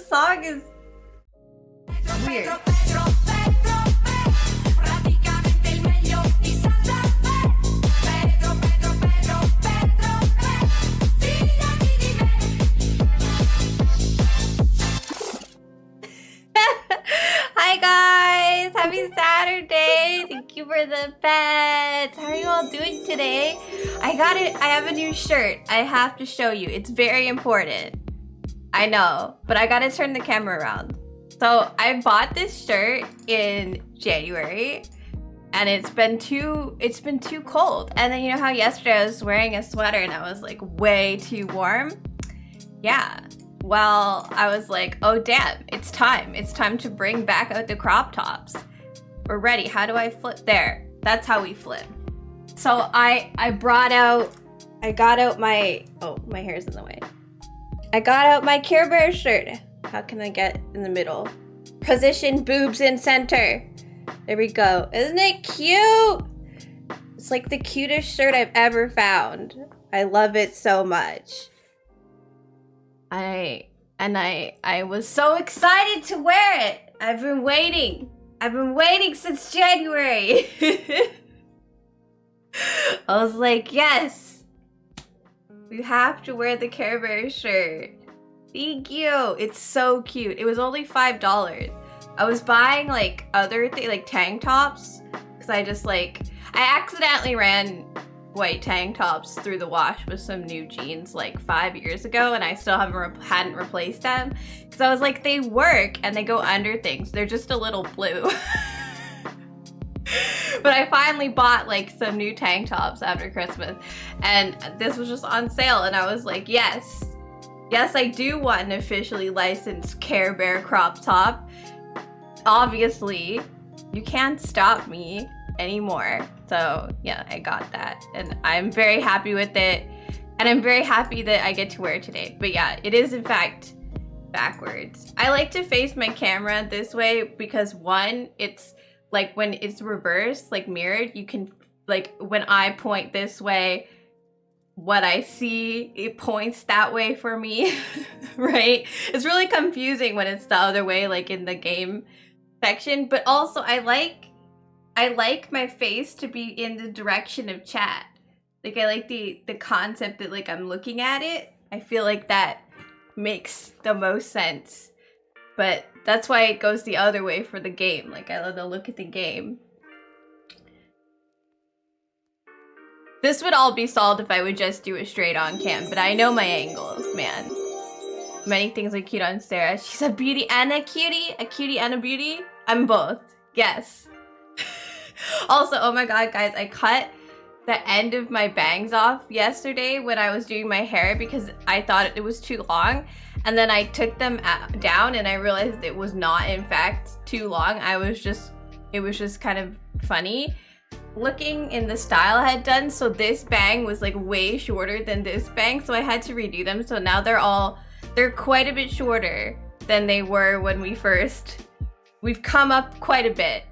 song is weird. Hi guys, happy Saturday. Thank you for the pets. How are you all doing today? I have a new shirt. I have to show you. It's very important. I know, but I gotta turn the camera around. So I bought this shirt in January and it's been too cold. And then you know how yesterday I was wearing a sweater and I was like way too warm? Yeah. Well, I was like, oh damn, it's time. It's time to bring back out the crop tops. We're ready. How do I flip? There. That's how we flip. So I got out my, oh, my hair's in the way. I got out my Care Bear shirt. How can I get in the middle? Position boobs in center. There we go. Isn't it cute? It's like the cutest shirt I've ever found. I love it so much. I was so excited to wear it. I've been waiting since January. I was like, yes, we have to wear the Care Bear shirt. Thank you. It's so cute. It was only $5. I was buying like other things, like tank tops, because I accidentally ran white tank tops through the wash with some new jeans like 5 years ago, and I still hadn't replaced them because I was like, they work and they go under things. They're just a little blue. But I finally bought like some new tank tops after Christmas, and this was just on sale, and I was like, yes, I do want an officially licensed Care Bear crop top. Obviously, you can't stop me anymore. So yeah, I got that and I'm very happy with it, and I'm very happy that I get to wear it today. But yeah, it is in fact backwards. I like to face my camera this way because one, it's like when it's reversed, like mirrored, you can, like when I point this way, what I see, it points that way for me. Right? It's really confusing when it's the other way, like in the game section. But also I like my face to be in the direction of chat. Like I like the concept that like I'm looking at it. I feel like that makes the most sense. But that's why it goes the other way for the game. Like I love to look at the game. This would all be solved if I would just do a straight on cam, but I know my angles, man. Many things are cute on Sarah. She's a beauty and a cutie and a beauty. I'm both, yes. Also, oh my god, guys, I cut the end of my bangs off yesterday when I was doing my hair because I thought it was too long. And then I took them down and I realized it was not, in fact, too long. It was just kind of funny looking in the style I had done. So this bang was like way shorter than this bang. So I had to redo them. So now they're quite a bit shorter than they were when we've come up quite a bit.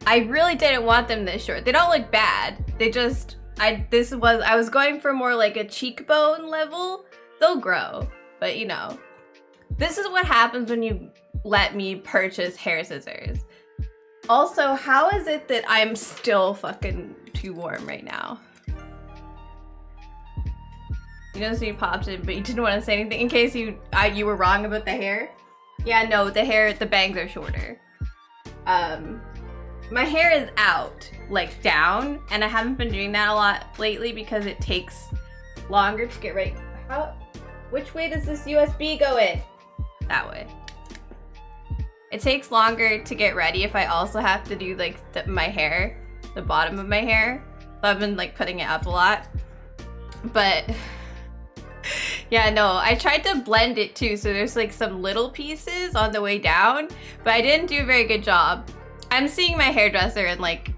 I really didn't want them this short. They don't look bad. They just, I was going for more like a cheekbone level. They'll grow, but you know, this is what happens when you let me purchase hair scissors. Also, how is it that I'm still fucking too warm right now? You notice he popped in, but you didn't want to say anything in case you were wrong about the hair? Yeah, no, the bangs are shorter. My hair is out, like down, and I haven't been doing that a lot lately because it takes longer to get right. Which way does this USB go in? That way. It takes longer to get ready if I also have to do like my hair, the bottom of my hair. So I've been like putting it up a lot. But yeah, no, I tried to blend it too. So there's like some little pieces on the way down, but I didn't do a very good job. I'm seeing my hairdresser in like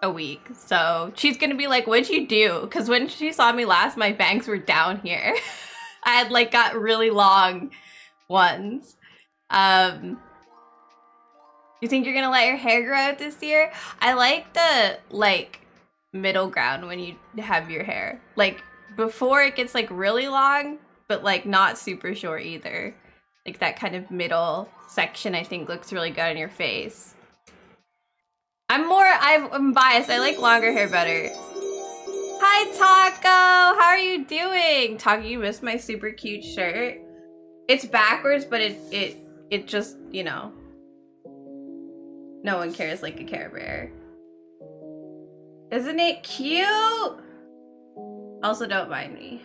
a week. So she's gonna be like, what'd you do? Because when she saw me last, my bangs were down here. I had like got really long ones. You think you're gonna let your hair grow out this year? I like the middle ground when you have your hair. Like before it gets like really long, but like not super short either. Like that kind of middle section, I think, looks really good on your face. I'm biased. I like longer hair better. Hi, Taco! How are you doing? Taco, you missed my super cute shirt. It's backwards, but it just, you know. No one cares like a Care Bear. Isn't it cute? Also, don't mind me.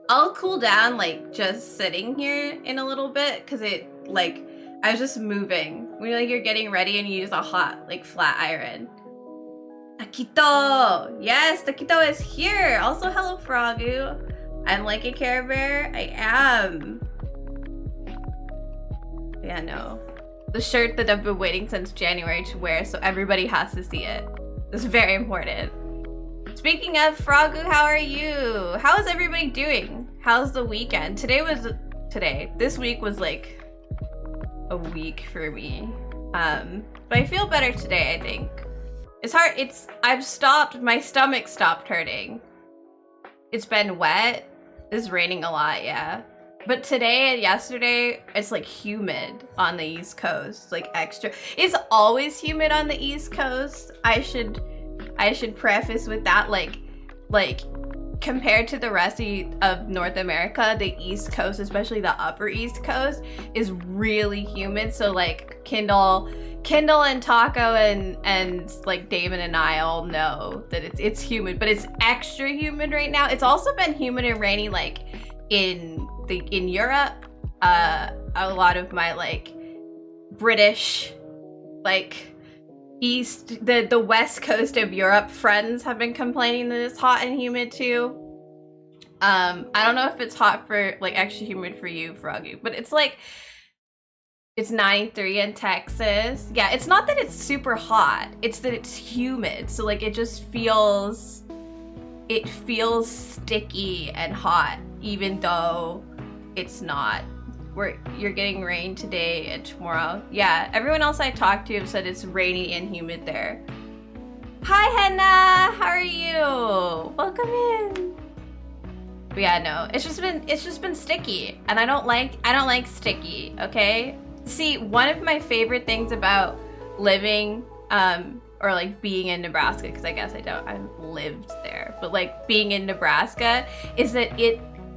I'll cool down, like, just sitting here in a little bit, because it, like, I was just moving. When you're getting ready and you use a hot, like, flat iron. Taquito! Yes, Taquito is here! Also, hello, Frogu. I'm like a Care Bear. I am. Yeah, no. The shirt that I've been waiting since January to wear, so everybody has to see it. It's very important. Speaking of, Frogu, how are you? How is everybody doing? How's the weekend? This week was like a week for me. But I feel better today, I think. It's hard, my stomach stopped hurting. It's been wet. It's raining a lot, yeah. But today and yesterday, it's like humid on the East Coast, like extra. It's always humid on the East Coast. I should preface with that, like compared to the rest of North America, the East Coast, especially the upper East Coast, is really humid. So like Kindle and Taco and like Damon and I all know that it's humid, but it's extra humid right now. It's also been humid and rainy like in Europe. A lot of my like British like the west coast of Europe friends have been complaining that it's hot and humid too. I don't know if it's hot for like extra humid for you, Froggy, but it's like it's 93 in Texas. Yeah, it's not that it's super hot, it's that it's humid, so like it feels sticky and hot even though it's not. You're getting rain today and tomorrow. Yeah, everyone else I talked to have said it's rainy and humid there. Hi, Henna. How are you? Welcome in. But yeah, no, it's just been sticky, and I don't like sticky. Okay. See, one of my favorite things about living or like being in Nebraska, because I guess I've lived there, but like being in Nebraska is that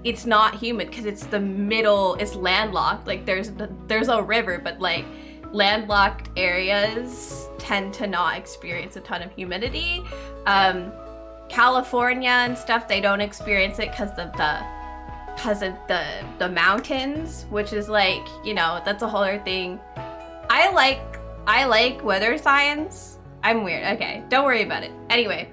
it's not humid because it's the middle, it's landlocked. Like there's a river, but like landlocked areas tend to not experience a ton of humidity. California and stuff, they don't experience it because of the mountains, which is like, you know, that's a whole other thing. I like weather science. I'm weird. Okay, don't worry about it. Anyway,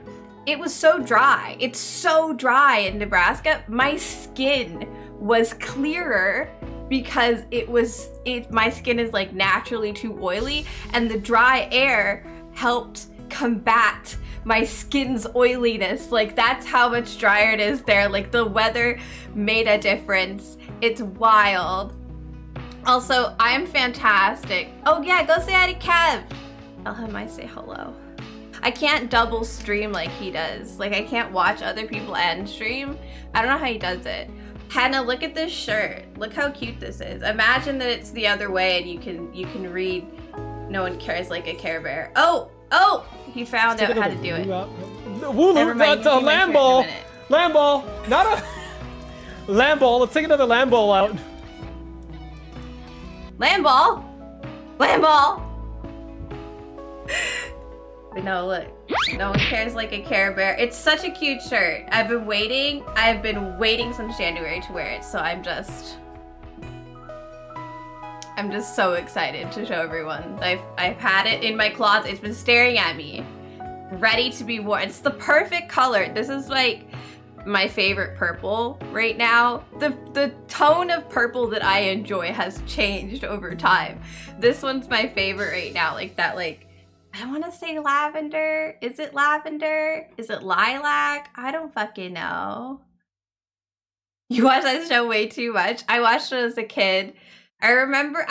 it was so dry. It's so dry in Nebraska. My skin was clearer because my skin is like naturally too oily, and the dry air helped combat my skin's oiliness. Like that's how much drier it is there. Like the weather made a difference. It's wild. Also, I'm fantastic. Oh yeah, go say hi to Kev. Tell him I say hello. I can't double stream like he does. Like I can't watch other people and stream. I don't know how he does it. Hannah, look at this shirt. Look how cute this is. Imagine that it's the other way and you can read "No one cares like a Care Bear." Oh, he found out how to do it. Never mind, that's a land ball. Land ball, not a land ball. Let's take another land ball out. Land ball. Land ball. But no, look. No one cares like a Care Bear. It's such a cute shirt. I've been waiting since January to wear it, so I'm just so excited to show everyone. I've had it in my closet. It's been staring at me, ready to be worn. It's the perfect color. This is like my favorite purple right now. The tone of purple that I enjoy has changed over time. This one's my favorite right now. Like that, like, I want to say lavender. Is it lavender? Is it lilac? I don't fucking know. You watch that show way too much. I watched it as a kid. I remember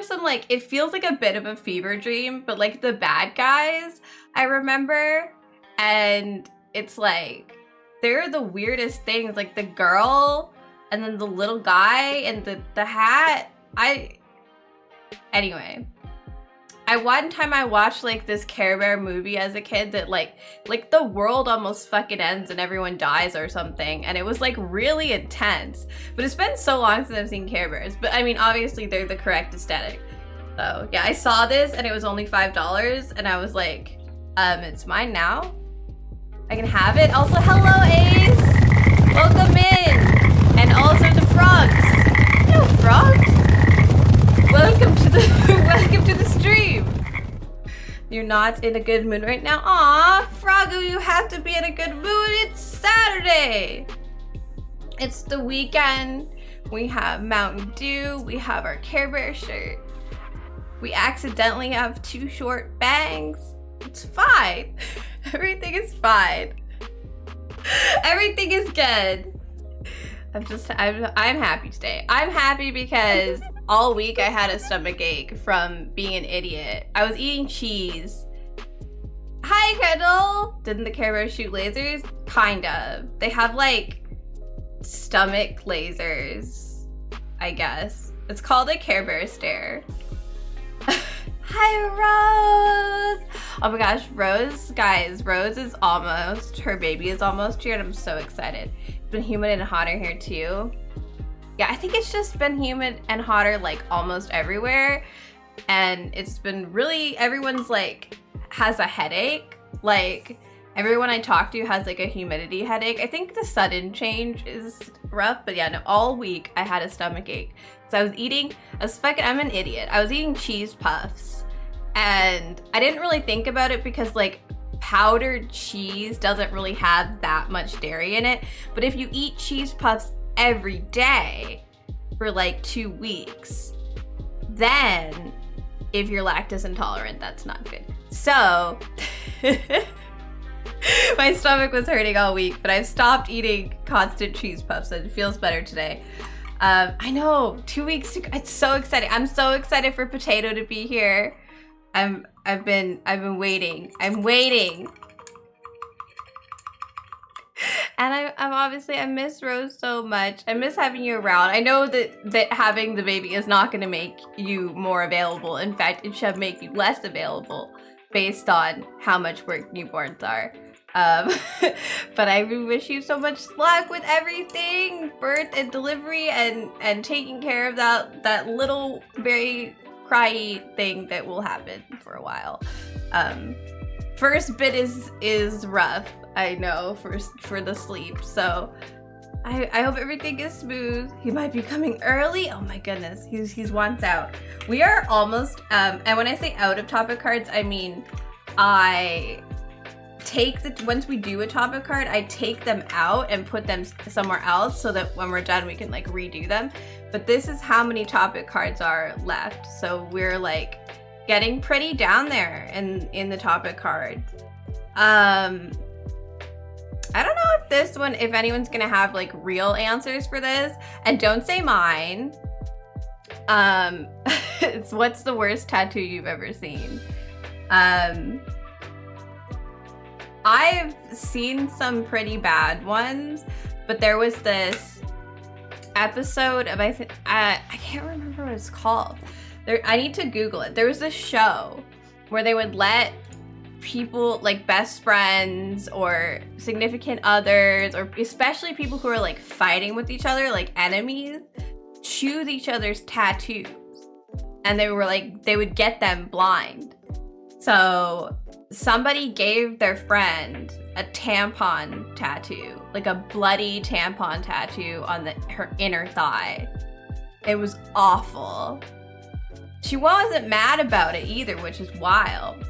some, like, it feels like a bit of a fever dream, but like the bad guys, I remember, and it's like, they're the weirdest things. Like the girl And then the little guy and the hat, anyway. One time I watched like this Care Bear movie as a kid that like the world almost fucking ends and everyone dies or something, and it was like really intense. But it's been so long since I've seen Care Bears. But I mean, obviously they're the correct aesthetic. So yeah, I saw this and it was only $5 and I was like, it's mine now. I can have it. Also, hello Ace! Welcome in! And also the frogs. Hello frogs! Welcome to the stream. You're not in a good mood right now. Aw, Froggo, you have to be in a good mood. It's Saturday. It's the weekend. We have Mountain Dew. We have our Care Bear shirt. We accidentally have 2 short bangs. It's fine. Everything is fine. Everything is good. I'm happy today. I'm happy because all week I had a stomach ache from being an idiot. I was eating cheese. Hi, Kendall! Didn't the Care Bears shoot lasers? Kind of. They have like stomach lasers, I guess. It's called a Care Bear stare. Hi, Rose! Oh my gosh, Rose, guys, Rose is almost, her baby is almost here and I'm so excited. It's been humid and hotter here too. Yeah, I think it's just been humid and hotter like almost everywhere. And it's been really, everyone's like, has a headache. Like everyone I talk to has like a humidity headache. I think the sudden change is rough, but yeah, no, all week I had a stomach ache. So I was eating, I'm an idiot. I was eating cheese puffs and I didn't really think about it because like powdered cheese doesn't really have that much dairy in it. But if you eat cheese puffs every day for like 2 weeks, then if you're lactose intolerant, that's not good. So my stomach was hurting all week, but I've stopped eating constant cheese puffs and it feels better today. I know, 2 weeks, it's so exciting. I'm so excited for Potato to be here. I've been waiting. I'm waiting. And I'm obviously, I miss Rose so much. I miss having you around. I know that having the baby is not gonna make you more available. In fact, it should make you less available based on how much work newborns are. But I wish you so much luck with everything, birth and delivery and taking care of that little very cryy thing that will happen for a while. First bit is rough, I know, for the sleep. So I hope everything is smooth. He might be coming early. Oh my goodness, he's wants out. We are almost, and when I say out of topic cards, I mean I take once we do a topic card, I take them out and put them somewhere else so that when we're done we can like redo them. But this is how many topic cards are left. So we're like getting pretty down there in the topic cards. I don't know if this one, if anyone's gonna have like real answers for this, and don't say mine. It's what's the worst tattoo you've ever seen? I've seen some pretty bad ones, but there was this episode of, I can't remember what it's called. I need to Google it. There was this show where they would let people, like best friends or significant others, or especially people who are like fighting with each other, like enemies, choose each other's tattoos. And they were like, they would get them blind. So somebody gave their friend a tampon tattoo, like a bloody tampon tattoo on her inner thigh. It was awful. She wasn't mad about it either, which is wild.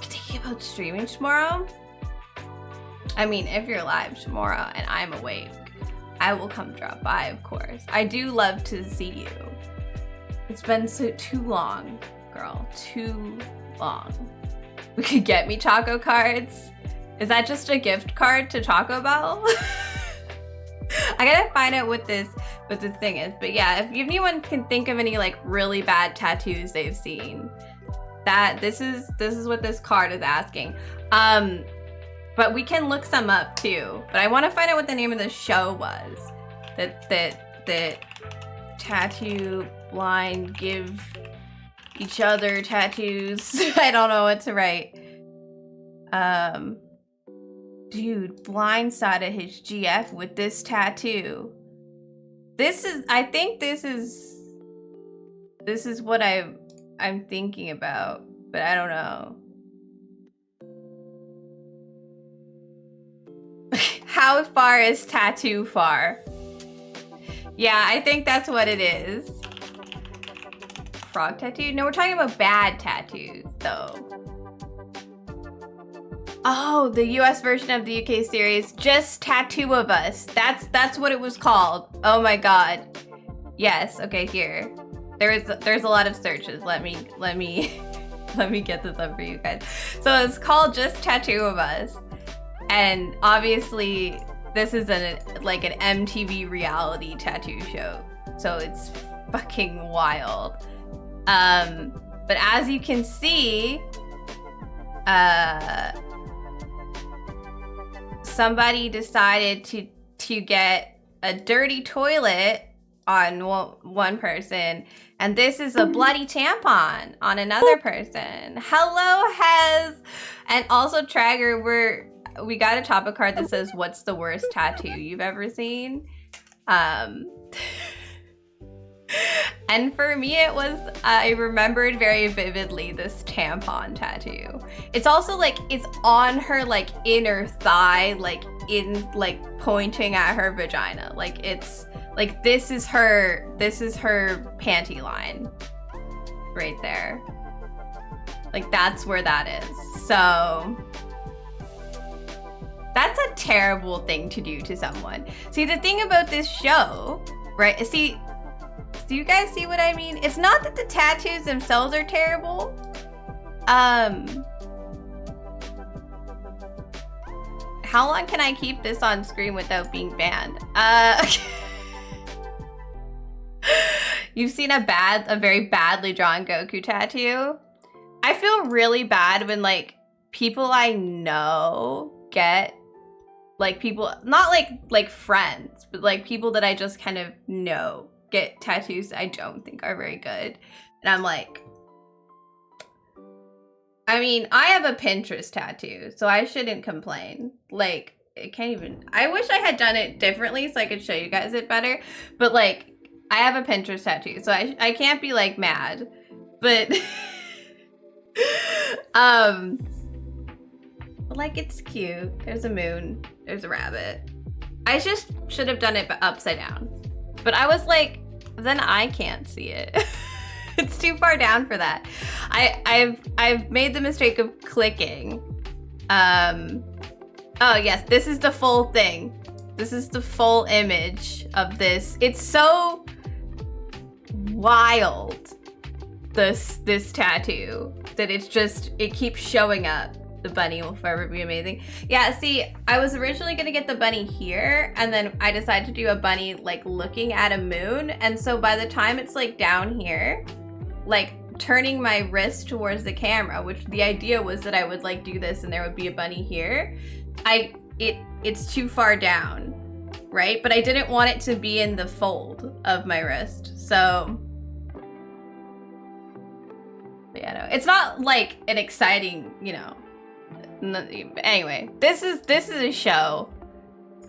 Thinking about streaming tomorrow? I mean, if you're live tomorrow and I'm awake, I will come drop by, of course. I do love to see you. It's been too long, girl, too long. We could get me taco cards. Is that just a gift card to Taco Bell? I gotta find out what this thing is. But yeah, if anyone can think of any like really bad tattoos they've seen, this is what this card is asking. But we can look some up too. But I want to find out what the name of the show was that it. Tattoo, blind, give each other tattoos. I don't know what to write. Dude, blindsided his GF with this tattoo. I think this is what I'm thinking about, but I don't know. How far is tattoo far? Yeah, I think that's what it is. Frog tattoo? No, we're talking about bad tattoos, though. Oh, the US version of the UK series, Just Tattoo of Us. That's what it was called. Oh my god. Yes, okay, here. There's a lot of searches. Let me get this up for you guys. So it's called Just Tattoo of Us. And obviously this is like an MTV reality tattoo show. So it's fucking wild. But as you can see, somebody decided to get a dirty toilet on one person, and this is a bloody tampon on another person. Hello, Hez, and also Trager. We got a topic card that says, "What's the worst tattoo you've ever seen?" And for me, it was, I remembered very vividly this tampon tattoo. It's also like, it's on her like inner thigh, like pointing at her vagina. Like it's like, this is her panty line right there. Like that's where that is. So that's a terrible thing to do to someone. See, the thing about this show, right? See, do you guys see what I mean? It's not that the tattoos themselves are terrible. How long can I keep this on screen without being banned? You've seen a very badly drawn Goku tattoo. I feel really bad when like people I know get like people, not like friends, but like people that I just kind of know get tattoos I don't think are very good. And I'm like, I mean, I have a Pinterest tattoo, so I shouldn't complain. Like, it can't even, I wish I had done it differently so I could show you guys it better. But like, I have a Pinterest tattoo, so I can't be like mad. But, like it's cute. There's a moon, there's a rabbit. I just should have done it upside down. But I was like, then I can't see it. It's too far down for that. I've made the mistake of clicking. Oh yes, this is the full thing. This is the full image of this. It's so wild, this tattoo, that it keeps showing up. The bunny will forever be amazing. Yeah, see, I was originally gonna get the bunny here, and then I decided to do a bunny like looking at a moon, and so by the time it's like down here, like turning my wrist towards the camera, which the idea was that I would like do this and there would be a bunny here, it's too far down, right? But I didn't want it to be in the fold of my wrist, so yeah, no, it's not like an exciting, you know. Anyway, this is a show.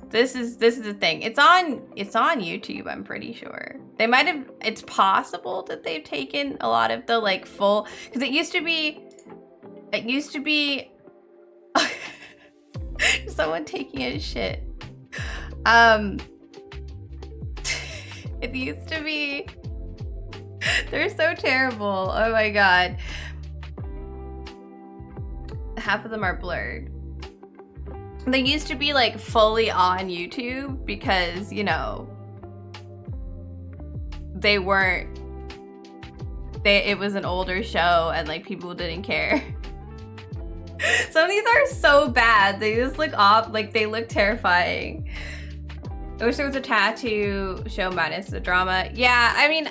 This is a thing. It's on YouTube, I'm pretty sure. They might have, it's possible that they've taken a lot of the like full, because it used to be someone taking a shit. It used to be, they're so terrible. Oh my god. Half of them are blurred. They used to be like fully on YouTube because, you know, it was an older show and like people didn't care. Some of these are so bad. They just look off, like they look terrifying. I wish there was a tattoo show minus the drama. Yeah, I mean,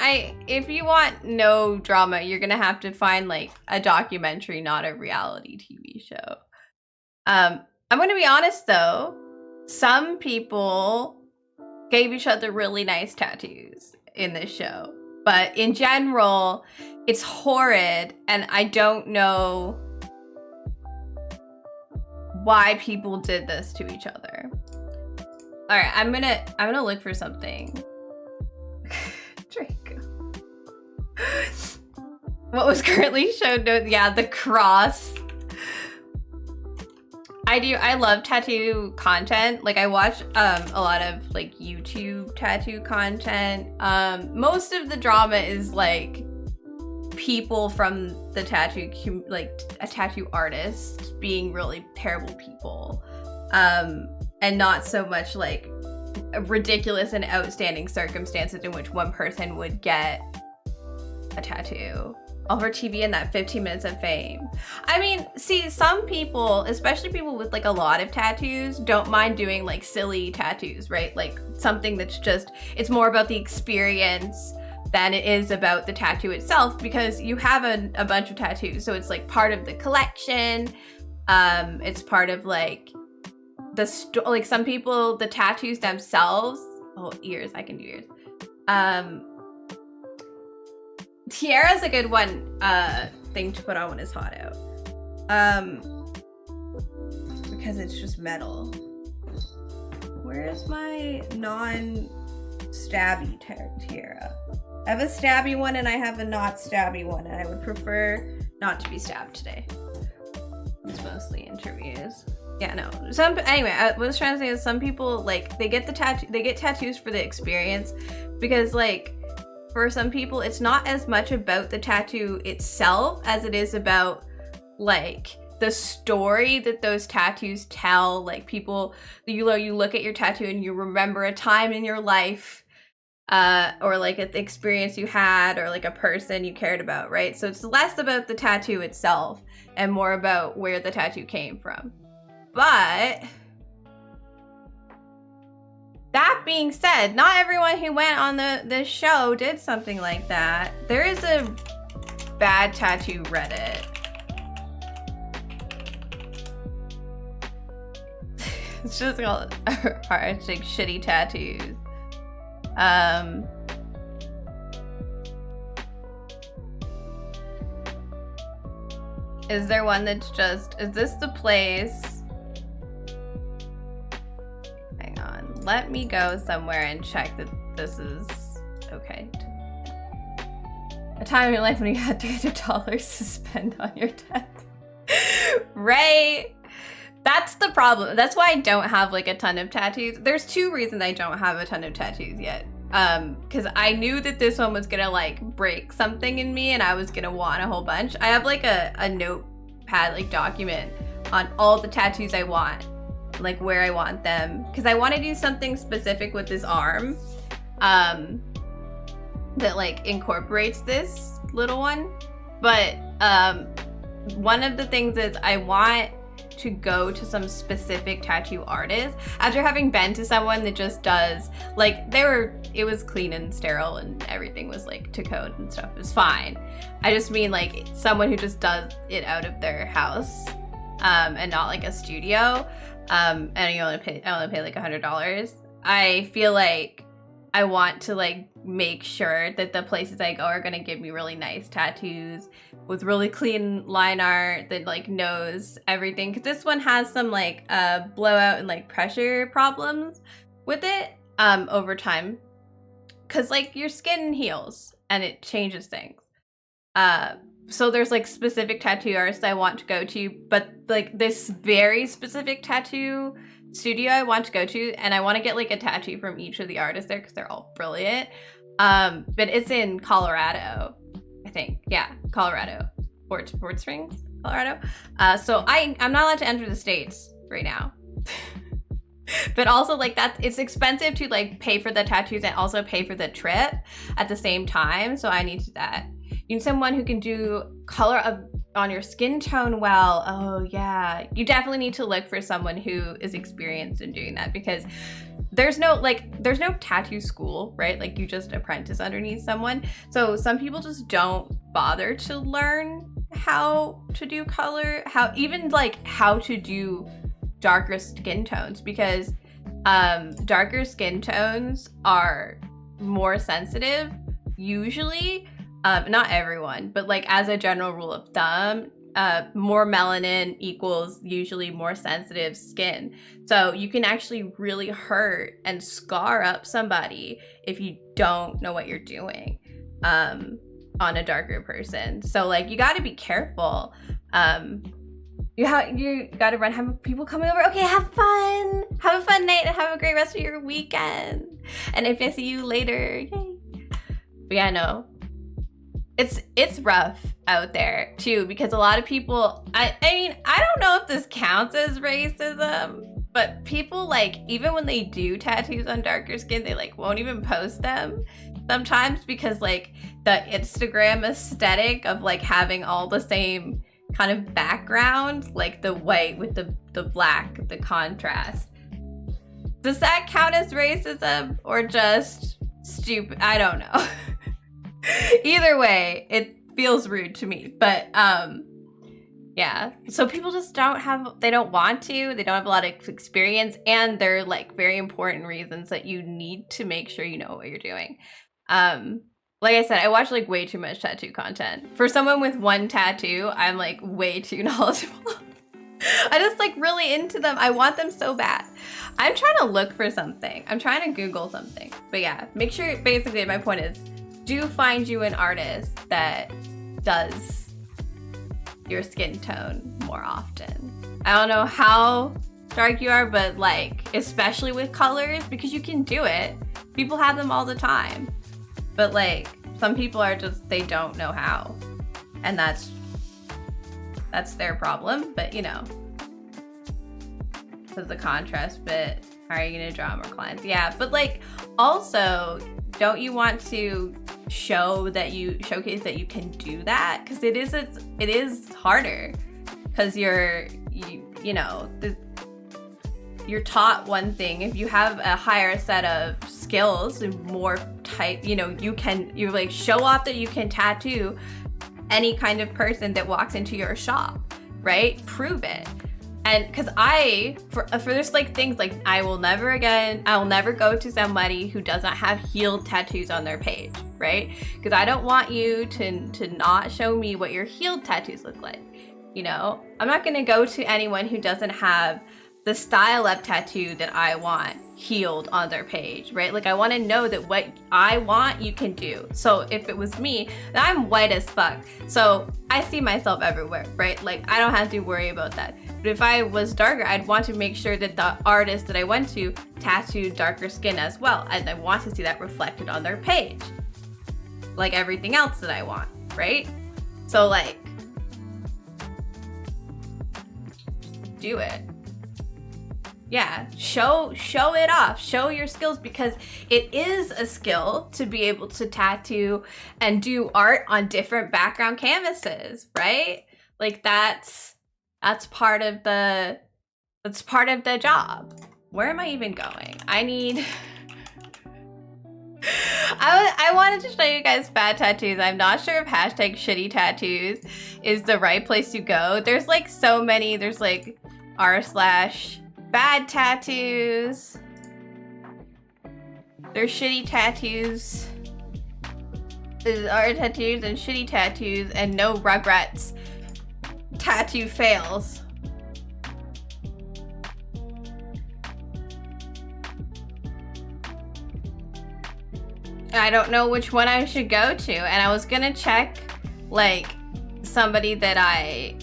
if you want no drama, you're gonna have to find like a documentary, not a reality TV show. I'm gonna be honest though, some people gave each other really nice tattoos in this show. But in general, it's horrid, and I don't know why people did this to each other. All right, I'm gonna look for something. Draco. What was currently shown? Yeah, the cross. I love tattoo content. Like I watch a lot of like YouTube tattoo content. Most of the drama is like people from the tattoo, like a tattoo artist being really terrible people. And not so much like ridiculous and outstanding circumstances in which one person would get a tattoo over TV and that 15 minutes of fame. I mean, see, some people, especially people with like a lot of tattoos, don't mind doing like silly tattoos, right? Like something that's just, it's more about the experience than it is about the tattoo itself, because you have a bunch of tattoos. So it's like part of the collection. It's part of like like some people, the tattoos themselves. Oh, ears, I can do ears. Tiara's a good one thing to put on when it's hot out. Because it's just metal. Where's my non-stabby tiara? I have a stabby one and I have a not stabby one, and I would prefer not to be stabbed today. It's mostly interviews. Yeah, no. Anyway, what I was trying to say is some people like they get tattoos for the experience, because like for some people it's not as much about the tattoo itself as it is about like the story that those tattoos tell. Like people, you look at your tattoo and you remember a time in your life, or like an experience you had, or like a person you cared about, right? So it's less about the tattoo itself and more about where the tattoo came from. But that being said, not everyone who went on this show did something like that. There is a bad tattoo Reddit. It's just called like shitty tattoos. Is there one that's just, is this the place? Hang on, let me go somewhere and check that this is okay. A time in your life when you had $300 to spend on your tattoo. Right? That's the problem. That's why I don't have like a ton of tattoos. There's two reasons I don't have a ton of tattoos yet. Because I knew that this one was gonna like break something in me and I was gonna want a whole bunch. I have like a notepad like document on all the tattoos I want, like where I want them, because I want to do something specific with this arm that like incorporates this little one. But one of the things is I want to go to some specific tattoo artist after having been to someone that just does like it was clean and sterile and everything was like to code and stuff. It was fine. I just mean like someone who just does it out of their house and not like a studio, and I only pay like $100. I feel like I want to like make sure that the places I go are gonna give me really nice tattoos with really clean line art that like knows everything, because this one has some like blowout and like pressure problems with it over time, because like your skin heals and it changes things. So there's like specific tattoo artists I want to go to, but like this very specific tattoo studio I want to go to, and I want to get like a tattoo from each of the artists there because they're all brilliant. But it's in Colorado, I think. Yeah, Colorado. Fort Springs, Colorado. So I'm not allowed to enter the States right now. But also like that, it's expensive to like pay for the tattoos and also pay for the trip at the same time. So I need that. You need someone who can do color on your skin tone well. Oh yeah, you definitely need to look for someone who is experienced in doing that, because there's no tattoo school, right? Like you just apprentice underneath someone. So some people just don't bother to learn how to do color, how to do darker skin tones, because darker skin tones are more sensitive, usually. Not everyone, but like as a general rule of thumb, more melanin equals usually more sensitive skin. So you can actually really hurt and scar up somebody if you don't know what you're doing on a darker person. So like you got to be careful. You got to run, have people coming over. Okay, have fun. Have a fun night and have a great rest of your weekend. And if I see you later, yay. But yeah, no. It's rough out there too, because a lot of people, I mean, I don't know if this counts as racism, but people like, even when they do tattoos on darker skin, they like won't even post them sometimes because like the Instagram aesthetic of like having all the same kind of background, like the white with the black, the contrast. Does that count as racism or just stupid? I don't know. Either way, it feels rude to me, but yeah. So people just they don't want to, they don't have a lot of experience, and they're like very important reasons that you need to make sure you know what you're doing. Like I said, I watch like way too much tattoo content. For someone with one tattoo, I'm like way too knowledgeable. I just like really into them. I want them so bad. I'm trying to look for something. I'm trying to Google something. But yeah, make sure, basically my point is, do find you an artist that does your skin tone more often. I don't know how dark you are, but like, especially with colors, because you can do it. People have them all the time. But like, some people are just, they don't know how. And that's their problem, but you know. Because the contrast bit, how are you gonna draw more clients? Yeah, but like, also, don't you want to showcase that you can do that? Because it is harder. Because you're taught one thing. If you have a higher set of skills and more type, you like show off that you can tattoo any kind of person that walks into your shop, right? Prove it. And because for there's like things like I will never go to somebody who does not have healed tattoos on their page, right? Because I don't want you to not show me what your healed tattoos look like. You know, I'm not gonna go to anyone who doesn't have the style of tattoo that I want healed on their page, right? Like I want to know that what I want you can do. So if it was me, then I'm white as fuck. So I see myself everywhere, right? Like I don't have to worry about that. But if I was darker, I'd want to make sure that the artist that I went to tattooed darker skin as well. And I want to see that reflected on their page. Like everything else that I want, right? So like, do it. Yeah, show it off, show your skills, because it is a skill to be able to tattoo and do art on different background canvases, right? Like that's part of the job. Where am I even going? I wanted to show you guys bad tattoos. I'm not sure if hashtag shitty tattoos is the right place to go. There's like so many, there's like r/bad tattoos. There's shitty tattoos. There's art tattoos and shitty tattoos and no regrets. Tattoo fails. I don't know which one I should go to, and I was gonna check like somebody that I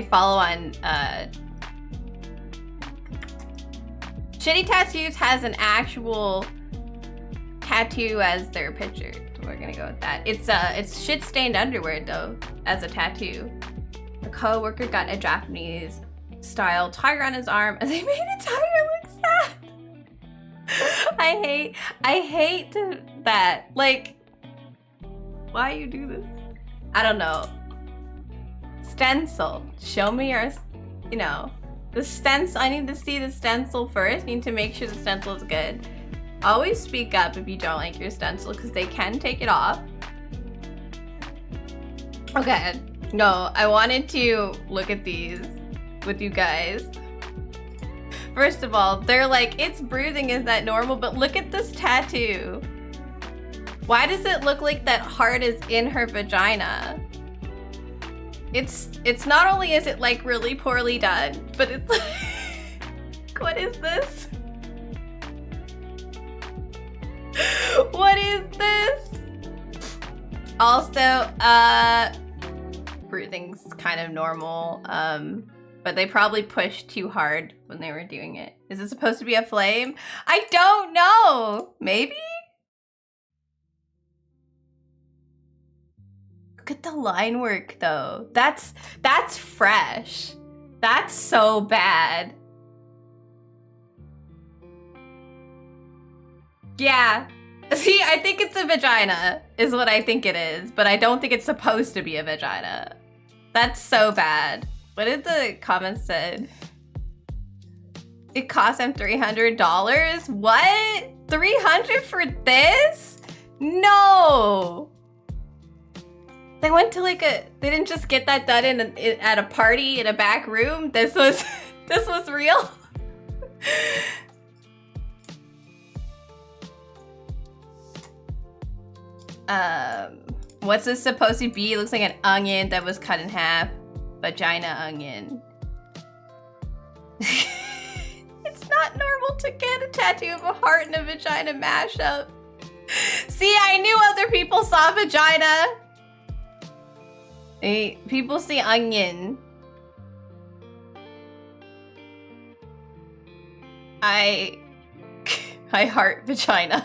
follow on Shitty Tattoos has an actual tattoo as their picture. So we're gonna go with that. It's shit stained underwear though as a tattoo. A co-worker got a Japanese style tiger on his arm and they made a tiger look sad. I hate that. Like, why you do this? I don't know. Stencil. Show me your, the stencil. I need to see the stencil first. Need to make sure the stencil is good. Always speak up if you don't like your stencil because they can take it off. Okay. No, I wanted to look at these with you guys. First of all, they're like, it's bruising, is that normal? But look at this tattoo. Why does it look like that heart is in her vagina? It's not only is it like really poorly done, but it's like, what is this? What is this? Also, bruising's kind of normal, but they probably pushed too hard when they were doing it. Is it supposed to be a flame? I don't know. Maybe? Look at the line work though. That's fresh. That's so bad. Yeah. See, I think it's a vagina, is what I think it is, but I don't think it's supposed to be a vagina. That's so bad. What did the comments said? It cost them $300? What? $300 for this? No! They went to like they didn't just get that done at a party in a back room. This was real. What's this supposed to be? It looks like an onion that was cut in half. Vagina onion. It's not normal to get a tattoo of a heart and a vagina mashup. See, I knew other people saw vagina. Hey, people see onion. I heart vagina.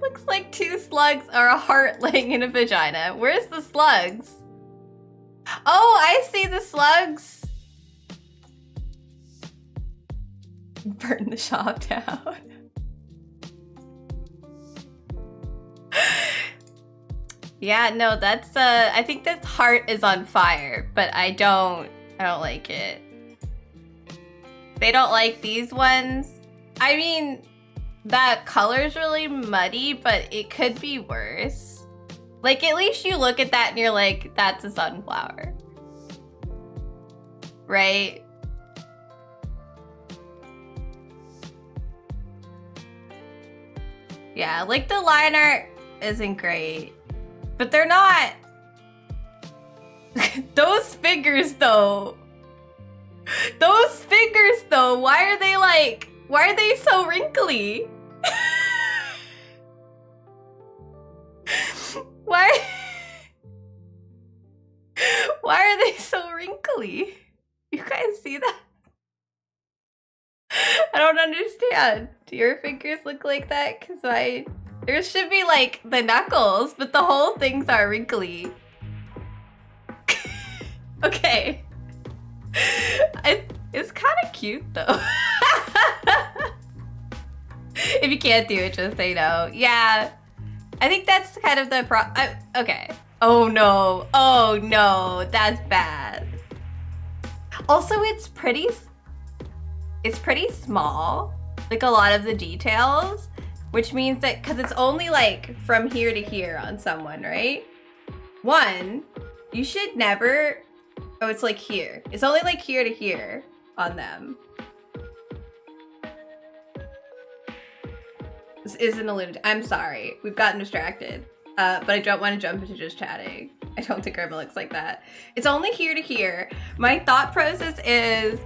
Looks like 2 slugs are a heart laying in a vagina. Where's the slugs? Oh, I see the slugs. Burn the shop down. Yeah, no, that's I think this heart is on fire, but I don't like it. They don't like these ones. I mean, that color's really muddy, but it could be worse. Like, at least you look at that and you're like, that's a sunflower. Right? Yeah, like the line art isn't great. But they're not. Those fingers though. Those fingers though, why are they so wrinkly? Why are they so wrinkly? You guys see that? I don't understand. Do your fingers look like that? Cause there should be like the knuckles, but the whole things are wrinkly. Okay. It's kind of cute though. If you can't do it, just say no. Yeah, I think that's kind of the okay. Oh no, that's bad. Also, it's pretty small, like a lot of the details, which means that, because it's only like from here to here on someone, right? One, you should never, oh, it's like here. It's only like here to here on them. This isn't alluded. I'm sorry, we've gotten distracted. But I don't want to jump into just chatting. I don't think Irma looks like that. It's only here to here. My thought process is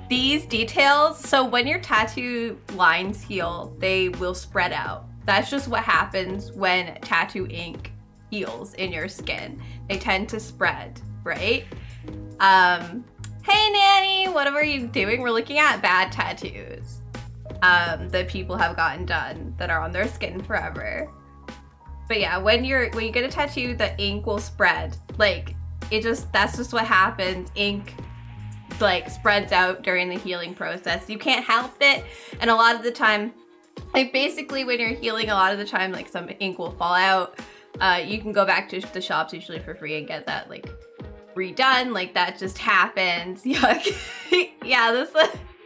these details, so when your tattoo lines heal, they will spread out. That's just what happens when tattoo ink heals in your skin. They tend to spread, right? Hey Nanny, what are you doing? We're looking at bad tattoos that people have gotten done that are on their skin forever. But yeah, when you get a tattoo, the ink will spread. Like, that's just what happens. Ink like spreads out during the healing process. You can't help it. And a lot of the time, like basically when you're healing, a lot of the time, like some ink will fall out. You can go back to the shops usually for free and get that like redone. Like that just happens. Yuck. Yeah,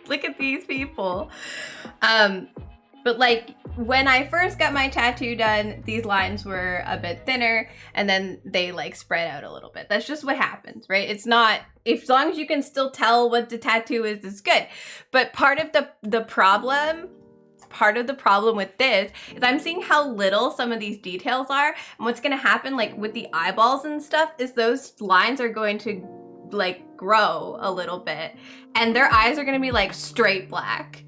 look at these people. But But like when I first got my tattoo done, these lines were a bit thinner and then they like spread out a little bit. That's just what happens, right? It's not, if as long as you can still tell what the tattoo is, it's good. But part of the problem with this is I'm seeing how little some of these details are. And what's gonna happen like with the eyeballs and stuff is those lines are going to like grow a little bit and their eyes are gonna be like straight black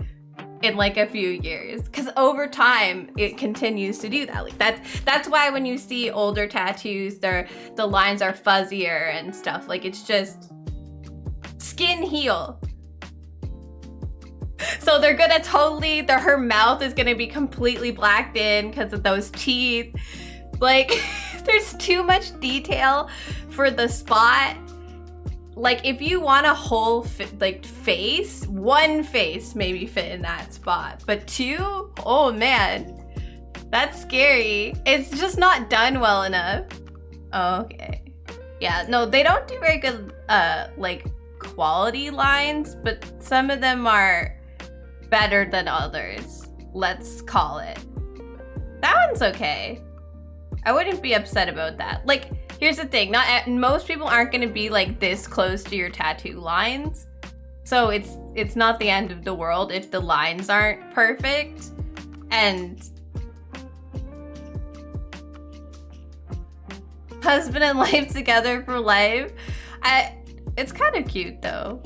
in like a few years, because over time it continues to do that. Like that's why when you see older tattoos, the lines are fuzzier and stuff. Like it's just skin heal. So they're gonna totally, her mouth is gonna be completely blacked in because of those teeth. Like there's too much detail for the spot. Like if you want a whole face, one face maybe fit in that spot, but two, oh man, that's scary. It's just not done well enough. Oh, okay. Yeah, no, they don't do very good like quality lines, but some of them are better than others, let's call it. That one's okay. I wouldn't be upset about that. Like, here's the thing, most people aren't gonna be like this close to your tattoo lines. So it's not the end of the world if the lines aren't perfect. And husband and wife together for life. It's kind of cute though.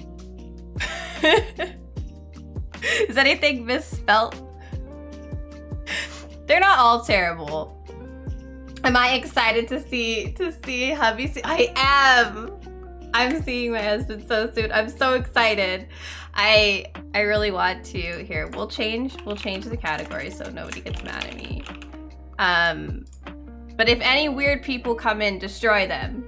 Is anything misspelt? They're not all terrible. Am I excited to see hubby? I am. I'm seeing my husband so soon. I'm so excited. I really want to. Here, we'll change the category so nobody gets mad at me. But if any weird people come in, destroy them.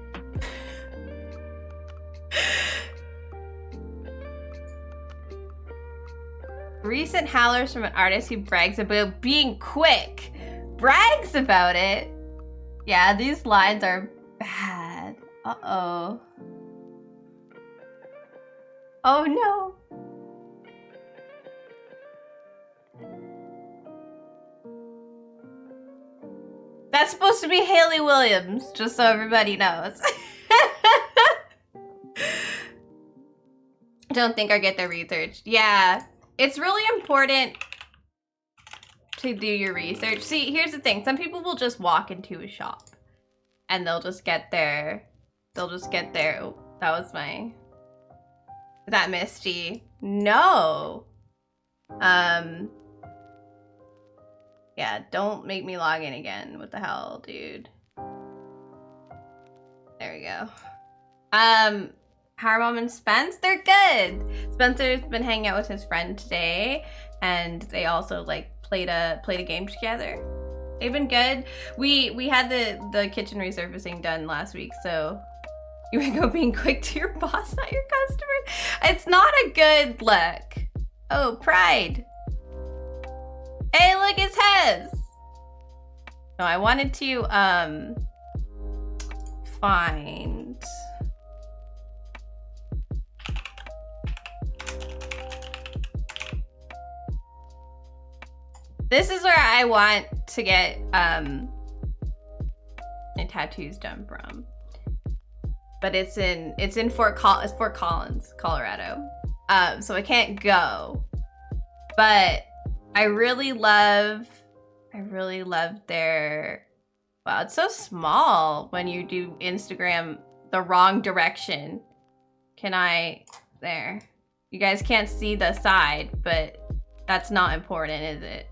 Recent howlers from an artist who brags about being quick. Brags about it? Yeah, these lines are bad. Uh-oh. Oh no. That's supposed to be Hayley Williams, just so everybody knows. Don't think I get the research. Yeah, it's really important to do your research. See, here's the thing. Some people will just walk into a shop and they'll just get there. Oh, that was my... Is that Misty? No. Yeah, don't make me log in again. What the hell, dude? There we go. Power Mom and Spence, they're good. Spencer's been hanging out with his friend today, and they also like played a game together. They've been good. We had the kitchen resurfacing done last week, so you would go being quick to your boss, not your customers. It's not a good look. Oh, pride. Hey, look, it's Hez. No, I wanted to find. This is where I want to get my tattoos done from. But it's in Fort Collins, Colorado. So I can't go. But I really love their, wow, it's so small when you do Instagram the wrong direction. There. You guys can't see the side, but that's not important, is it?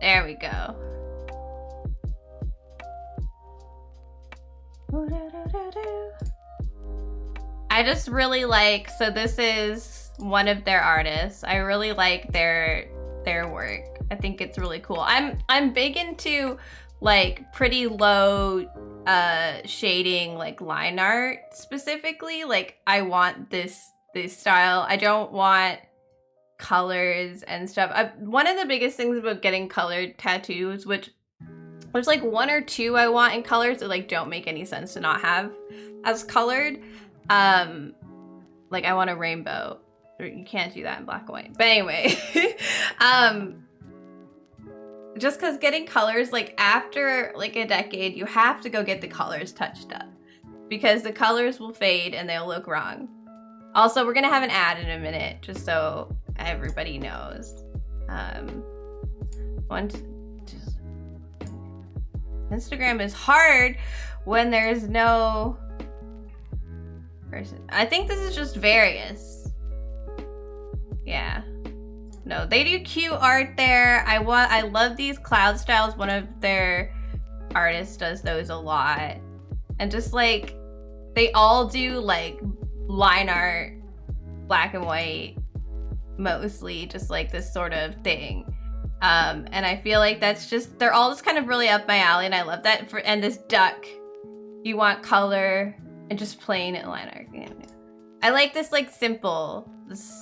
There we go. I just really like, so this is one of their artists. I really like their work. I think it's really cool. I'm big into like pretty low shading, like line art specifically. Like I want this style. I don't want colors and stuff. One of the biggest things about getting colored tattoos, which there's like one or two I want in colors that like don't make any sense to not have as colored. Like I want a rainbow. You can't do that in black and white. But anyway, just because getting colors, like after like a decade, you have to go get the colors touched up because the colors will fade and they'll look wrong. Also, we're gonna have an ad in a minute, just so everybody knows. Instagram is hard when there's no person. I think this is just various. Yeah. No, they do cute art there. I love these cloud styles. One of their artists does those a lot. And just like, they all do like line art, black and white, mostly just like this sort of thing. And I feel like that's just, they're all just kind of really up my alley, and I love that. And this duck, you want color and just plain line art. Yeah. I like this like simple, this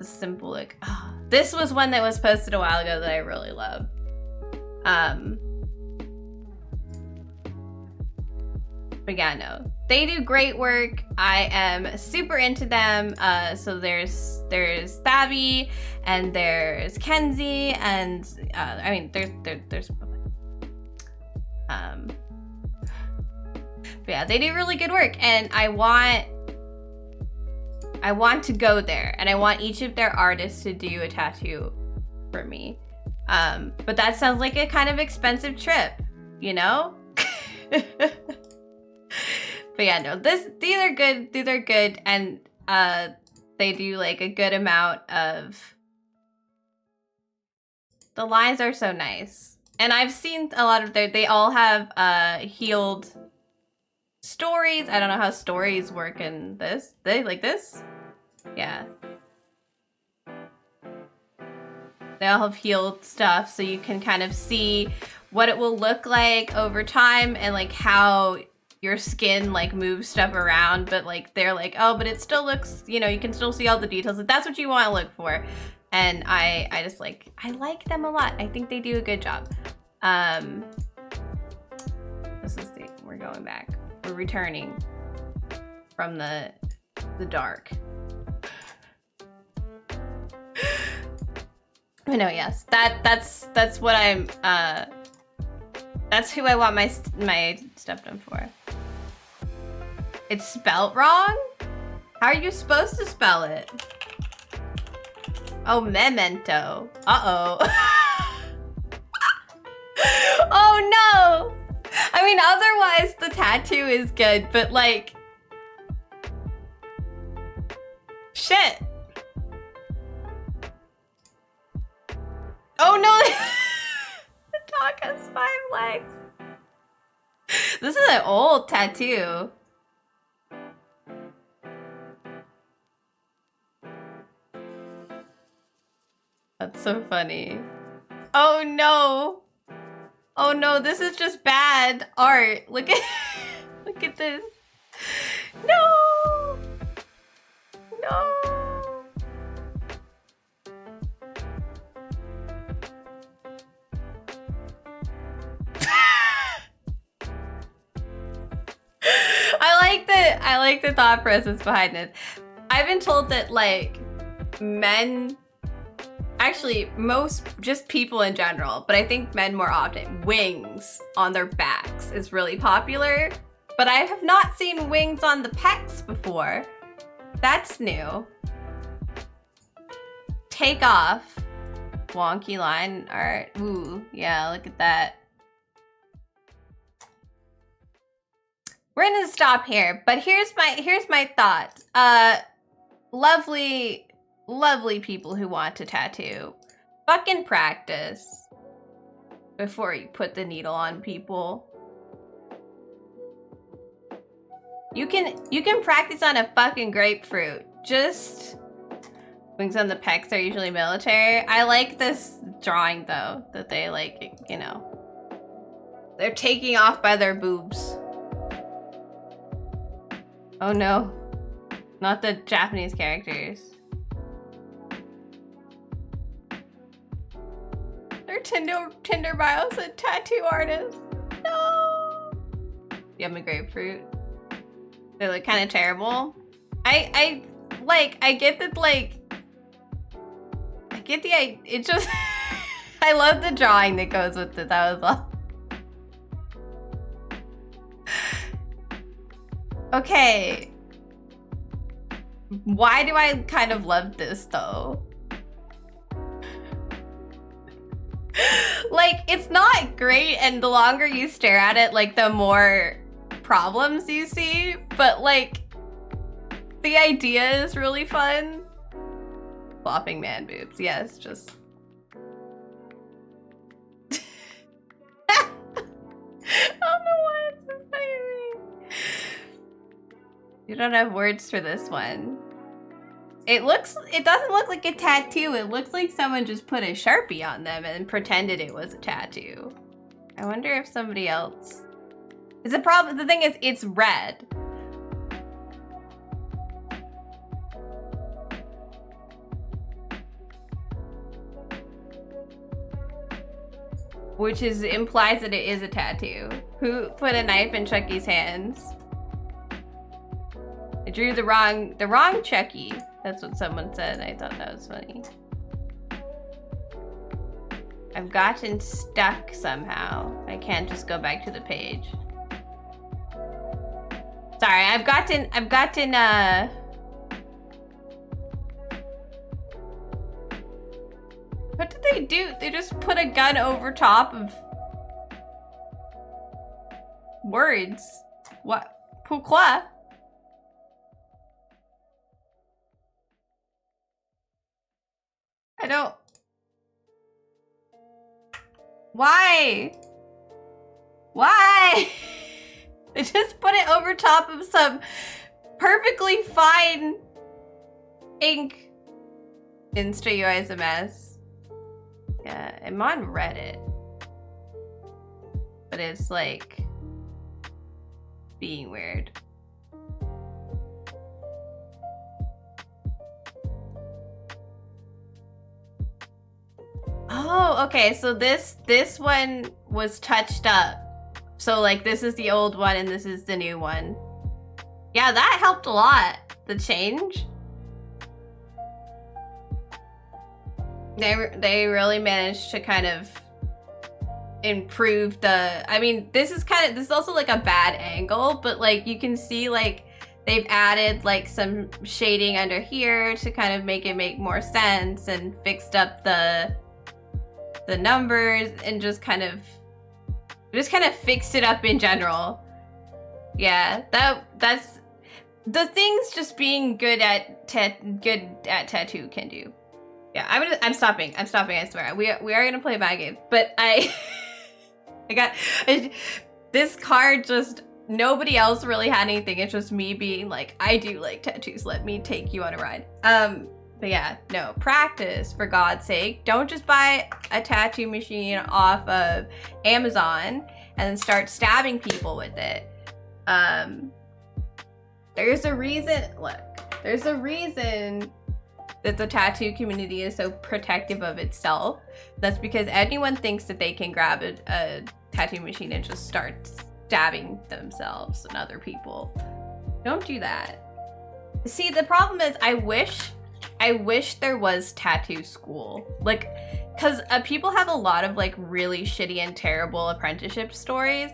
simple like, oh, this was one that was posted a while ago that I really love. But yeah, no, they do great work. I am super into them. So there's Thabby and there's Kenzie and I mean there's but yeah, they do really good work, and I want to go there, and I want each of their artists to do a tattoo for me. But that sounds like a kind of expensive trip, you know? But yeah, no, these are good, and they do like a good amount of, the lines are so nice. And I've seen a lot of they all have healed stories. I don't know how stories work in this. They like this? Yeah. They all have healed stuff, so you can kind of see what it will look like over time, and like how your skin like moves stuff around, but like they're like, oh, but it still looks, you know, you can still see all the details. If that's what you want to look for. And I just like, I like them a lot. I think they do a good job. This is we're going back. We're returning from the dark. I know, yes. That's what I'm that's who I want my stuff done for. It's spelt wrong? How are you supposed to spell it? Oh, memento. Uh-oh. Oh no! I mean, otherwise the tattoo is good, but like, shit. Oh no! The dog has 5 legs. This is an old tattoo. That's so funny. Oh no! Oh no, this is just bad art. Look at look at this. No! No! I like the thought process behind this. I've been told that like men, actually most just people in general, but I think men more often, wings on their backs is really popular. But I have not seen wings on the pecs before. That's new. Take off. Wonky line art. Ooh, yeah, look at that. We're gonna stop here, but here's my thought. Lovely people who want to tattoo. Fucking practice before you put the needle on people. You can practice on a fucking grapefruit. Just wings on the pecs are usually military. I like this drawing though, that they like, you know, they're taking off by their boobs. Oh no, not the Japanese characters. Their Tinder bio said tattoo artist. No. Yummy grapefruit. They look kind of terrible. I get that like get the idea. It just, I love the drawing that goes with it. That was all. Okay. Why do I kind of love this though? Like, it's not great, and the longer you stare at it, like, the more problems you see, but like, the idea is really fun. Flopping man boobs, yes, just. I don't know why it's so funny to me. You don't have words for this one. It doesn't look like a tattoo. It looks like someone just put a Sharpie on them and pretended it was a tattoo. I wonder if somebody else. It's a problem. The thing is, it's red. Which implies that it is a tattoo. Who put a knife in Chucky's hands? I drew the wrong Chucky. That's what someone said. I thought that was funny. I've gotten stuck somehow. I can't just go back to the page. Sorry, I've gotten what did they do? They just put a gun over top of words. What? Pourquoi? I don't. Why? Why? They just put it over top of some perfectly fine ink. Insta UI is a mess. Yeah, I'm on Reddit. But it's like being weird. Oh, okay, so this one was touched up. So like this is the old one and this is the new one. Yeah, that helped a lot, the change. They really managed to kind of improve the, I mean, this is also like a bad angle, but like you can see like they've added like some shading under here to kind of make it make more sense and fixed up the numbers and just kind of fixed it up in general. Yeah, that's the things just being good at tattoo can do. Yeah, I'm stopping, I swear. We are gonna play bad games, but I got this card. Just nobody else really had anything. It's just me being like, I do like tattoos. Let me take you on a ride. But yeah, no, practice, for God's sake. Don't just buy a tattoo machine off of Amazon and then start stabbing people with it. There's a reason, look, there's a reason that the tattoo community is so protective of itself. That's because anyone thinks that they can grab a tattoo machine and just start stabbing themselves and other people. Don't do that. See, the problem is I wish there was tattoo school. Like, cause people have a lot of like really shitty and terrible apprenticeship stories.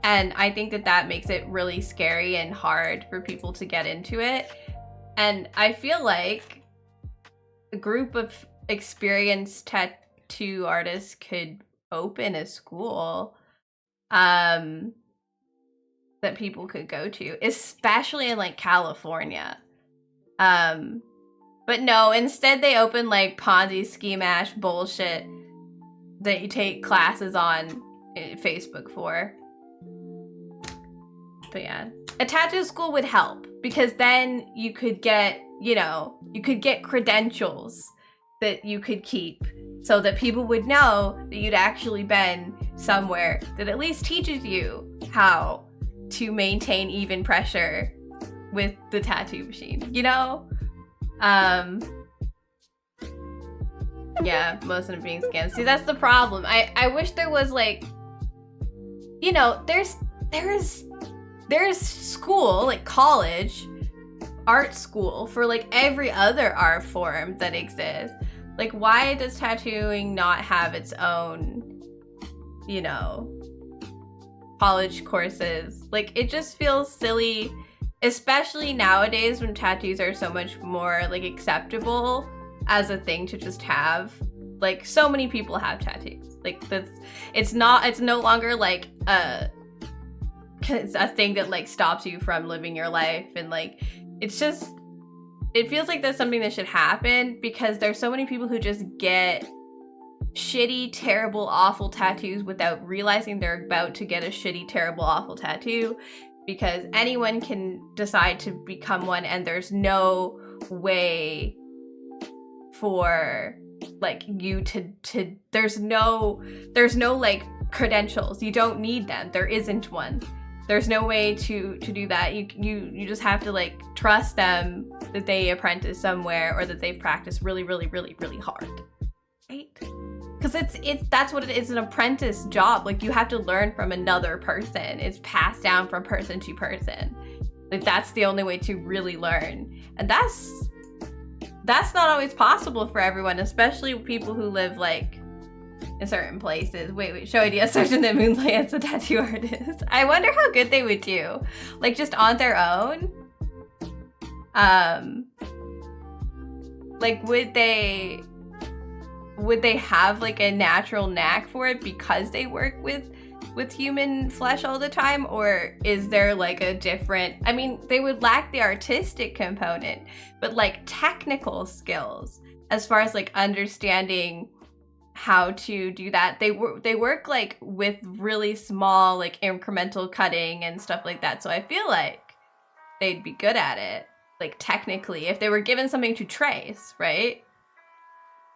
And I think that makes it really scary and hard for people to get into it. And I feel like a group of experienced tattoo artists could open a school that people could go to, especially in like California. But no, instead they open like Ponzi scheme-ash bullshit that you take classes on Facebook for. But yeah, a tattoo school would help because then you could get, you know, you could get credentials that you could keep so that people would know that you'd actually been somewhere that at least teaches you how to maintain even pressure with the tattoo machine, you know? Yeah, most of them being scammed. See, that's the problem. I wish there was like, you know, there's school, like college, art school for like every other art form that exists. Like, why does tattooing not have its own, you know, college courses? Like, it just feels silly, especially nowadays when tattoos are so much more like acceptable as a thing to just have. Like, so many people have tattoos. Like, it's no longer like a thing that like stops you from living your life, and like it feels like that's something that should happen, because there's so many people who just get shitty, terrible, awful tattoos without realizing they're about to get a shitty, terrible, awful tattoo, because anyone can decide to become one, and there's no way for like you to there's no like credentials. You don't need them. There isn't one. There's no way to do that. You just have to like trust them that they apprentice somewhere, or that they've practiced really, really, really, really hard, right? Because that's what it is, an apprentice job. Like, you have to learn from another person. It's passed down from person to person. Like, that's the only way to really learn, and that's not always possible for everyone, especially people who live like in certain places. Wait, show idea, Sergeant the Moonlight's a tattoo artist. I wonder how good they would do, like just on their own. Like, would they have like a natural knack for it because they work with human flesh all the time? Or is there like a different, I mean, they would lack the artistic component, but like technical skills as far as like understanding how to do that. They work like with really small like incremental cutting and stuff like that. So I feel like they'd be good at it, like technically, if they were given something to trace, right?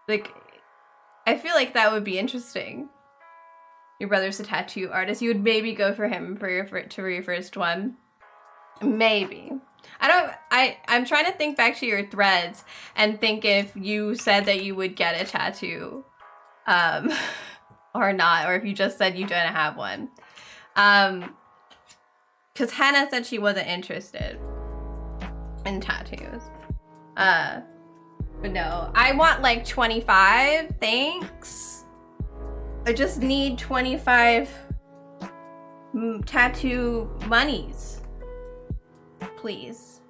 Like, I feel like that would be interesting. Your brother's a tattoo artist. You would maybe go for him for your first one. Maybe. I'm trying to think back to your threads and think if you said that you would get a tattoo, or not, or if you just said you didn't have one. Because Hannah said she wasn't interested in tattoos. But no, I want like 25, thanks. I just need 25 tattoo monies, please.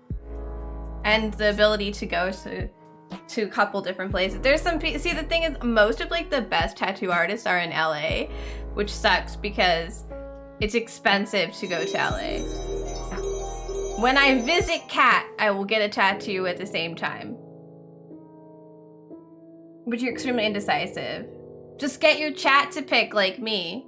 And the ability to go to a couple different places. There's some, see, the thing is, most of like the best tattoo artists are in LA, which sucks because it's expensive to go to LA. When I visit Kat, I will get a tattoo at the same time. But you're extremely indecisive. Just get your chat to pick like me.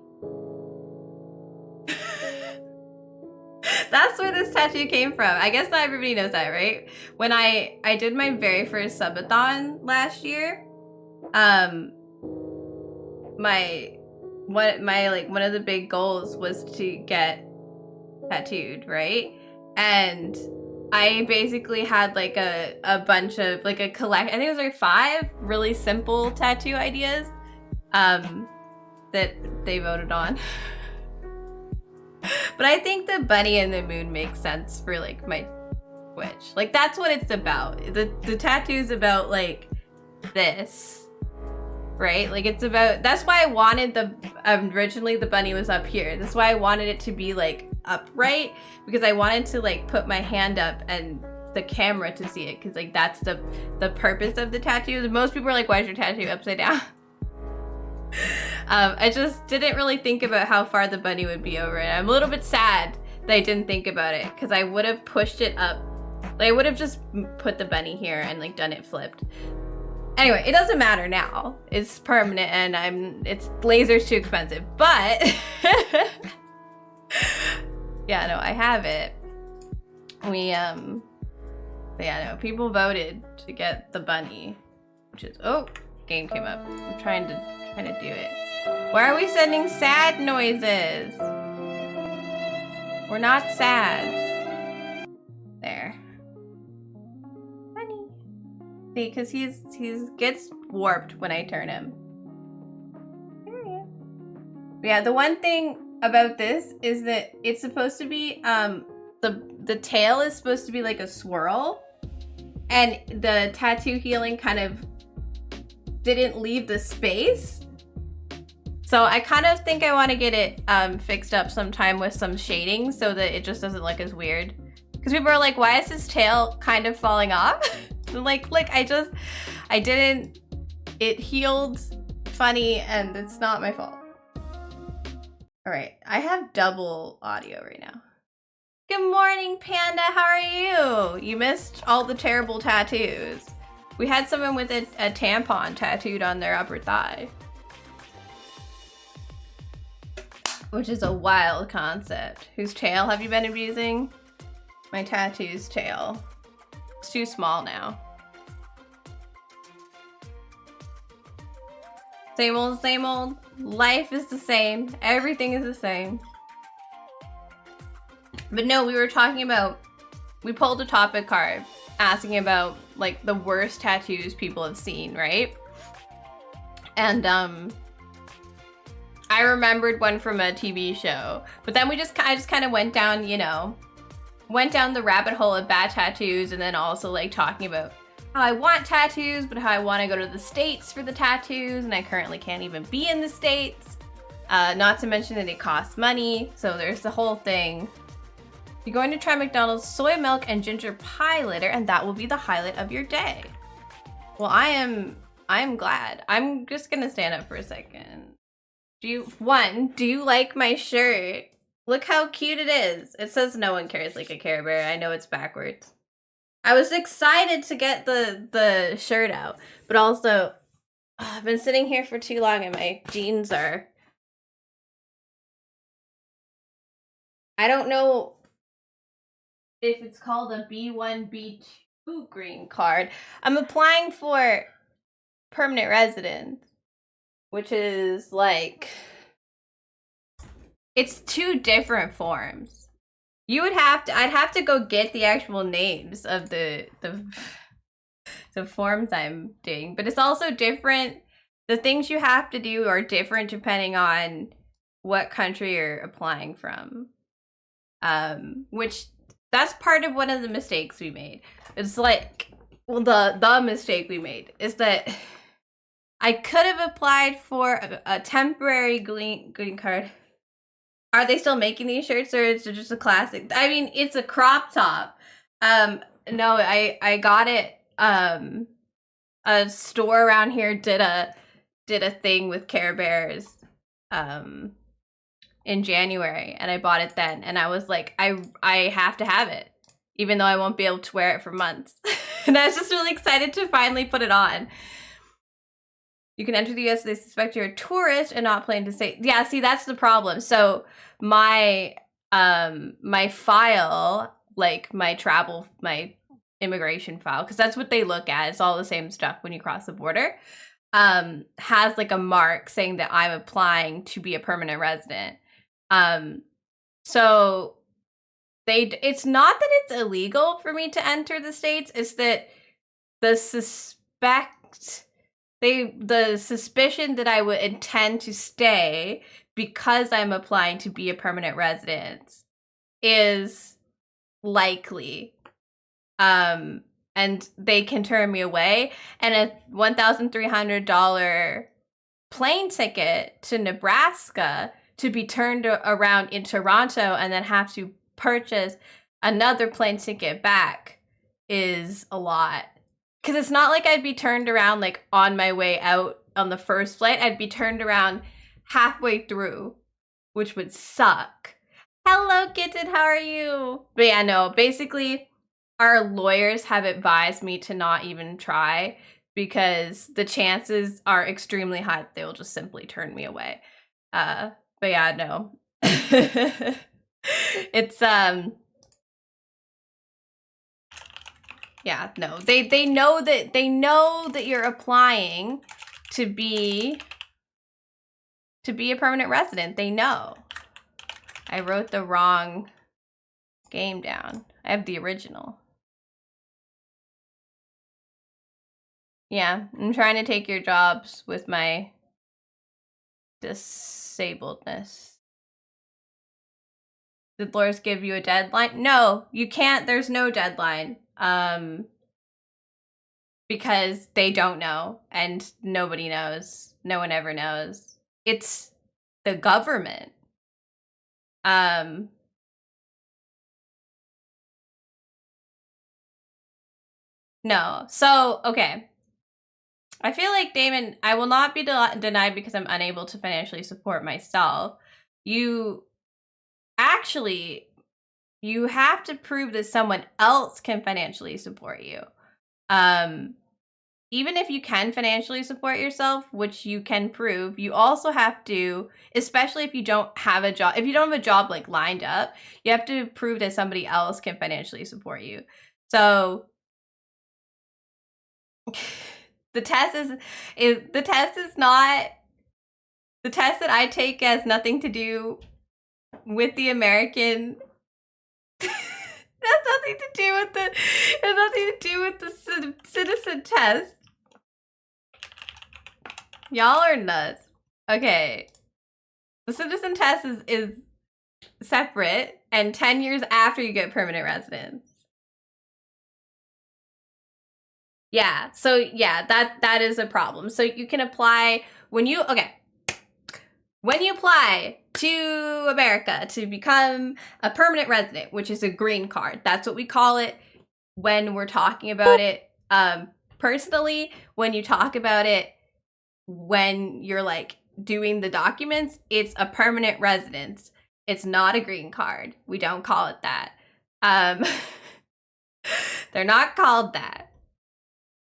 That's where this tattoo came from. I guess not everybody knows that, right? When I did my very first subathon last year, one of the big goals was to get tattooed, right? And I basically had like a bunch of like a collect, I think it was like 5 really simple tattoo ideas that they voted on. But I think the bunny and the moon makes sense for like my Twitch. Like, that's what it's about. The tattoo's about like this, right? Like, it's about, that's why I wanted originally the bunny was up here. That's why I wanted it to be like upright, because I wanted to like put my hand up and the camera to see it, because like that's the purpose of the tattoo. Most people are like, why is your tattoo upside down? I just didn't really think about how far the bunny would be over it. I'm a little bit sad that I didn't think about it, because I would have pushed it up. Like, I would have just put the bunny here and like done it flipped. Anyway, it doesn't matter now. It's permanent, and it's laser's too expensive. But yeah, no, I have it. Yeah, no, people voted to get the bunny, which is, oh, game came up. I'm trying to do it. Why are we sending sad noises? We're not sad. There. Bunny. See, because he's gets warped when I turn him. There he is. Yeah, the one thing about this is that it's supposed to be the tail is supposed to be like a swirl, and the tattoo healing kind of didn't leave the space. So I kind of think I want to get it fixed up sometime with some shading so that it just doesn't look as weird. Because people are like, why is his tail kind of falling off? I'm like, look, I didn't, it healed funny and it's not my fault. All right, I have double audio right now. Good morning, Panda, how are you? You missed all the terrible tattoos. We had someone with a tampon tattooed on their upper thigh. Which is a wild concept. Whose tail have you been abusing? My tattoo's tail. It's too small now. Same old, same old. Life is the same. Everything is the same. But no, we were talking about, we pulled a topic card asking about like the worst tattoos people have seen, right? And I remembered one from a TV show, but then I just kind of went down, you know, went down the rabbit hole of bad tattoos, and then also like talking about how I want tattoos, but how I want to go to the States for the tattoos, and I currently can't even be in the States. Not to mention that it costs money, so there's the whole thing. You're going to try McDonald's soy milk and ginger pie later, and that will be the highlight of your day. Well, I am glad. I'm just gonna stand up for a second. Do you like my shirt? Look how cute it is. It says no one cares like a Care Bear. I know it's backwards. I was excited to get the shirt out, but also I've been sitting here for too long and my jeans are, I don't know if it's called a B1, B2 green card. I'm applying for permanent residence, which is like, it's 2 different forms. You would have to, I'd have to go get the actual names of the forms I'm doing, but it's also different. The things you have to do are different depending on what country you're applying from. Which, that's part of one of the mistakes we made. It's like, well, the mistake we made is that I could have applied for a temporary green card. Are they still making these shirts, or is it just a classic? I mean, it's a crop top. No, I got it. A store around here did a thing with Care Bears, in January, and I bought it then, and I was like, I have to have it, even though I won't be able to wear it for months. And I was just really excited to finally put it on. You can enter the US, they suspect you're a tourist and not planning to stay. Yeah, see, that's the problem. So my my file, like my immigration file, because that's what they look at, it's all the same stuff when you cross the border, has like a mark saying that I'm applying to be a permanent resident. So it's not that it's illegal for me to enter the States, it's that the suspicion that I would intend to stay because I'm applying to be a permanent resident is likely. And they can turn me away, and a $1,300 plane ticket to Nebraska to be turned around in Toronto and then have to purchase another plane ticket back is a lot. Because it's not like I'd be turned around like on my way out on the first flight. I'd be turned around halfway through, which would suck. Hello, Kitten, how are you? But yeah, no, basically, our lawyers have advised me to not even try because the chances are extremely high that they will just simply turn me away. But yeah, no. It's, yeah, no, they know that you're applying to be a permanent resident. They know. I wrote the wrong game down. I have the original. Yeah, I'm trying to take your jobs with my disabledness. Did lawyers give you a deadline? No, you can't. There's no deadline. because they don't know and nobody knows. No one ever knows. It's the government. No. So, okay. I feel like, Damon, I will not be denied because I'm unable to financially support myself. You have to prove that someone else can financially support you. Even if you can financially support yourself, which you can prove, you also have to, especially if you don't have a job, if you don't have a job like lined up, you have to prove that somebody else can financially support you. So the test that I take has nothing to do with the American. Has nothing to do with the citizen test. Y'all are nuts. Okay. The citizen test is separate and 10 years after you get permanent residence. Yeah, so yeah, that is a problem. So you can apply when you apply to America to become a permanent resident, which is a green card. That's what we call it when we're talking about it. Personally, when you talk about it when you're like doing the documents, it's a permanent residence. It's not a green card. We don't call it that. They're not called that.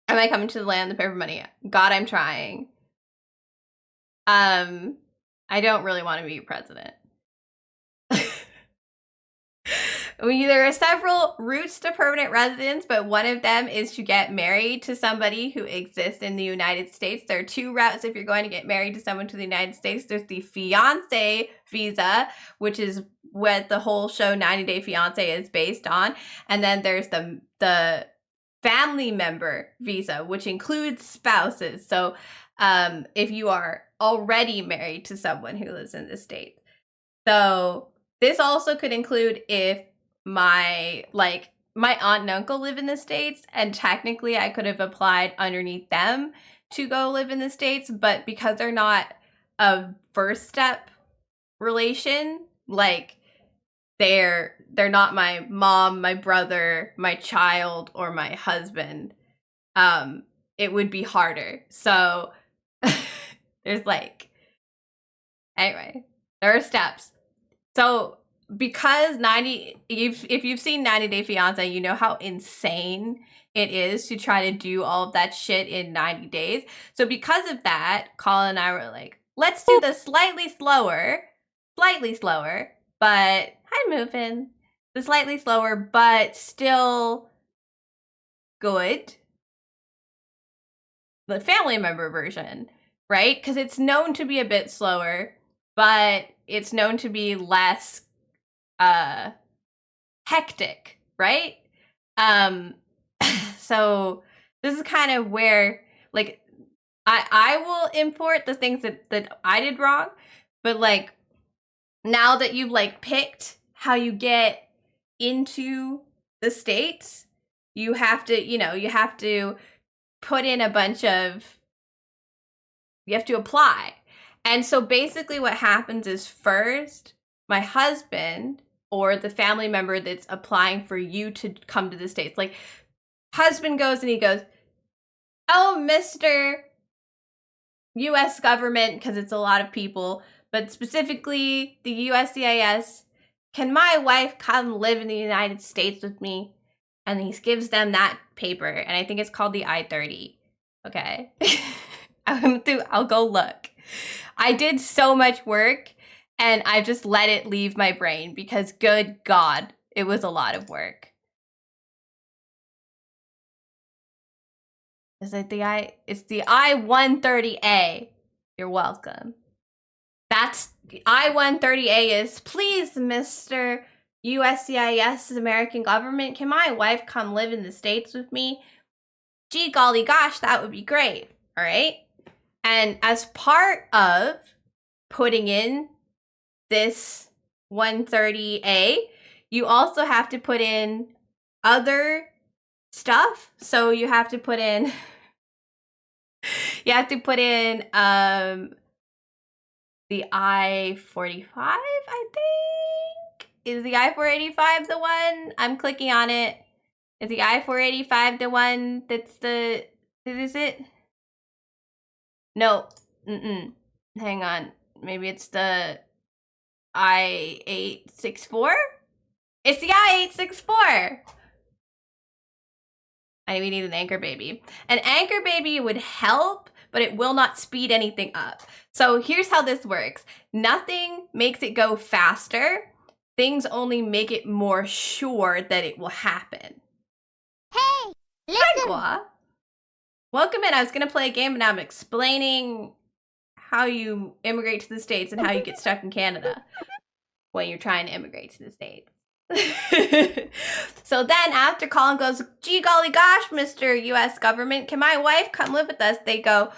Am I coming to the land of the paper money? God, I'm trying. I don't really want to be president. There are several routes to permanent residence, but one of them is to get married to somebody who exists in the United States. There are two routes if you're going to get married to someone to the United States. There's the fiancé visa, which is what the whole show 90 Day Fiancé is based on. And then there's the family member visa, which includes spouses. So if you are already married to someone who lives in the States. So this also could include if my aunt and uncle live in the States, and technically I could have applied underneath them to go live in the States, but because they're not a first step relation, like they're not my mom, my brother, my child, or my husband, it would be harder. So there's like, anyway, there are steps. So because if you've seen 90 Day Fiancé, you know how insane it is to try to do all of that shit in 90 days. So because of that, Colin and I were like, let's do this slightly slower, but hi Movin. The slightly slower, but still good. The family member version, right? Because it's known to be a bit slower, but it's known to be less hectic, right? So this is kind of where, like, I will import the things that I did wrong, but like now that you've like picked how you get into the States, you have to put in a bunch of, you have to apply. And so basically what happens is first, my husband or the family member that's applying for you to come to the States, like husband goes and he goes, oh, Mr. US government, because it's a lot of people, but specifically the USCIS, can my wife come live in the United States with me? And he gives them that paper, and I think it's called the I-30. Okay. I'll go look. I did so much work, and I just let it leave my brain because, good God, it was a lot of work. Is it it's the I-130A. You're welcome. That's I-130A is, please, Mr. USCIS, American government, can my wife come live in the States with me? Gee golly gosh, that would be great. All right. And as part of putting in this 130A, you also have to put in other stuff. So you have to put in the I-45, I think. Is the I-485 the one? I'm clicking on it. Is the I-485 the one that's is it? No. Hang on. Maybe it's the I-864? It's the I-864! We need an anchor baby. An anchor baby would help, but it will not speed anything up. So here's how this works. Nothing makes it go faster. Things only make it more sure that it will happen. Hey, listen. Hi, Gua. Welcome in. I was gonna play a game, and now I'm explaining how you immigrate to the States and how you get stuck in Canada when you're trying to immigrate to the States. So then after Colin goes, gee golly gosh, Mr. US government, can my wife come live with us? They go,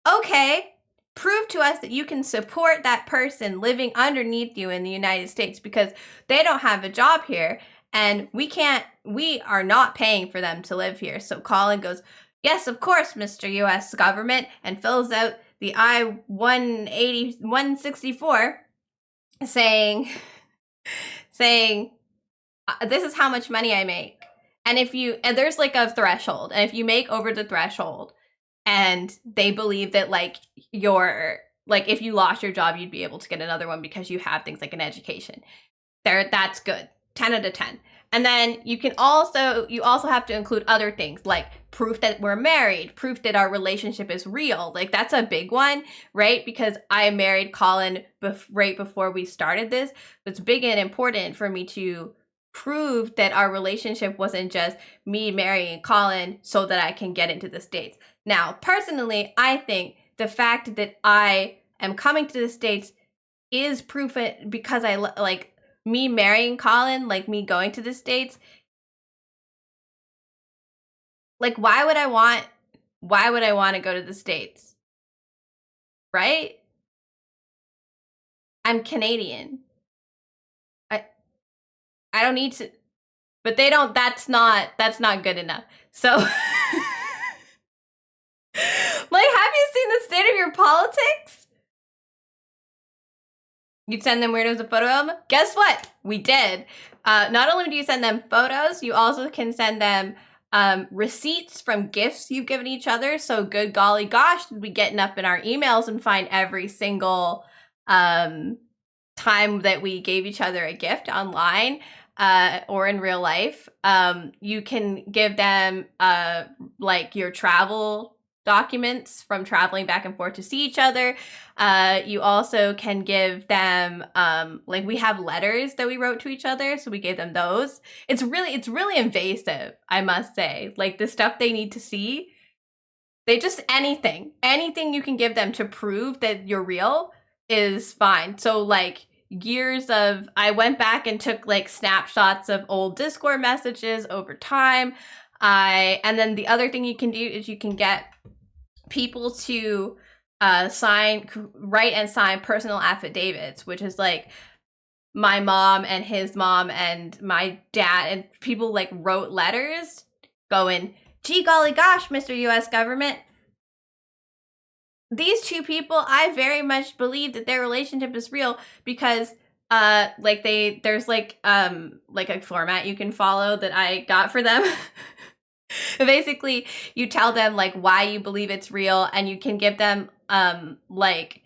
okay, prove to us that you can support that person living underneath you in the United States, because they don't have a job here and we are not paying for them to live here. So Colin goes, yes, of course, Mr. US government, and fills out the I-164 saying, this is how much money I make. And there's like a threshold. And if you make over the threshold and they believe that like if you lost your job, you'd be able to get another one because you have things like an education. That's good. 10 out of 10. And then you also have to include other things like proof that we're married, proof that our relationship is real. Like that's a big one, right? Because I married Colin right before we started this. It's big and important for me to prove that our relationship wasn't just me marrying Colin so that I can get into the States. Now, personally, I think the fact that I am coming to the States is proof because I like me marrying Colin, like me going to the States. Like, why would I want to go to the States? Right? I'm Canadian. I don't need to, but they don't, that's not good enough. So, like, have you seen the state of your politics? You'd send them weirdos a photo album? Guess what? We did. Not only do you send them photos, you also can send them receipts from gifts you've given each other. So good golly gosh, did we getting up in our emails and find every single time that we gave each other a gift online or in real life. You can give them like your travel documents from traveling back and forth to see each other. You also can give them like we have letters that we wrote to each other, so we gave them those. It's really invasive, I must say. Like the stuff they need to see, they just anything you can give them to prove that you're real is fine. So like I went back and took like snapshots of old Discord messages over time. And then the other thing you can do is you can get people to write and sign personal affidavits, which is like my mom and his mom and my dad, and people like wrote letters going, gee golly gosh, Mr. US government, these two people, I very much believe that their relationship is real because there's like a format you can follow that I got for them. Basically, you tell them like why you believe it's real, and you can give them like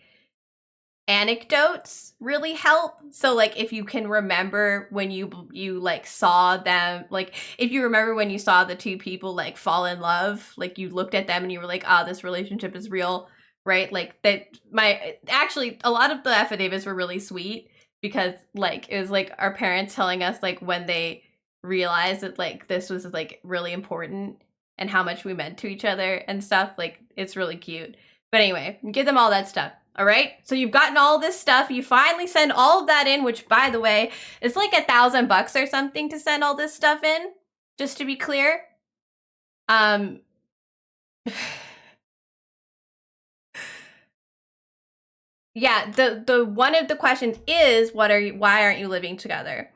anecdotes really help. So like if you can remember when you like saw them, like if you remember when you saw the two people like fall in love, like you looked at them and you were like, oh, this relationship is real, right? Like that actually a lot of the affidavits were really sweet because like it was like our parents telling us like when they realized that like this was like really important and how much we meant to each other and stuff. Like it's really cute. But anyway, give them all that stuff. All right, so you've gotten all this stuff. You finally send all of that in, which by the way, is like $1,000 or something to send all this stuff in, just to be clear. Yeah, the one of the questions is why aren't you living together?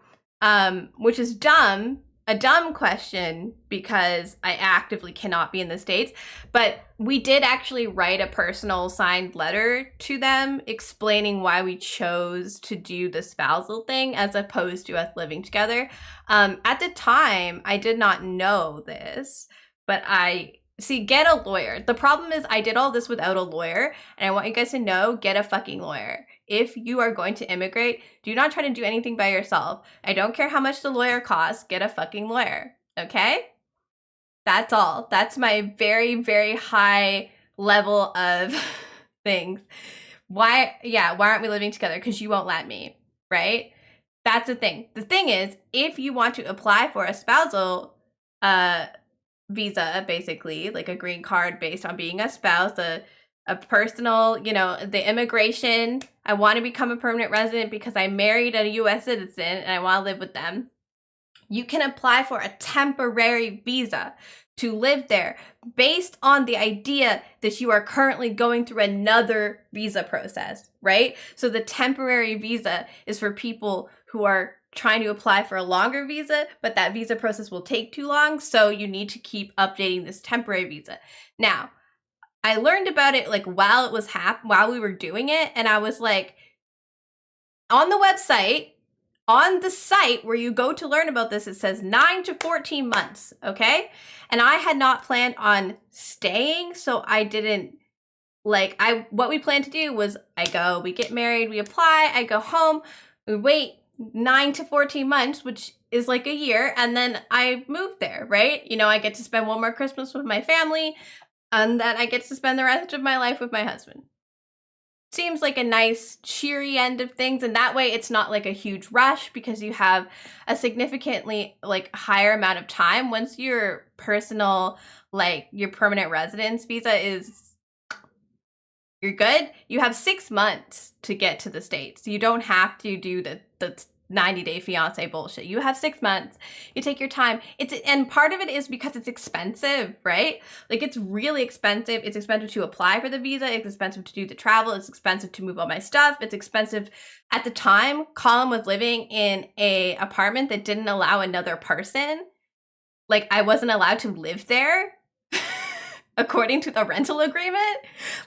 Which is dumb a dumb question because I actively cannot be in the States, but we did actually write a personal signed letter to them explaining why we chose to do the spousal thing as opposed to us living together. At the time, I did not know this, but get a lawyer. The problem is I did all this without a lawyer, and I want you guys to know, get a fucking lawyer. If you are going to immigrate, do not try to do anything by yourself. I don't care how much the lawyer costs, get a fucking lawyer, okay? That's all. That's my very, very high level of things. Why aren't we living together? Because you won't let me, right? That's the thing. The thing is, if you want to apply for a spousal visa, basically, like a green card based on being a spouse, a personal, the immigration, I want to become a permanent resident because I married a US citizen and I want to live with them. You can apply for a temporary visa to live there based on the idea that you are currently going through another visa process, right? So the temporary visa is for people who are trying to apply for a longer visa, but that visa process will take too long, so you need to keep updating this temporary visa. Now, I learned about it like while we were doing it, and I was like, on the site where you go to learn about this, it says 9 to 14 months, okay? And I had not planned on staying, so I didn't, what we planned to do was we get married, we apply, I go home, we wait 9 to 14 months, which is like a year, and then I moved there, right? I get to spend one more Christmas with my family, and then I get to spend the rest of my life with my husband. Seems like a nice, cheery end of things, and that way it's not like a huge rush because you have a significantly higher amount of time. Once your personal, your permanent residence visa you're good, you have 6 months to get to the States. You don't have to do the 90-day fiance bullshit. You have 6 months. You take your time. And part of it is because it's expensive, right? It's really expensive. It's expensive to apply for the visa. It's expensive to do the travel. It's expensive to move all my stuff. It's expensive. At the time, Colin was living in a apartment that didn't allow another person. I wasn't allowed to live there according to the rental agreement.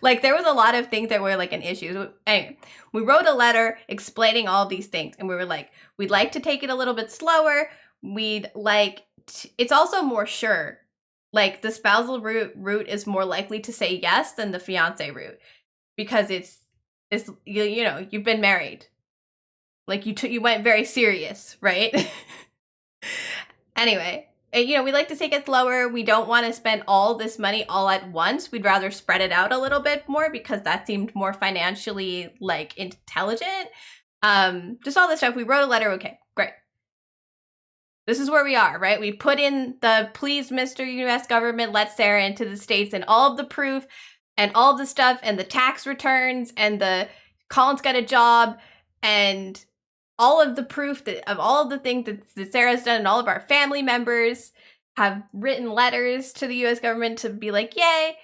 There was a lot of things that were an issue. Anyway, we wrote a letter explaining all these things, and we were like, we'd like to take it a little bit slower. It's also more sure. The spousal route is more likely to say yes than the fiance route because it's you've been married. You went very serious, right? Anyway. We like to take it slower. We don't want to spend all this money all at once. We'd rather spread it out a little bit more because that seemed more financially intelligent. Just all this stuff. We wrote a letter. Okay, great. This is where we are, right? We put in the please, Mr. US government, let Sarah into the States, and all of the proof and all of the stuff and the tax returns and the Colin's got a job and all of the proof of all of the things that Sarah's done, and all of our family members have written letters to the US government to be like, yay,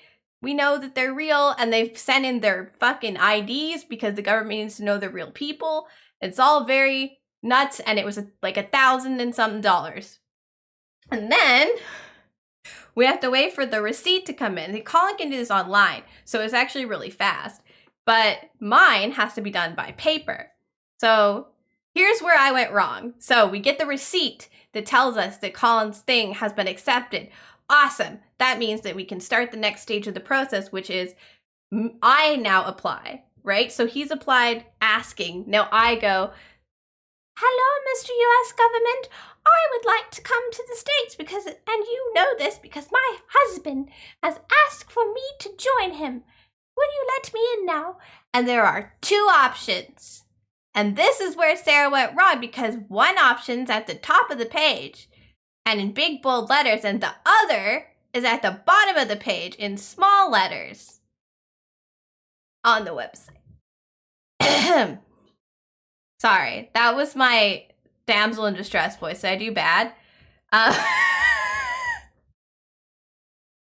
we know that they're real, and they've sent in their fucking IDs because the government needs to know they're real people. It's all very nuts, and it was $1,000 and something. And then we have to wait for the receipt to come in. Colin can do this online, so it's actually really fast. But mine has to be done by paper. So here's where I went wrong. So we get the receipt that tells us that Colin's thing has been accepted. Awesome. That means that we can start the next stage of the process, which is I now apply, right? So he's applied asking. Now I go, hello, Mr. US government. I would like to come to the States and you know this because my husband has asked for me to join him. Will you let me in now? And there are 2 options. And this is where Sarah went wrong because one option's at the top of the page and in big bold letters, and the other is at the bottom of the page in small letters on the website. Sorry, that was my damsel in distress voice. Did I do bad? The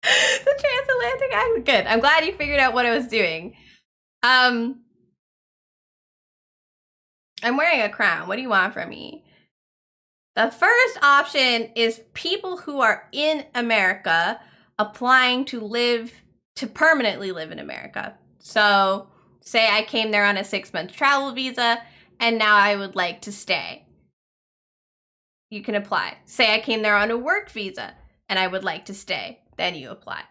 transatlantic accent. Good. I'm glad you figured out what I was doing. I'm wearing a crown. What do you want from me? The first option is people who are in America applying to permanently live in America. So say I came there on a 6-month travel visa and now I would like to stay. You can apply. Say I came there on a work visa and I would like to stay. Then you apply,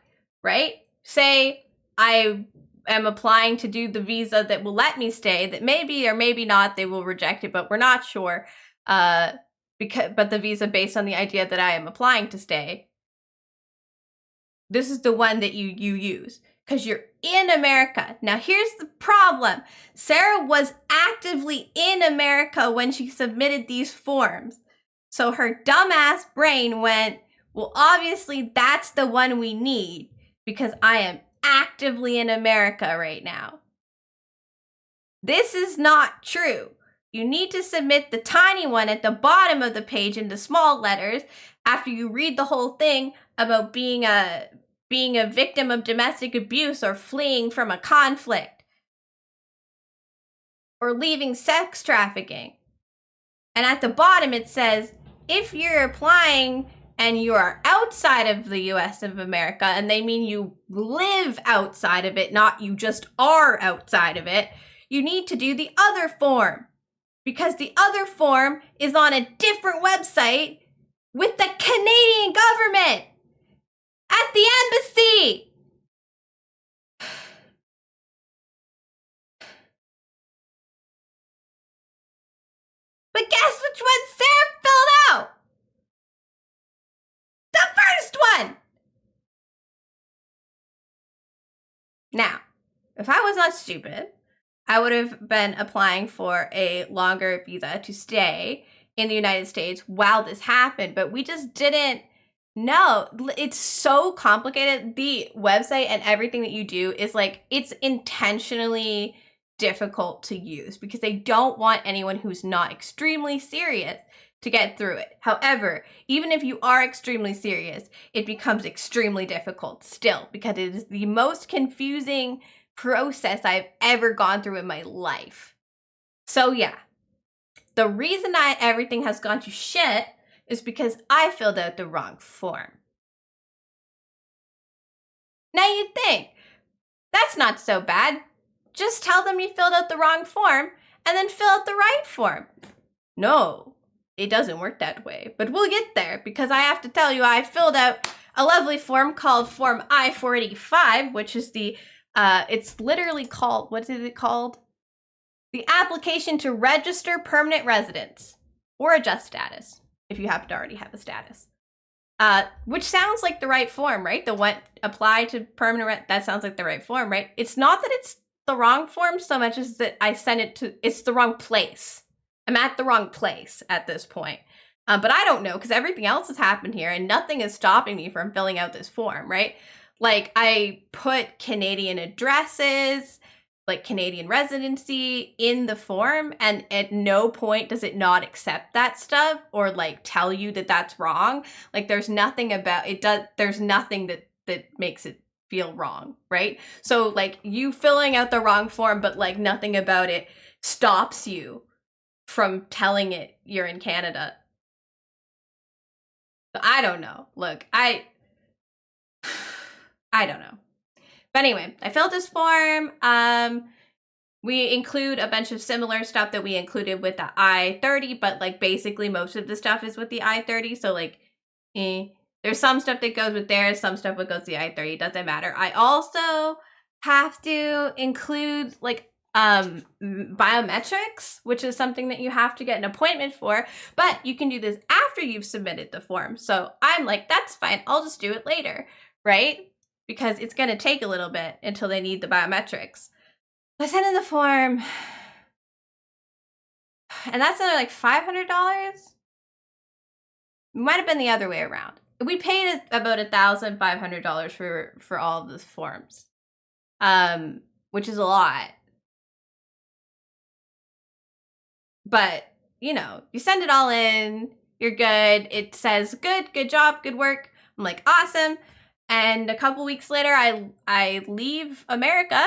right? Say I am applying to do the visa that will let me stay, that maybe or maybe not they will reject it, but we're not sure. But the visa based on the idea that I am applying to stay. This is the one that you use because you're in America. Now here's the problem. Sarah was actively in America when she submitted these forms. So her dumbass brain went, well, obviously that's the one we need because I am actively in America right now. This is not true. You need to submit the tiny one at the bottom of the page in the small letters after you read the whole thing about being a victim of domestic abuse or fleeing from a conflict or leaving sex trafficking. And at the bottom it says, if you're applying and you are outside of the US of America, and they mean you live outside of it, not you just are outside of it, you need to do the other form. Because the other form is on a different website with the Canadian government at the embassy. But guess which one Sarah filled out? The first one. Now, if I was not stupid, I would have been applying for a longer visa to stay in the United States while this happened, but we just didn't know. It's so complicated. The website and everything that you do is like, it's intentionally difficult to use because they don't want anyone who's not extremely serious to get through it. However, even if you are extremely serious, it becomes extremely difficult still because it is the most confusing process I've ever gone through in my life. So yeah, the reason everything has gone to shit is because I filled out the wrong form. Now you'd think, that's not so bad. Just tell them you filled out the wrong form and then fill out the right form. No, it doesn't work that way, but we'll get there because I have to tell you I filled out a lovely form called Form I-485, which is it's literally called, what is it called? The application to register permanent residence or adjust status if you happen to already have a status. Which sounds like the right form, right? The one apply to permanent, that sounds like the right form, right? It's not that it's the wrong form so much as that I sent it to, it's the wrong place. I'm at the wrong place at this point. But I don't know because everything else has happened here and nothing is stopping me from filling out this form, right? Like I put Canadian addresses, like Canadian residency in the form, and at no point does it not accept that stuff or like tell you that that's wrong. Like there's nothing about it there's nothing that makes it feel wrong, right? So like you filling out the wrong form, but like nothing about it stops you from telling it you're in Canada. I don't know. Look, I don't know. But anyway, I filled this form. We include a bunch of similar stuff that we included with the I-30, but like basically most of the stuff is with the I-30. So like, there's some stuff that goes with there, some stuff that goes with the I-30. Doesn't matter. I also have to include like biometrics, which is something that you have to get an appointment for, but you can do this after you've submitted the form. So I'm like, that's fine. I'll just do it later, right? Because it's going to take a little bit until they need the biometrics. I sent in the form, and that's another like $500. It might have been the other way around. We paid about $1,500 for all of those forms, which is a lot. But, you know, you send it all in, you're good. It says, good job, good work. I'm like, awesome. And a couple weeks later, I leave America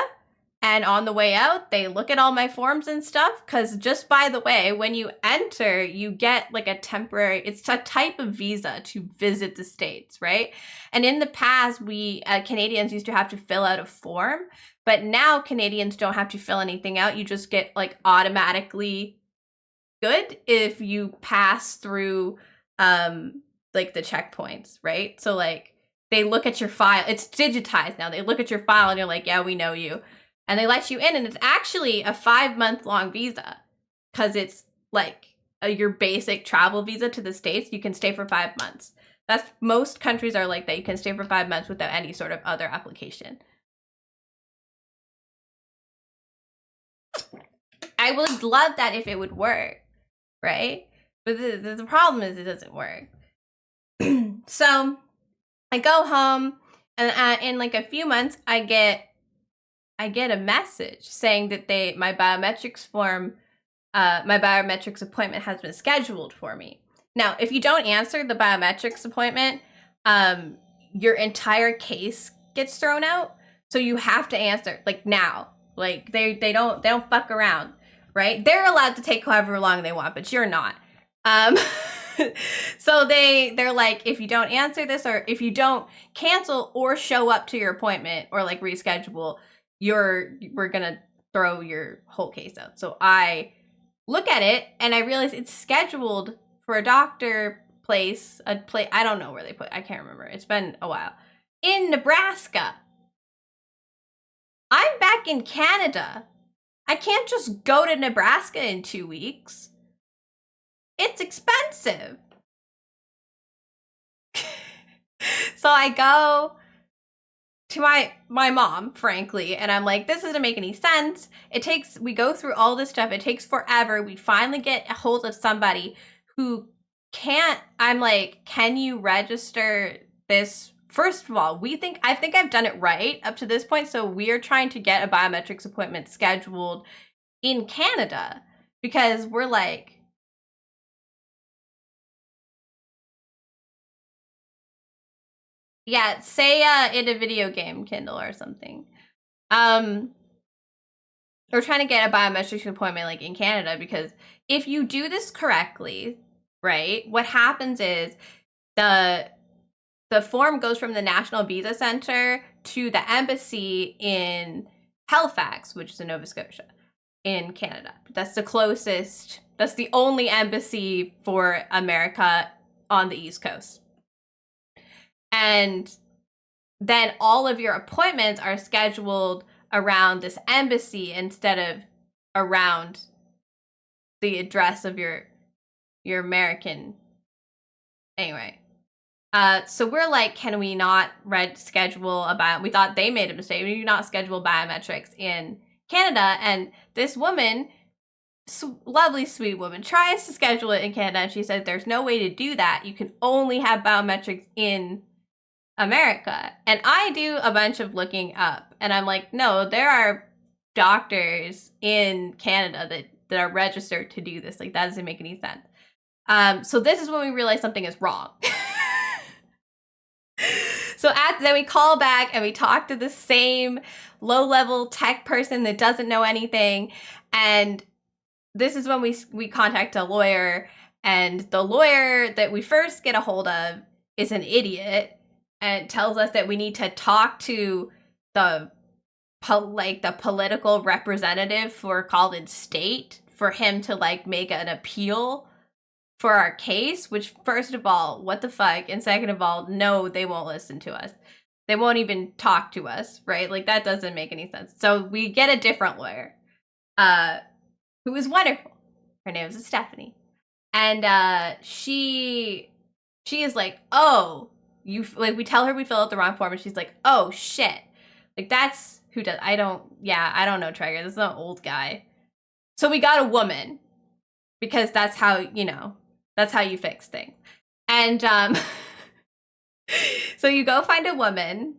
And on the way out, they look at all my forms and stuff. Because just by the way, when you enter, you get like a temporary, it's a type of visa to visit the States, right? And in the past, we Canadians used to have to fill out a form. But now Canadians don't have to fill anything out. You just get like automatically good if you pass through like the checkpoints, right? So like they look at your file. It's digitized now. They look at your file and you're like, yeah, we know you. And they let you in, and it's actually a 5-month-long visa because it's like your basic travel visa to the States. You can stay for 5 months. That's most countries are like that. You can stay for 5 months without any sort of other application. I would love that if it would work, right? But the problem is it doesn't work. So I go home, and in like a few months, I get a message saying that my biometrics appointment has been scheduled for me. Now, if you don't answer the biometrics appointment, your entire case gets thrown out. So you have to answer like now. Like they don't fuck around, right? They're allowed to take however long they want, but you're not. So they're like, if you don't answer this, or if you don't cancel or show up to your appointment or like reschedule, we're gonna throw your whole case out. So I look at it and I realize it's scheduled for a doctor place, I don't know where they put, I can't remember. It's been a while. In Nebraska. I'm back in Canada. I can't just go to Nebraska in 2 weeks. It's expensive. So I go to my mom, frankly, and I'm like, this doesn't make any sense. We go through all this stuff. It takes forever. We finally get a hold of somebody who I'm like, can you register this? First of all, I think I've done it right up to this point. So we're trying to get a biometrics appointment scheduled in Canada because we're like, yeah, say in a video game, Kindle or something. We're trying to get a biometrics appointment like in Canada because if you do this correctly, right, what happens is the form goes from the National Visa Center to the embassy in Halifax, which is in Nova Scotia, in Canada. That's the closest, that's the only embassy for America on the East Coast. And then all of your appointments are scheduled around this embassy instead of around the address of your American. Anyway, so we're like, can we not schedule we thought they made a mistake. We do not schedule biometrics in Canada. And this woman, lovely, sweet woman, tries to schedule it in Canada. And she said, there's no way to do that. You can only have biometrics in America. And I do a bunch of looking up and I'm like, no, there are doctors in Canada that are registered to do this. Like, that doesn't make any sense. So this is when we realize something is wrong. So then we call back and we talk to the same low-level tech person that doesn't know anything. And this is when we contact a lawyer, and the lawyer that we first get a hold of is an idiot and tells us that we need to talk to the political representative for College State for him to like make an appeal for our case, which first of all, what the fuck? And second of all, no, they won't listen to us. They won't even talk to us, right? Like that doesn't make any sense. So we get a different lawyer, who is wonderful. Her name is Stephanie. And she is like, oh, we tell her we fill out the wrong form and she's like, oh shit. Like that's who does, I don't know, Traeger. This is an old guy. So we got a woman because that's how, that's how you fix things. And so you go find a woman.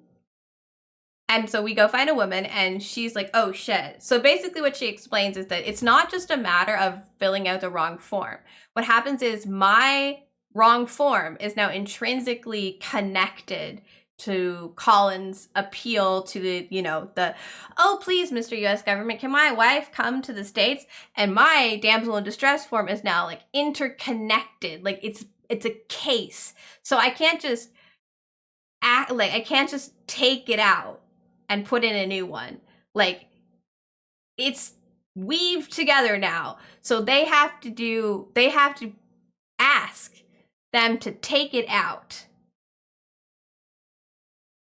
And so we go find a woman and she's like, oh shit. So basically what she explains is that it's not just a matter of filling out the wrong form. What happens is my wrong form is now intrinsically connected to Colin's appeal to the, you know, the, oh, please, Mr. US government, can my wife come to the States? And my damsel in distress form is now like interconnected. Like it's a case. So I can't just I can't just take it out and put in a new one. Like it's weaved together now. So they have to ask them to take it out.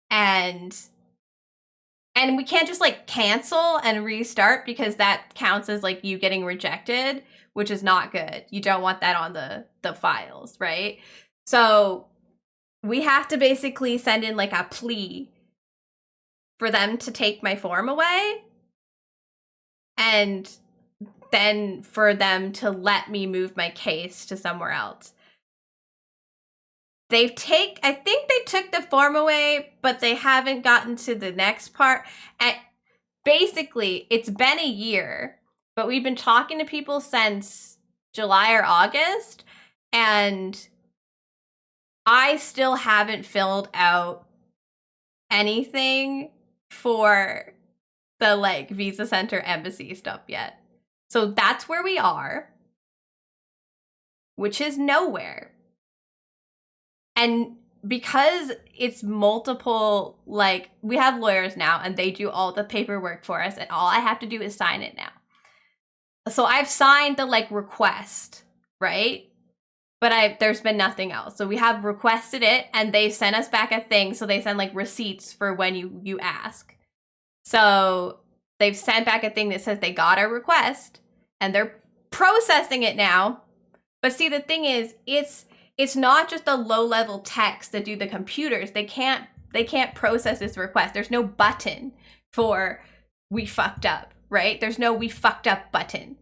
And we can't just like cancel and restart, because that counts as like you getting rejected, which is not good. You don't want that on the files, right? So we have to basically send in like a plea for them to take my form away, and then for them to let me move my case to somewhere else. I think they took the form away, but they haven't gotten to the next part. And basically, it's been a year, but we've been talking to people since July or August, and I still haven't filled out anything for the like visa center embassy stuff yet. So that's where we are, which is nowhere. And because it's multiple, like, we have lawyers now and they do all the paperwork for us, and all I have to do is sign it now. So I've signed the like request, right? But there's been nothing else. So we have requested it, and they sent us back a thing. So they send like receipts for when you ask. So they've sent back a thing that says they got our request and they're processing it now. But see, the thing is, it's not just the low-level techs that do the computers. They can't process this request. There's no button for we fucked up, right? There's no we fucked up button.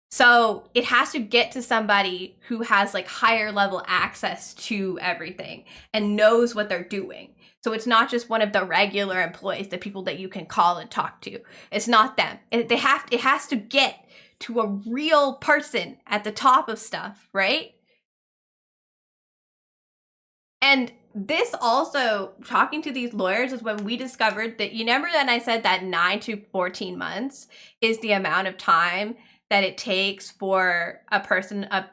So it has to get to somebody who has like higher level access to everything and knows what they're doing. So it's not just one of the regular employees, the people that you can call and talk to. It's not them. It has to get to a real person at the top of stuff, right? And this also, talking to these lawyers, is when we discovered that, you remember that I said that 9 to 14 months is the amount of time that it takes for a person, a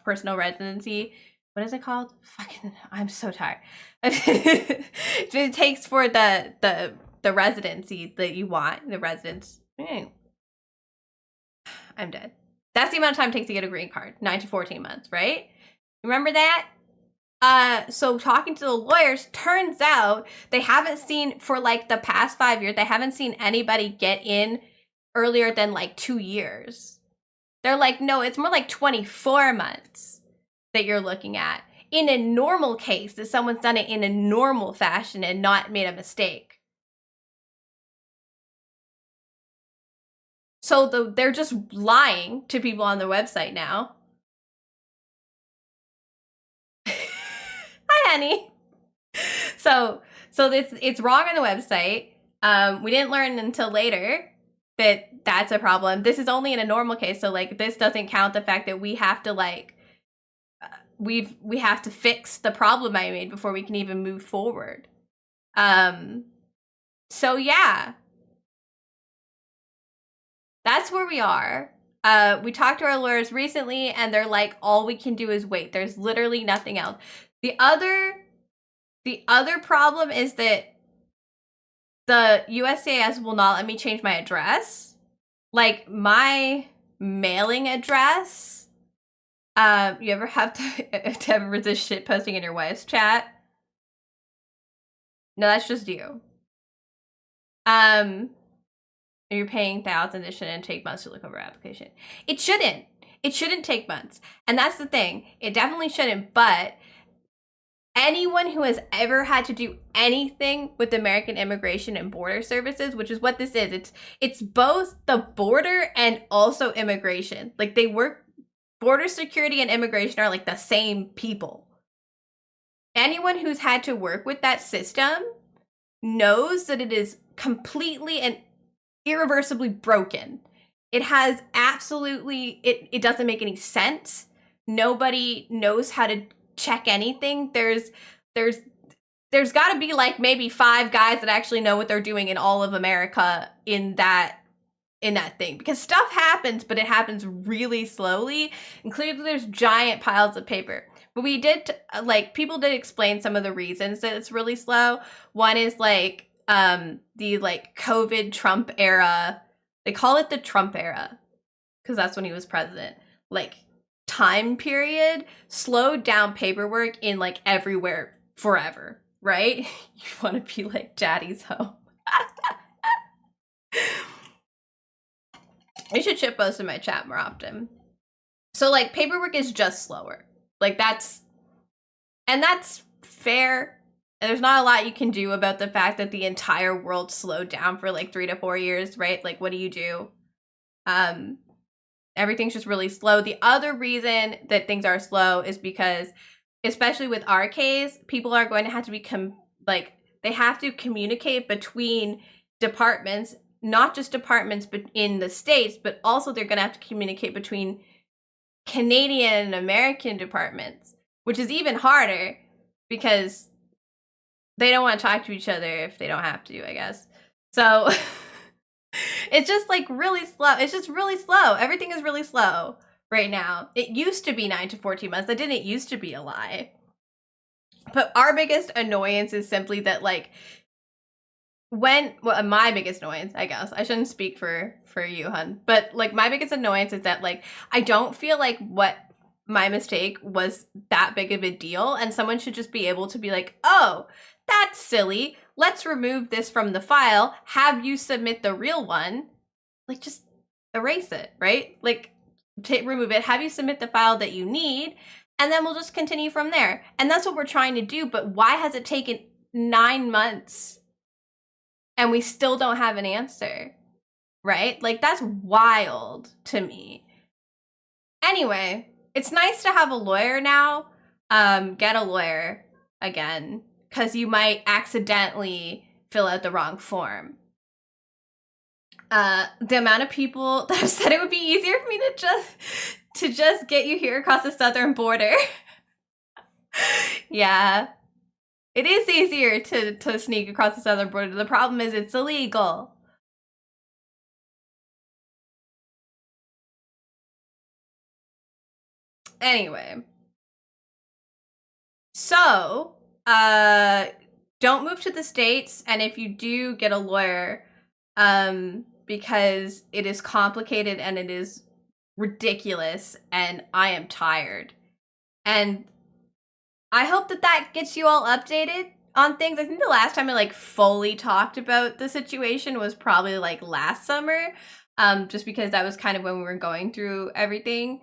personal residency. What is it called? Fucking, I'm so tired. It takes for the residency that you want, the residence. I'm dead. That's the amount of time it takes to get a green card, 9 to 14 months, right? Remember that? So talking to the lawyers, turns out they haven't seen, for like the past 5 years, they haven't seen anybody get in earlier than like 2 years. They're like, no, it's more like 24 months that you're looking at. In a normal case, that someone's done it in a normal fashion and not made a mistake. So they're just lying to people on their website now. Hi, honey. So it's wrong on the website. We didn't learn until later that that's a problem. This is only in a normal case, so like this doesn't count the fact that we have to like we have to fix the problem I made before we can even move forward. So yeah. That's where we are. We talked to our lawyers recently, and they're like, all we can do is wait. There's literally nothing else. The other problem is that the USCIS will not let me change my address. Like my mailing address. You ever have to ever resist shit posting in your wife's chat? No, that's just you. You're paying thousands. It shouldn't take months to look over application. It shouldn't. It shouldn't take months. And that's the thing. It definitely shouldn't. But anyone who has ever had to do anything with American Immigration and Border Services, which is what this is, it's both the border and also immigration. Like they work, border security and immigration are like the same people. Anyone who's had to work with that system knows that it is completely and irreversibly broken. It has absolutely, it doesn't make any sense. Nobody knows how to check anything. There's there's got to be like maybe 5 guys that actually know what they're doing in all of America in that thing, because stuff happens, but it happens really slowly, and clearly there's giant piles of paper. But we did, like, people did explain some of the reasons that it's really slow. One is like the like COVID Trump era. They call it the Trump era because that's when he was president. Like, time period slowed down paperwork in like everywhere forever, right? You want to be like daddy's home. You should shitpost in my chat more often. So like paperwork is just slower. Like that's fair. And there's not a lot you can do about the fact that the entire world slowed down for like 3 to 4 years, right? Like, what do you do? Everything's just really slow. The other reason that things are slow is because, especially with our case, people are going to have to they have to communicate between departments, not just departments but in the States, but also they're going to have to communicate between Canadian and American departments, which is even harder because they don't want to talk to each other if they don't have to, I guess. So it's just like really slow. It's just really slow. Everything is really slow right now. It used to be 9 to 14 months. That didn't used to be a lie. But our biggest annoyance is simply that, like, my biggest annoyance, I guess. I shouldn't speak for you, hun. But, like, my biggest annoyance is that, like, I don't feel like what my mistake was that big of a deal. And someone should just be able to be like, oh, that's silly. Let's remove this from the file. Have you submit the real one. Like, just erase it, right? Like, remove it. Have you submit the file that you need. And then we'll just continue from there. And that's what we're trying to do. But why has it taken 9 months and we still don't have an answer, right? Like, that's wild to me. Anyway, it's nice to have a lawyer now. Get a lawyer again, because you might accidentally fill out the wrong form. The amount of people that have said it would be easier for me to just get you here across the southern border. Yeah. It is easier to sneak across the southern border. The problem is it's illegal. Anyway. So, don't move to the States, and if you do, get a lawyer, because it is complicated and it is ridiculous, and I am tired. And I hope that gets you all updated on things. I think the last time I like fully talked about the situation was probably like last summer, just because that was kind of when we were going through everything.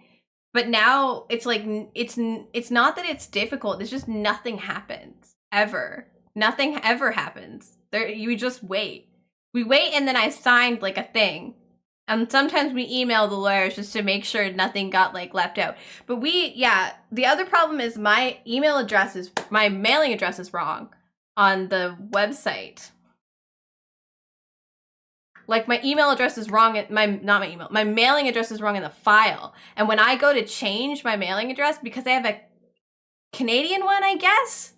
But now it's like, it's not that it's difficult, it's just nothing happens ever. Nothing ever happens. You just wait. We wait, and then I signed like a thing. And sometimes we email the lawyers just to make sure nothing got like left out. But the other problem is my mailing address is wrong on the website. Like, my email address is wrong, my mailing address is wrong in the file. And when I go to change my mailing address, because I have a Canadian one, I guess?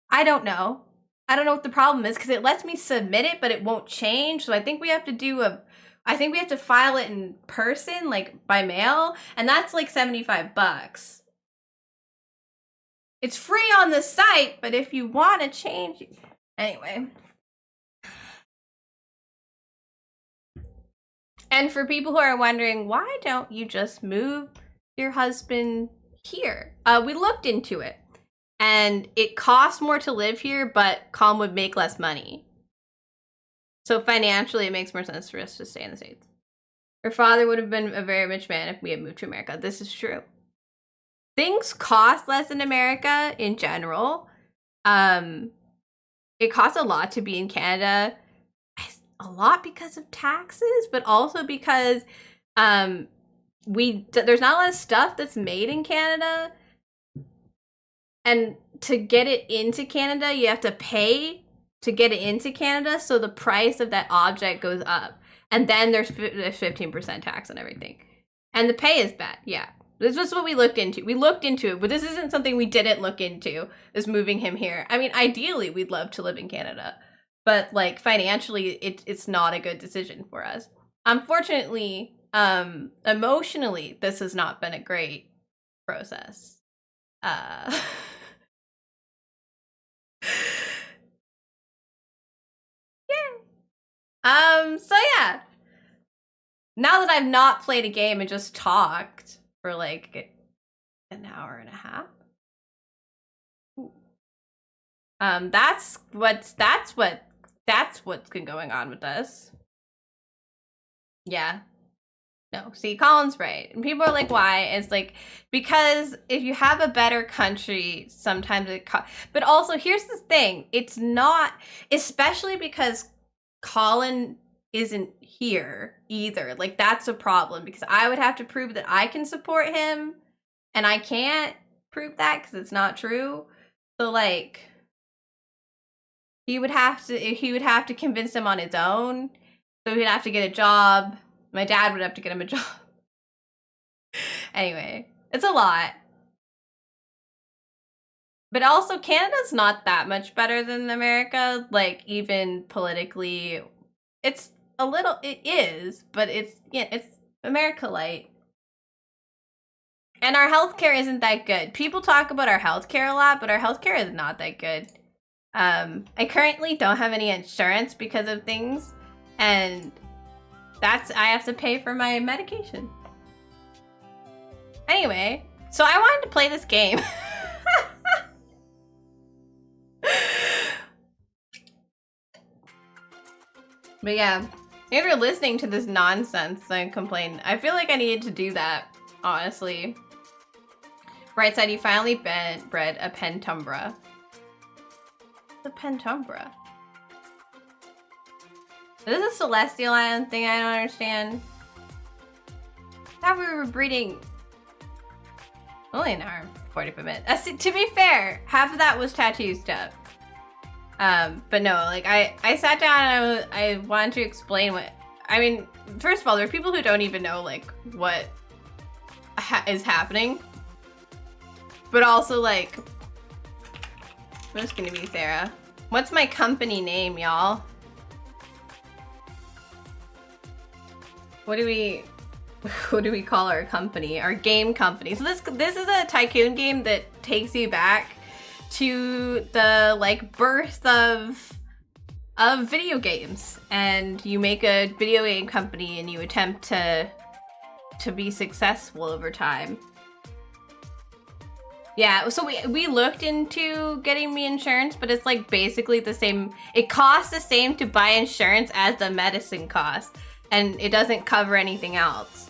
I don't know what the problem is, because it lets me submit it, but it won't change. So I think we have to file it in person, like by mail, and that's like $75. It's free on the site, but if you want to change, anyway. And for people who are wondering, why don't you just move your husband here? We looked into it, and it costs more to live here, but Calm would make less money. So financially, it makes more sense for us to stay in the States. Her father would have been a very rich man if we had moved to America. This is true. Things cost less in America in general. It costs a lot to be in Canada. A lot because of taxes, but also because there's not a lot of stuff that's made in Canada. And to get it into Canada, you have to pay to get it into Canada, so the price of that object goes up. And then there's 15% tax on everything. And the pay is bad, yeah. This was what we looked into. We looked into it, but this isn't something we didn't look into, is moving him here. I mean, ideally, we'd love to live in Canada, but like financially, it's not a good decision for us. Unfortunately, emotionally, this has not been a great process. So yeah. Now that I've not played a game and just talked for like an hour and a half. That's what's been going on with us. Yeah. No, see, Colin's right. And people are like, why? It's like, because if you have a better country, sometimes but also, here's the thing. It's not, especially because Colin isn't here either. Like, that's a problem, because I would have to prove that I can support him, and I can't prove that because it's not true. So, like, he would have to convince him on his own. So he'd have to get a job. My dad would have to get him a job. Anyway, it's a lot. But also, Canada's not that much better than America. Like, even politically, it is, but it's America light. And our healthcare isn't that good. People talk about our healthcare a lot, but our healthcare is not that good. I currently don't have any insurance because of things, and I have to pay for my medication. Anyway, so I wanted to play this game. But yeah, if you're listening to this nonsense, then complain. I feel like I needed to do that, honestly. Right side, you finally bred a pentumbra. The pentumbra. Is this a celestial island thing? I don't understand. I thought we were breeding only an hour and 45 minutes. To be fair, half of that was tattoo stuff. But no, like I sat down and I wanted to explain what, I mean, first of all, there are people who don't even know like what is happening. But also like, what's gonna be Sarah? What's my company name, y'all? What do we call our company? Our game company. So this is a Tycoon game that takes you back to the like birth of video games, and you make a video game company and you attempt to be successful over time. Yeah, so we looked into getting me insurance, but it's like basically the same. It costs the same to buy insurance as the medicine costs, and it doesn't cover anything else,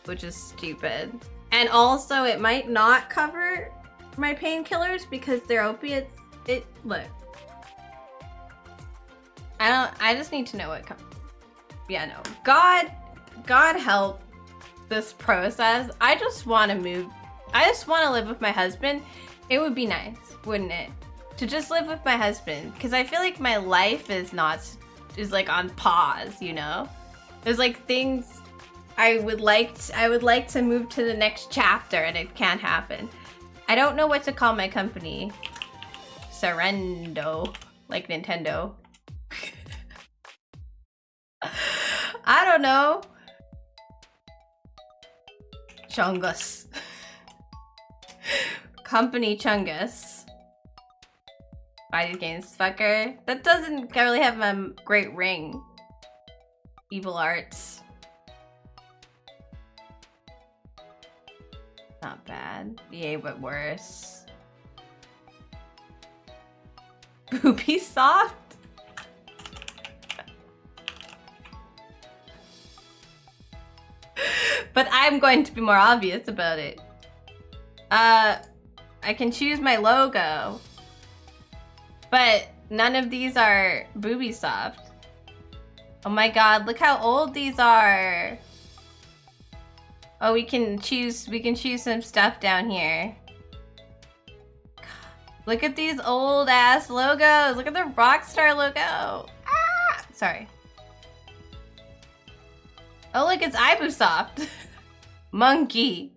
which is stupid. And also, it might not cover my painkillers because they're opiates. Look. I just need to know what yeah, no. God help this process. I just want to move. I just want to live with my husband. It would be nice, wouldn't it? To just live with my husband, because I feel like my life is like on pause, you know? There's like things I would like to move to the next chapter, and it can't happen. I don't know what to call my company. Serendo, like Nintendo. I don't know. Chungus. Company Chungus. Buy these games, fucker. That doesn't really have a great ring. Evil Arts. Not bad. EA, but worse. Ubisoft? But I'm going to be more obvious about it. I can choose my logo, but none of these are Ubisoft. Oh my god, look how old these are. Oh, we can choose some stuff down here. Look at these old ass logos. Look at the Rockstar logo. Ah! Sorry. Oh look, it's Ubisoft. Monkey.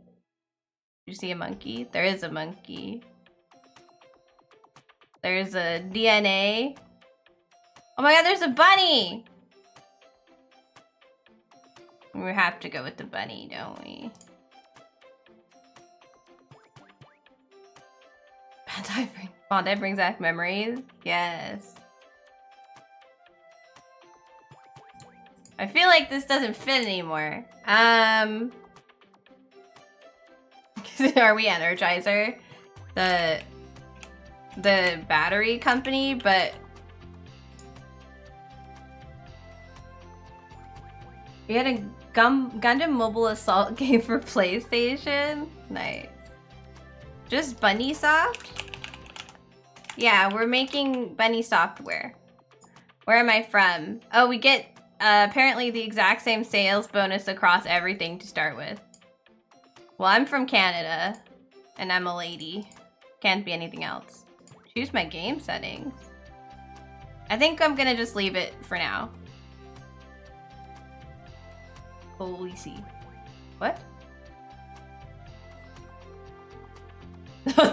You see a monkey? There is a monkey. There's a DNA. Oh my god, there's a bunny! We have to go with the bunny, don't we? Bandai brings back memories? Yes. I feel like this doesn't fit anymore. Are we Energizer? The battery company, but we had a Gundam Mobile Assault game for PlayStation. Nice. Just Bunny Soft? Yeah, we're making Bunny software. Where am I from? Oh, we get apparently the exact same sales bonus across everything to start with. Well, I'm from Canada, and I'm a lady. Can't be anything else. Choose my game settings. I think I'm gonna just leave it for now. Holy see. What?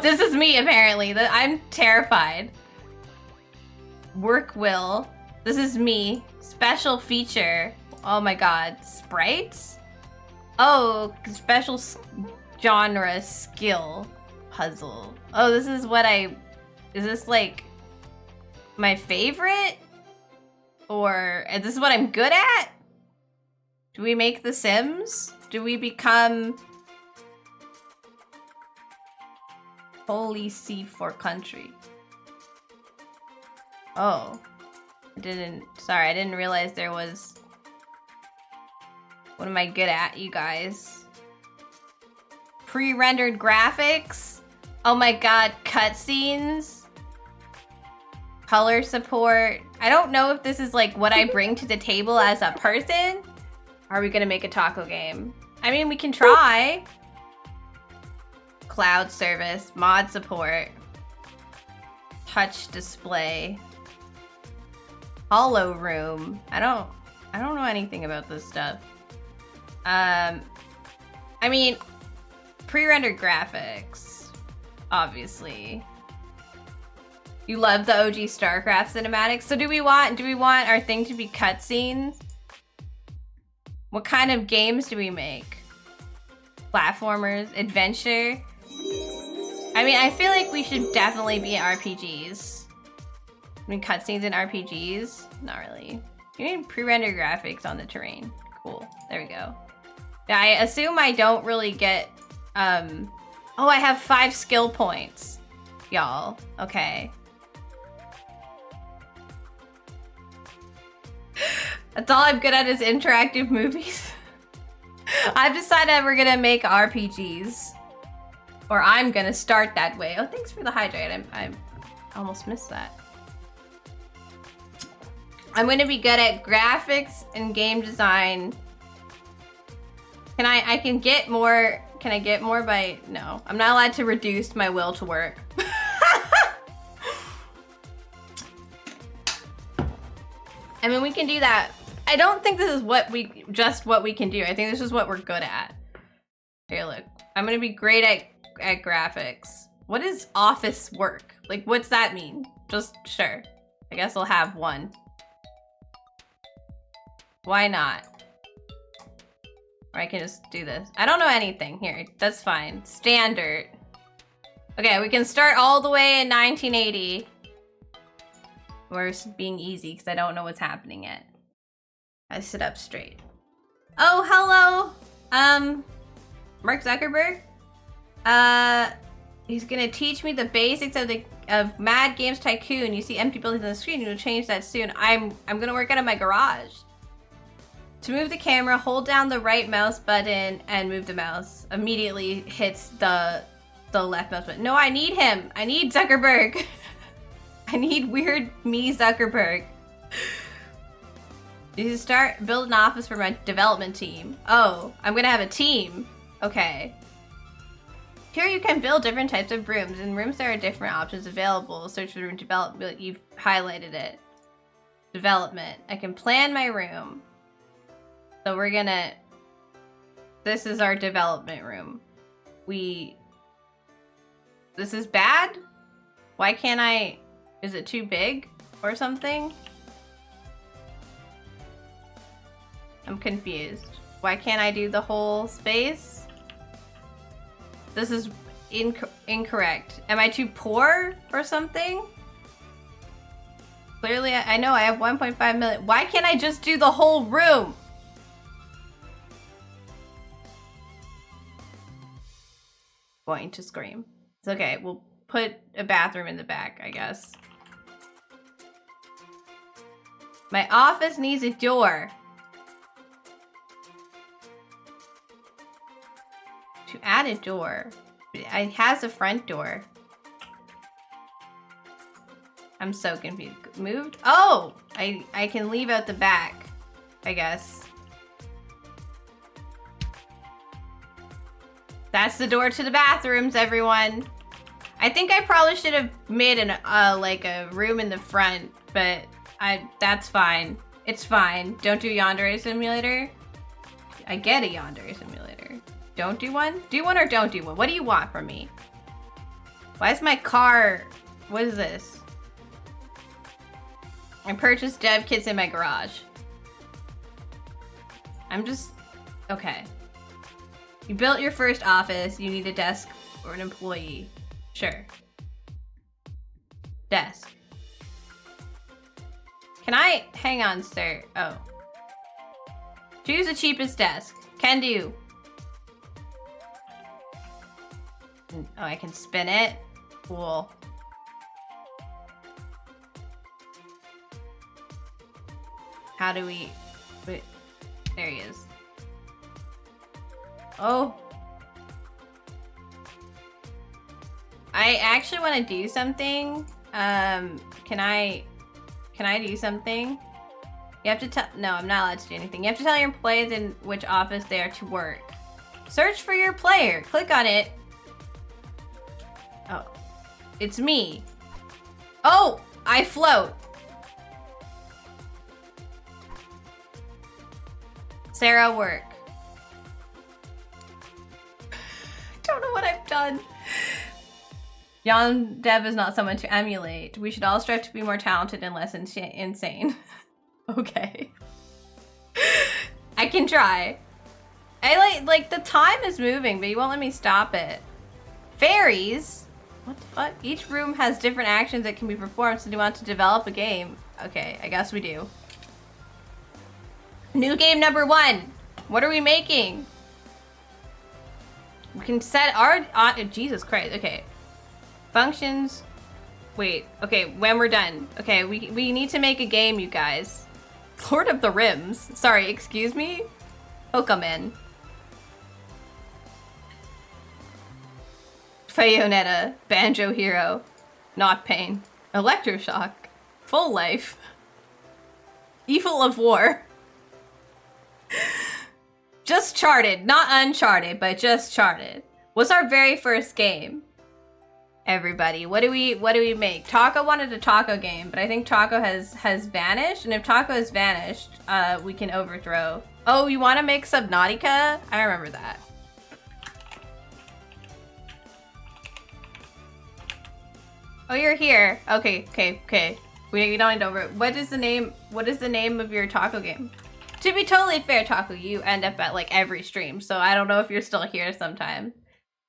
This is me, apparently. I'm terrified. Work will. This is me. Special feature. Oh my god. Sprites? Oh, special genre skill puzzle. Oh, this is what I... Is this like my favorite? Or is this what I'm good at? Do we make The Sims? Do we become... Holy C4 country? Oh. Sorry, I didn't realize there was... What am I good at, you guys? Pre-rendered graphics? Oh my god, cutscenes? Color support? I don't know if this is like what I bring to the table as a person. Are we gonna make a taco game? I mean, we can try. Cloud service, mod support, touch display, hollow room. I don't know anything about this stuff. I mean, pre-rendered graphics, obviously. You love the OG StarCraft cinematics. So do we want our thing to be cutscenes? What kind of games do we make? Platformers, adventure? I mean, I feel like we should definitely be RPGs. I mean, cutscenes in RPGs? Not really. You need pre-rendered graphics on the terrain. Cool. There we go. Yeah, I assume I don't really get... Oh, I have 5 skill points. Y'all. Okay. That's all I'm good at is interactive movies. I've decided we're gonna make RPGs. Or I'm gonna start that way. Oh, thanks for the hydrate. I almost missed that. I'm gonna be good at graphics and game design. Can I get more by, no. I'm not allowed to reduce my will to work. I mean, we can do that. I don't think this is what we can do. I think this is what we're good at. Here, look. I'm gonna be great at graphics. What is office work? Like, what's that mean? Just, sure. I guess I'll have one. Why not? Or I can just do this. I don't know anything. Here, that's fine. Standard. Okay, we can start all the way in 1980. We're being easy because I don't know what's happening yet. I sit up straight. Oh, hello! Mark Zuckerberg? He's gonna teach me the basics of Mad Games Tycoon. You see empty buildings on the screen, you'll change that soon. I'm gonna work out of my garage. To move the camera, hold down the right mouse button and move the mouse. Immediately hits the left mouse button. No, I need him. I need Zuckerberg. I need weird me Zuckerberg. You build an office for my development team. Oh, I'm gonna have a team. Okay. Here you can build different types of rooms. In rooms there are different options available. Search for room development. You've highlighted it. Development. I can plan my room. So we're gonna... This is our development room. We This is bad? Why can't I... Is it too big or something? I'm confused. Why can't I do the whole space? This is incorrect. Am I too poor or something? Clearly, I know I have 1.5 million. Why can't I just do the whole room? Going to scream. It's okay. We'll put a bathroom in the back, I guess. My office needs a door. To add a door. It has a front door. I'm so confused. Moved? Oh! I can leave out the back, I guess. That's the door to the bathrooms, everyone. I think I probably should have made an like a room in the front, but that's fine. It's fine. Don't do Yandere Simulator. I get a Yandere Simulator. Don't do one? Do one or don't do one? What do you want from me? Why is my car... What is this? I purchased dev kits in my garage. I'm just... Okay. You built your first office. You need a desk or an employee. Sure. Desk. Can I... Hang on, sir. Oh. Choose the cheapest desk. Can do. Oh, I can spin it? Cool. How do we... Wait. There he is. Oh. I actually want to do something. Can I do something? You have to tell... No, I'm not allowed to do anything. You have to tell your employees in which office they are to work. Search for your player. Click on it. Oh. It's me. Oh! I float. Sarah, work. Don't know what I've done. Jan Dev is not someone to emulate. We should all strive to be more talented and less insane. Okay. I can try. I like the time is moving, but you won't let me stop it. Fairies? What the fuck? Each room has different actions that can be performed, so do you want to develop a game? Okay, I guess we do. New game number 1. What are we making? We can set our... Jesus Christ. Okay. Functions. Wait. Okay, when we're done. Okay, we need to make a game, you guys. Lord of the Rims. Sorry, excuse me? Pokemon. Bayonetta. Banjo Hero. Not Pain. Electroshock. Full Life. Evil of War. Just Charted. Not Uncharted, but just Charted. What's our very first game? Everybody, what do we make? Taco wanted a taco game, but I think Taco has vanished, and if Taco has vanished, we can overthrow. Oh, you want to make Subnautica? I remember that. Oh, you're here. Okay. We don't need to over. What is the name of your taco game? To be totally fair, Taco, you end up at like every stream, so I don't know if you're still here sometime.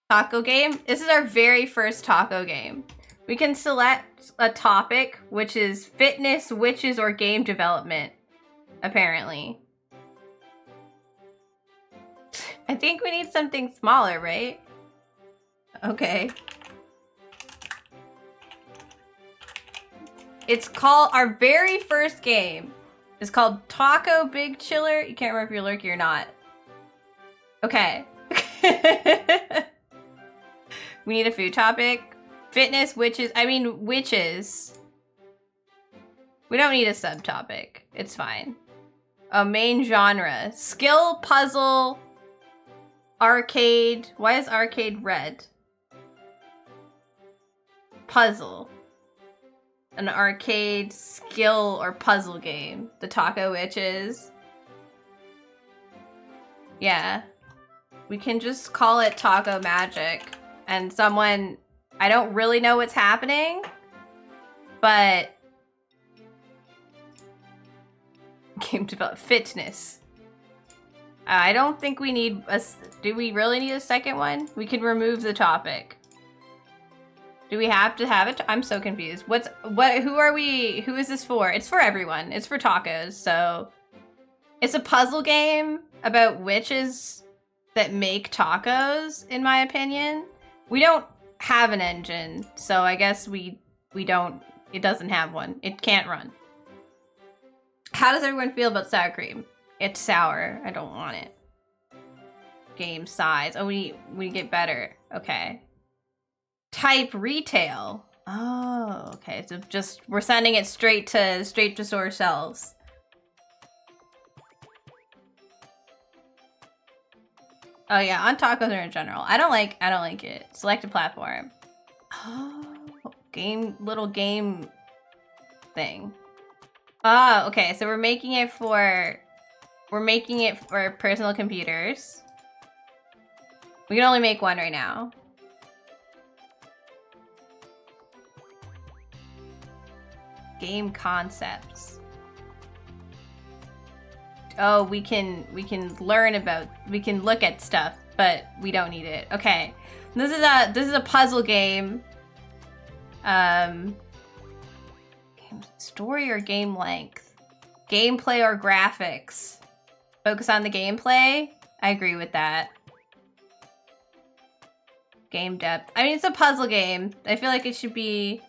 Taco game? This is our very first taco game. We can select a topic, which is fitness, witches, or game development, apparently. I think we need something smaller, right? Okay. It's called, our very first game is called Taco Big Chiller. You can't remember if you're lurking or not. Okay. We need a food topic. Fitness, witches. Witches. We don't need a subtopic. It's fine. A main genre. Skill, puzzle, arcade. Why is arcade red? Puzzle. An arcade skill or puzzle game. The Taco Witches. Yeah. We can just call it Taco Magic. And someone I don't really know what's happening, but game develop fitness. I don't think we need a. Do we really need a second one? We can remove the topic. Do we have to have it? I'm so confused. Who are we? Who is this for? It's for everyone. It's for tacos. So it's a puzzle game about witches that make tacos, in my opinion. We don't have an engine, so I guess we don't. It doesn't have one. It can't run. How does everyone feel about sour cream? It's sour. I don't want it. Game size. Oh, we get better. Okay. Type retail. Oh, okay. So just we're sending it straight to store shelves. Oh yeah, on tacos or in general. I don't like it. Select a platform. Oh, little game thing. Oh, okay. So we're making it for personal computers. We can only make one right now. Game concepts. Oh, we can learn about, we can look at stuff, but we don't need it. Okay. This is a puzzle game. Story or game length? Gameplay or graphics? Focus on the gameplay? I agree with that. Game depth. I mean, it's a puzzle game. I feel like it should be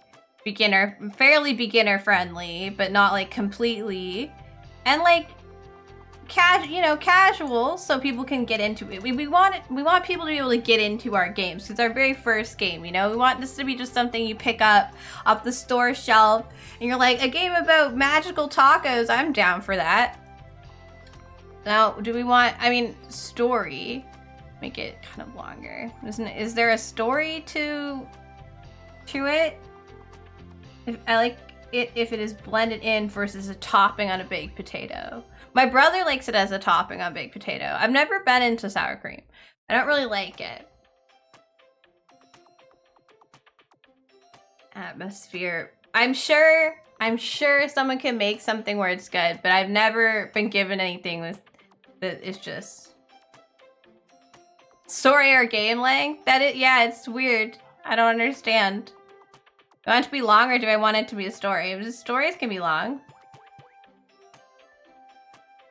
fairly beginner friendly, but not like completely. And like casual, so people can get into it. We want people to be able to get into our games. It's our very first game, you know? We want this to be just something you pick up off the store shelf and you're like, a game about magical tacos, I'm down for that. Now, do we want, I mean, story, make it kind of longer. Is there a story to it? I like it if it is blended in versus a topping on a baked potato. My brother likes it as a topping on baked potato. I've never been into sour cream. I don't really like it. Atmosphere. I'm sure someone can make something where it's good, but I've never been given anything with that it's just story or game length. Yeah, it's weird. I don't understand. Do I want it to be long or do I want it to be a story? Stories can be long.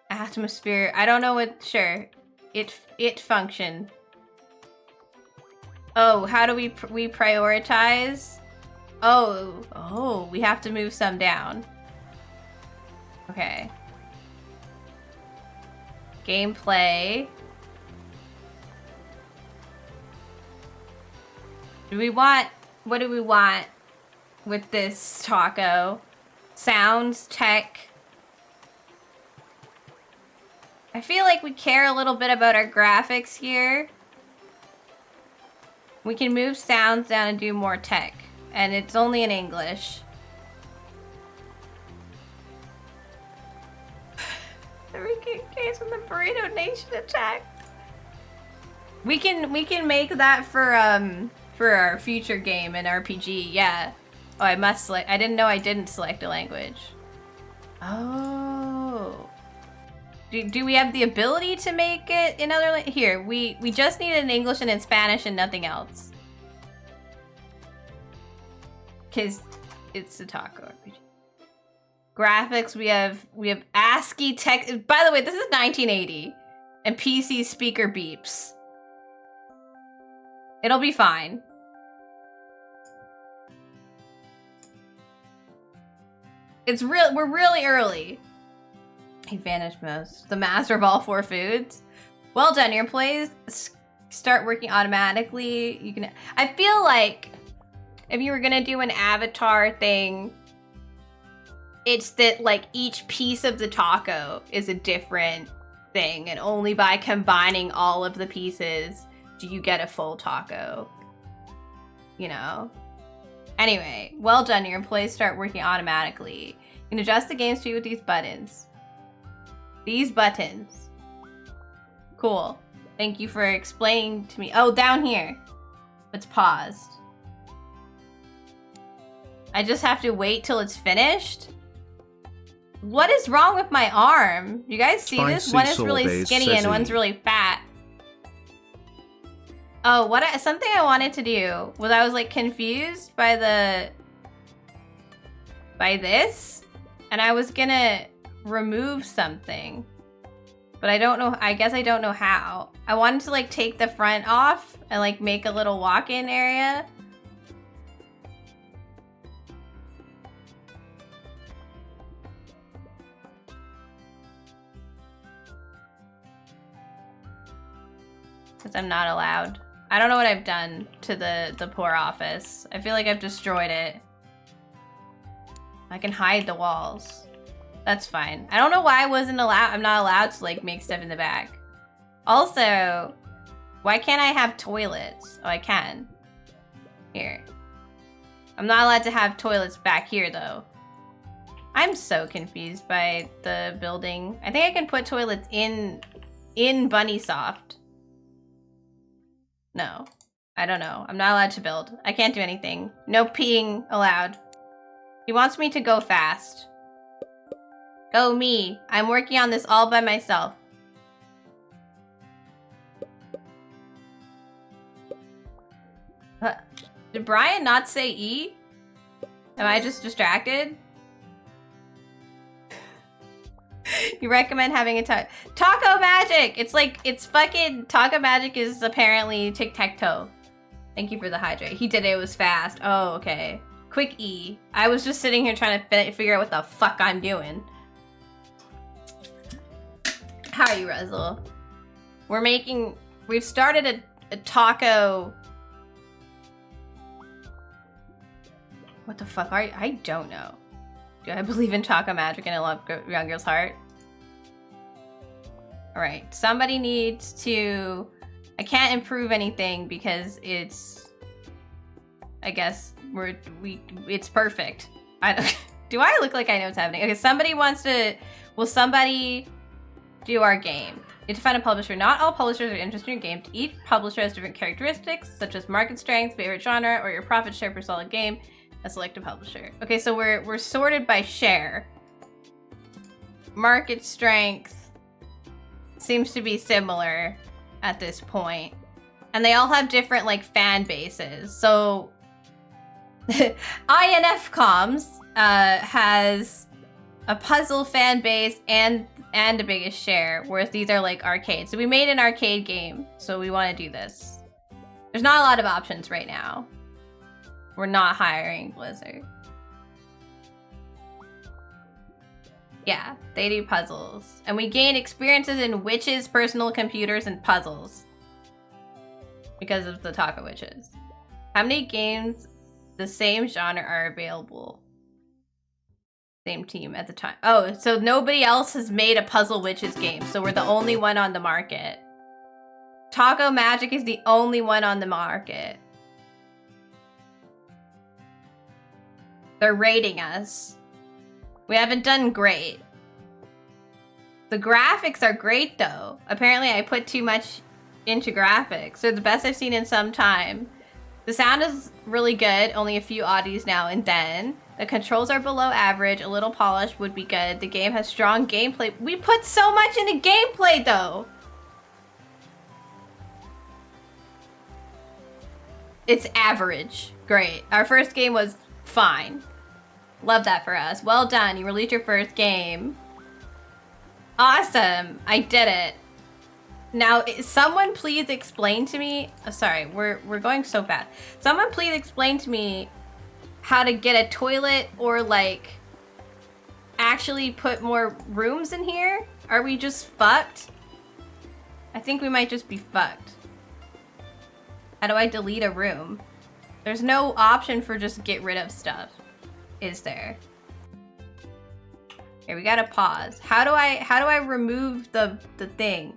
Atmosphere. I don't know what. Sure. It function. Oh, how do we prioritize? Oh, we have to move some down. Okay. Gameplay. What do we want with this taco? Sounds, tech. I feel like we care a little bit about our graphics here. We can move sounds down and do more tech. And it's only in English. The case when the Burrito Nation attacked. We can make that for our future game in RPG, yeah. Oh, I must select. I didn't know I didn't select a language. Oh. Do we have the ability to make it in other here? We just need it in English and in Spanish and nothing else. Cause it's a taco RPG. Graphics, we have ASCII text. By the way, this is 1980 and PC speaker beeps. It'll be fine. We're really early. He vanished most. The master of all four foods. Well done, your plays start working automatically. You can. I feel like if you were gonna do an avatar thing, it's that like each piece of the taco is a different thing, and only by combining all of the pieces do you get a full taco. You know? Anyway, well done, your employees start working automatically. You can adjust the game speed with these buttons. These buttons. Cool. Thank you for explaining to me. Oh, down here. It's paused. I just have to wait till it's finished? What is wrong with my arm? You guys see this? One is really skinny and one's really fat. Oh, something I wanted to do was I was like confused by this, and I was gonna remove something, but I don't know. I guess I don't know how. I wanted to like take the front off and like make a little walk-in area. Because I'm not allowed. I don't know what I've done to the poor office. I feel like I've destroyed it. I can hide the walls. That's fine. I don't know why I'm not allowed to like make stuff in the back. Also, why can't I have toilets? Oh, I can. Here. I'm not allowed to have toilets back here though. I'm so confused by the building. I think I can put toilets in Bunnysoft. No, I don't know. I'm not allowed to build. I can't do anything. No peeing allowed. He wants me to go fast. Go me. I'm working on this all by myself. Did Brian not say E? Am I just distracted? You recommend having a Taco Magic! It's fucking Taco Magic is apparently tic-tac-toe. Thank you for the hydrate. He did it, it was fast. Oh, okay. Quick E. I was just sitting here trying to figure out what the fuck I'm doing. How are you, Ruzzle? We've started a taco. What the fuck are you? I don't know. Do I believe in Taco Magic and I love young girl's heart? Alright, somebody needs to... I can't improve anything because it's... I guess it's perfect. I don't... Do I look like I know what's happening? Okay, somebody wants to... Will somebody do our game? You have to find a publisher. Not all publishers are interested in your game. Each publisher has different characteristics, such as market strength, favorite genre, or your profit share per solid game. Select a publisher. Okay, so we're sorted by share. Market strength seems to be similar at this point. And they all have different like fan bases. So INF Comms has a puzzle fan base and the biggest share, whereas these are like arcade. So we made an arcade game, so we want to do this. There's not a lot of options right now. We're not hiring Blizzard. Yeah, they do puzzles. And we gain experiences in witches, personal computers, and puzzles. Because of the Taco Witches. How many games the same genre are available? Same team at the time. Oh, so nobody else has made a Puzzle Witches game, so we're the only one on the market. Taco Magic is the only one on the market. They're rating us. We haven't done great. The graphics are great though. Apparently I put too much into graphics. They're the best I've seen in some time. The sound is really good, only a few oddies now and then. The controls are below average, a little polish would be good. The game has strong gameplay. We put so much into gameplay though. It's average. Great. Our first game was fine. Love that for us. Well done. You released your first game. Awesome. I did it. Now, someone please explain to me... Oh, sorry, we're going so fast. Someone please explain to me how to get a toilet or, like, actually put more rooms in here? Are we just fucked? I think we might just be fucked. How do I delete a room? There's no option for just get rid of stuff. Is there? Here, we gotta pause. How do I remove the thing?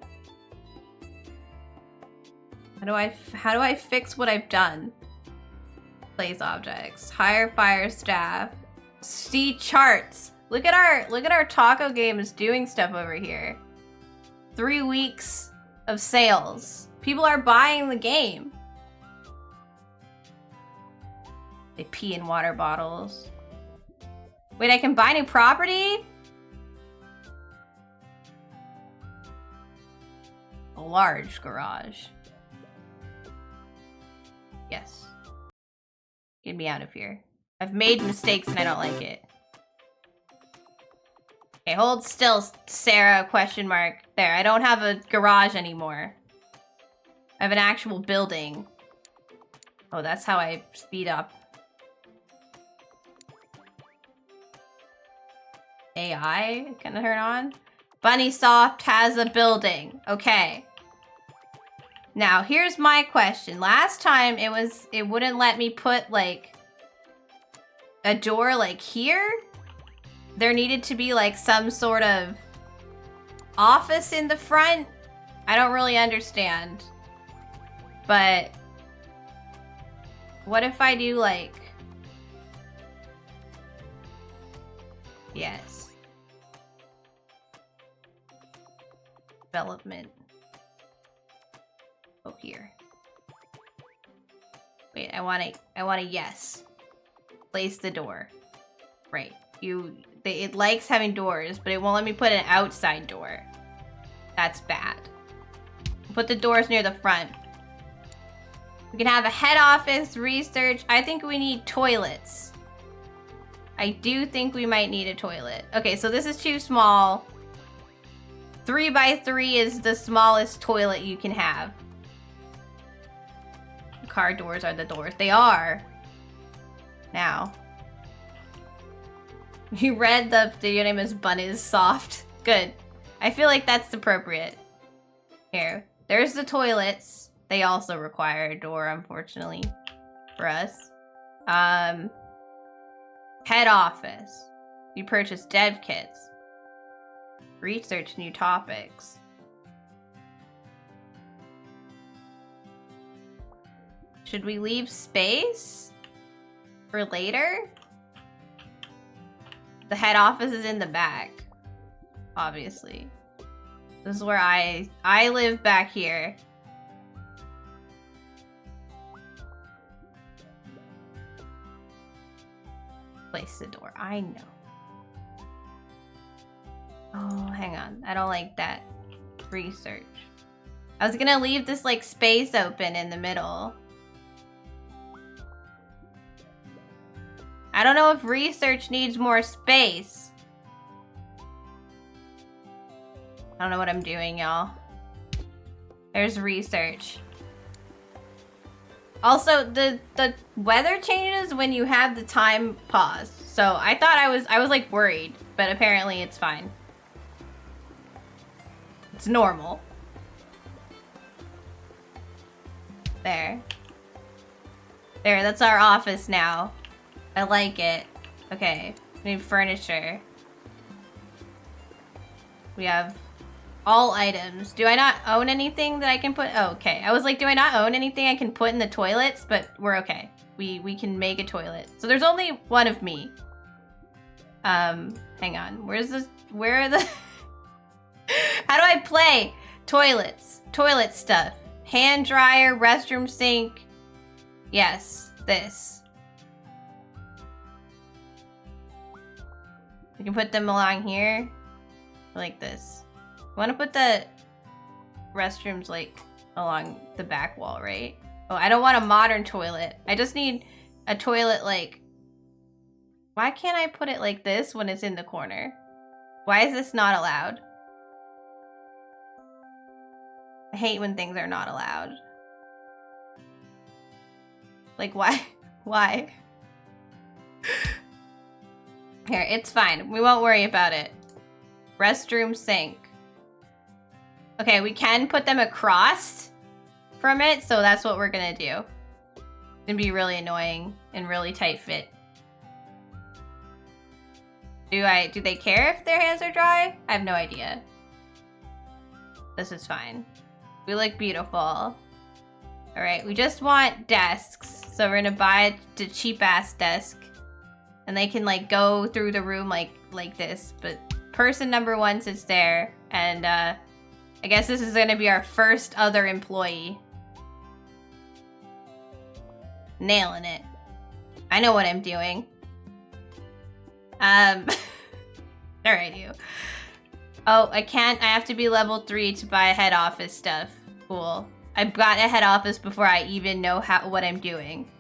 How do I fix what I've done? Place objects. Hire fire staff. See charts. Look at our taco games doing stuff over here. 3 weeks of sales. People are buying the game. They pee in water bottles. Wait, I can buy new property? A large garage. Yes. Get me out of here. I've made mistakes and I don't like it. Okay, hold still, Sarah, question mark. There, I don't have a garage anymore. I have an actual building. Oh, that's how I speed up. AI, can I turn on? Bunnysoft has a building. Okay. Now, here's my question. Last time it wouldn't let me put like a door like here. There needed to be like some sort of office in the front. I don't really understand. But what if I do like... Yes. Development. Oh, here. Wait, I want a yes. Place the door. Right. It likes having doors, but it won't let me put an outside door. That's bad. Put the doors near the front. We can have a head office, research. I think we need toilets. I do think we might need a toilet. Okay, so this is too small. 3x3 is the smallest toilet you can have. Car doors are the doors. They are. Now. You read the video name is Bunnysoft. Good. I feel like that's appropriate. Here. There's the toilets. They also require a door, unfortunately, for us. Head office. You purchase dev kits. Research new topics. Should we leave space for later? The head office is in the back, obviously. This is where I live back here. Place the door. I know. Oh, hang on. I don't like that. Research. I was gonna leave this like space open in the middle. I don't know if research needs more space. I don't know what I'm doing, y'all. There's research. Also, the weather changes when you have the time pause. So I thought I was like worried, but apparently it's fine. It's normal. There. There, that's our office now. I like it. Okay, we need furniture. We have all items. Do I not own anything that I can put? Oh, okay. I was like, do I not own anything I can put in the toilets? But we're okay. We can make a toilet. So there's only one of me. Hang on. Where are the... How do I play? Toilets. Toilet stuff. Hand dryer, restroom sink. Yes, this. We can put them along here. Like this. I want to put the restrooms like along the back wall, right? Oh, I don't want a modern toilet. I just need a toilet like... Why can't I put it like this when it's in the corner? Why is this not allowed? I hate when things are not allowed. Like, why? Why? Here, it's fine. We won't worry about it. Restroom sink. Okay, we can put them across from it, so that's what we're gonna do. It's gonna be really annoying and really tight fit. Do they care if their hands are dry? I have no idea. This is fine. We look beautiful. All right, we just want desks. So we're gonna buy the cheap-ass desk. And they can like go through the room like this. But person number one sits there. And I guess this is gonna be our first other employee. Nailing it. I know what I'm doing. There I do. Oh, I can't. I have to be level 3 to buy head office stuff. Cool. I've got a head office before I even know what I'm doing.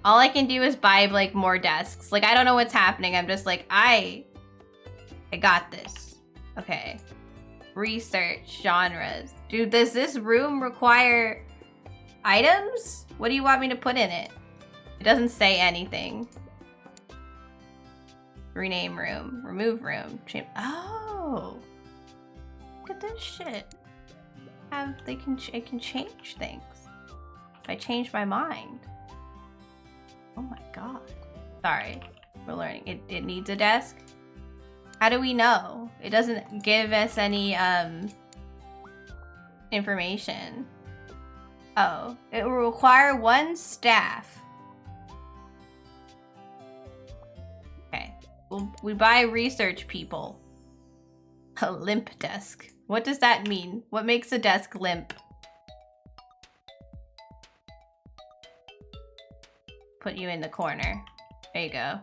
All I can do is buy, like, more desks. Like, I don't know what's happening. I'm just like, I got this. Okay. Research genres. Dude, does this room require items? What do you want me to put in it? It doesn't say anything. Rename room. Remove room. Oh. Look at this shit. It can change things. If I change my mind. Oh my god. Sorry. We're learning. It needs a desk? How do we know? It doesn't give us any information. Oh. It will require 1 staff. Okay. We buy research people. A limp desk. What does that mean? What makes a desk limp? Put you in the corner. There you go.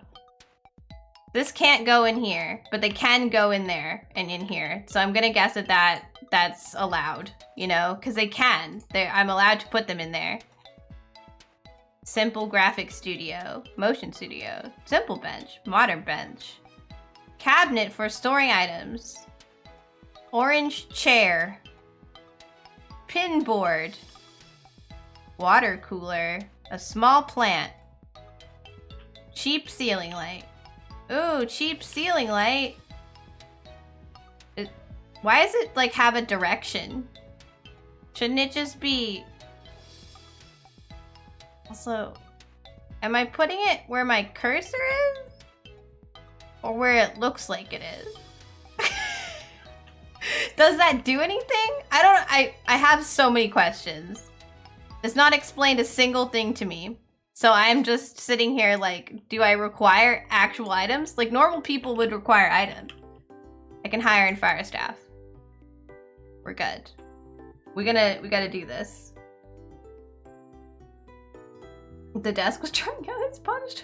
This can't go in here, but they can go in there and in here. So I'm gonna guess that that's allowed, you know? Because they can. I'm allowed to put them in there. Simple graphic studio. Motion studio. Simple bench. Modern bench. Cabinet for storing items. Orange chair. Pin board. Water cooler. A small plant. Cheap ceiling light. Ooh, cheap ceiling light. Why does it, like, have a direction? Shouldn't it just be... Also, am I putting it where my cursor is? Or where it looks like it is? Does that do anything? I don't know. I have so many questions. It's not explained a single thing to me. So I'm just sitting here like, do I require actual items? Like, normal people would require items. I can hire and fire staff. We're good. We gotta do this. The desk was trying out its punch.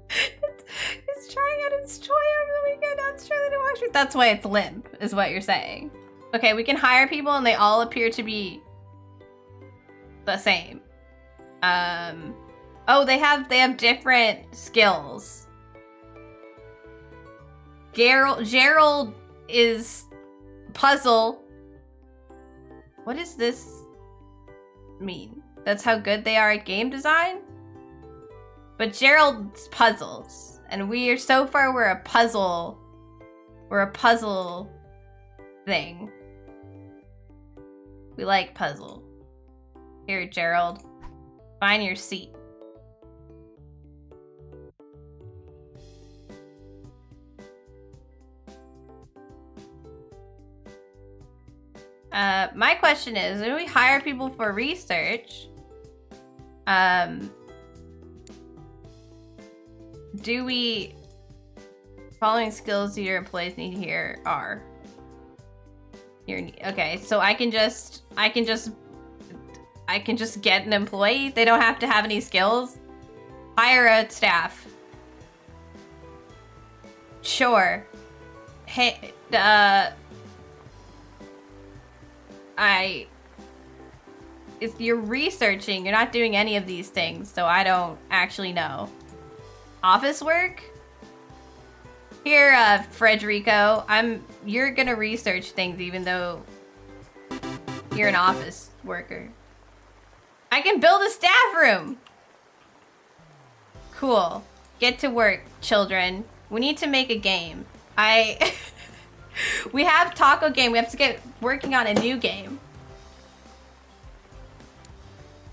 It's trying out its toy over the weekend. Now it's trying to wash it. That's why it's limp, is what you're saying. Okay, we can hire people and they all appear to be the same. Oh, they have different skills. Gerald is puzzle. What does this mean? That's how good they are at game design? But Gerald's puzzles. And we're a puzzle. We're a puzzle thing. We like puzzle. Here, Gerald. Find your seat. My question is, when we hire people for research, do we... Following skills your employees need here are... Okay, so I can just get an employee? They don't have to have any skills? Hire a staff. Sure. Hey, if you're researching, you're not doing any of these things, so I don't actually know. Office work? Here, Frederico, you're gonna research things even though you're an office worker. I can build a staff room! Cool. Get to work, children. We need to make a game. We have taco game. We have to get working on a new game.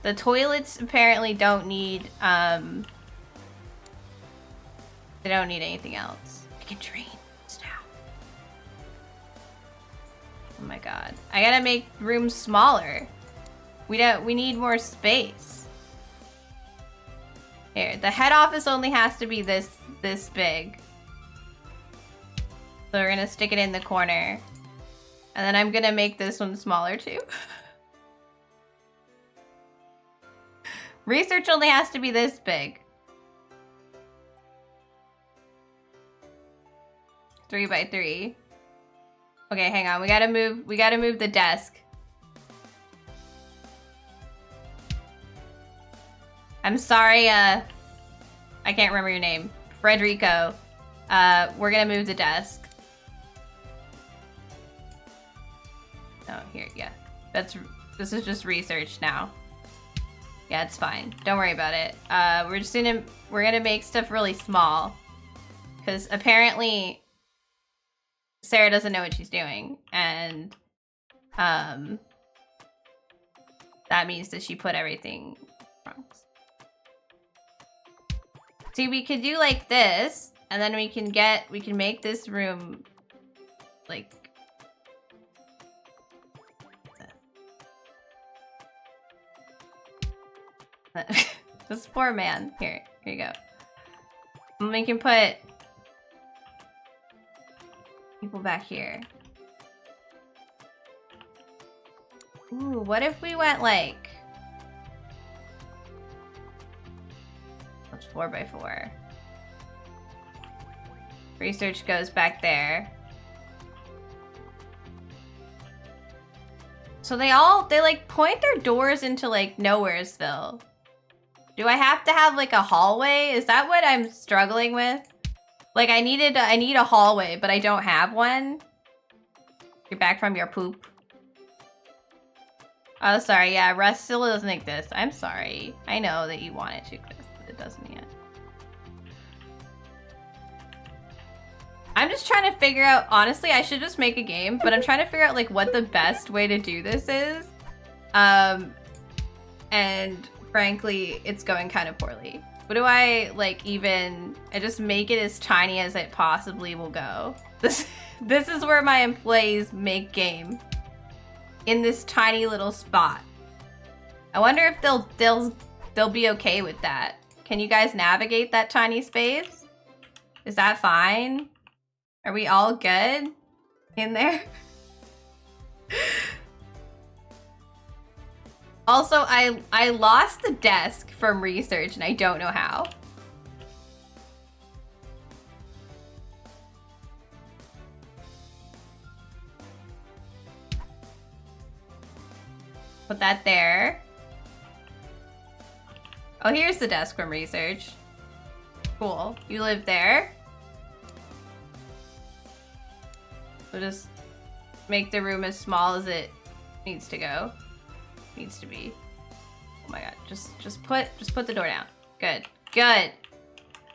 The toilets apparently don't need, they don't need anything else. I can train staff. Oh my god. I gotta make rooms smaller. We need more space. Here, the head office only has to be this big. So we're gonna stick it in the corner. And then I'm gonna make this one smaller too. Research only has to be this big. 3 by 3. Okay, hang on. We gotta move the desk. I'm sorry, I can't remember your name. Frederico. We're gonna move the desk. Oh, here, yeah. This is just research now. Yeah, it's fine. Don't worry about it. We're gonna make stuff really small. Because apparently Sarah doesn't know what she's doing. And that means that she put everything wrong. See, we could do like this, and then we can make this room like this poor man. Here you go. And we can put people back here. Ooh, what if we went like... That's 4 by 4. Research goes back there. So they like point their doors into like Nowheresville. Do I have to have like a hallway? Is that what I'm struggling with? Like I need a hallway, but I don't have one. You're back from your poop. Oh, sorry. Yeah, Rust still doesn't exist. I'm sorry. I know that you want it to exist, but it doesn't yet. I'm just trying to figure out, honestly, I should just make a game, but I'm trying to figure out like what the best way to do this is. And frankly, it's going kind of poorly. What do I like I just make it as tiny as it possibly will go. This is where my employees make game. In this tiny little spot. I wonder if they'll be okay with that. Can you guys navigate that tiny space? Is that fine? Are we all good in there? Also, I lost the desk from research and I don't know how. Put that there. Oh, here's the desk from research. Cool. You live there? So just make the room as small as it needs to go. Needs to be. Oh my god. Just put the door down. Good. Good.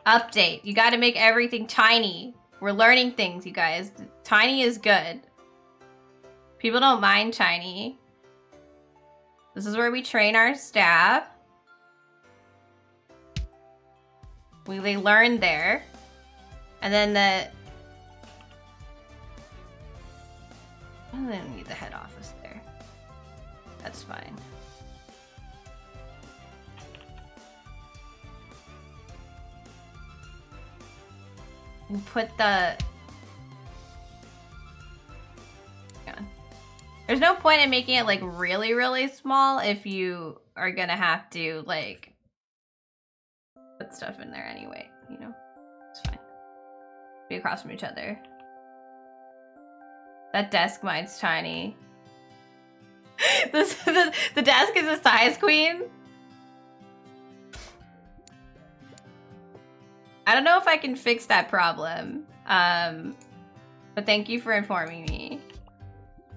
Update. You gotta make everything tiny. We're learning things, you guys. Tiny is good. People don't mind tiny. This is where we train our staff. They learn there. And then I don't need the head office there. That's fine. And put the... Hang on. There's no point in making it like really, really small if you are gonna have to like put stuff in there anyway, you know? It's fine. Be across from each other. That desk mine's tiny. The desk is a size queen. I don't know if I can fix that problem. But thank you for informing me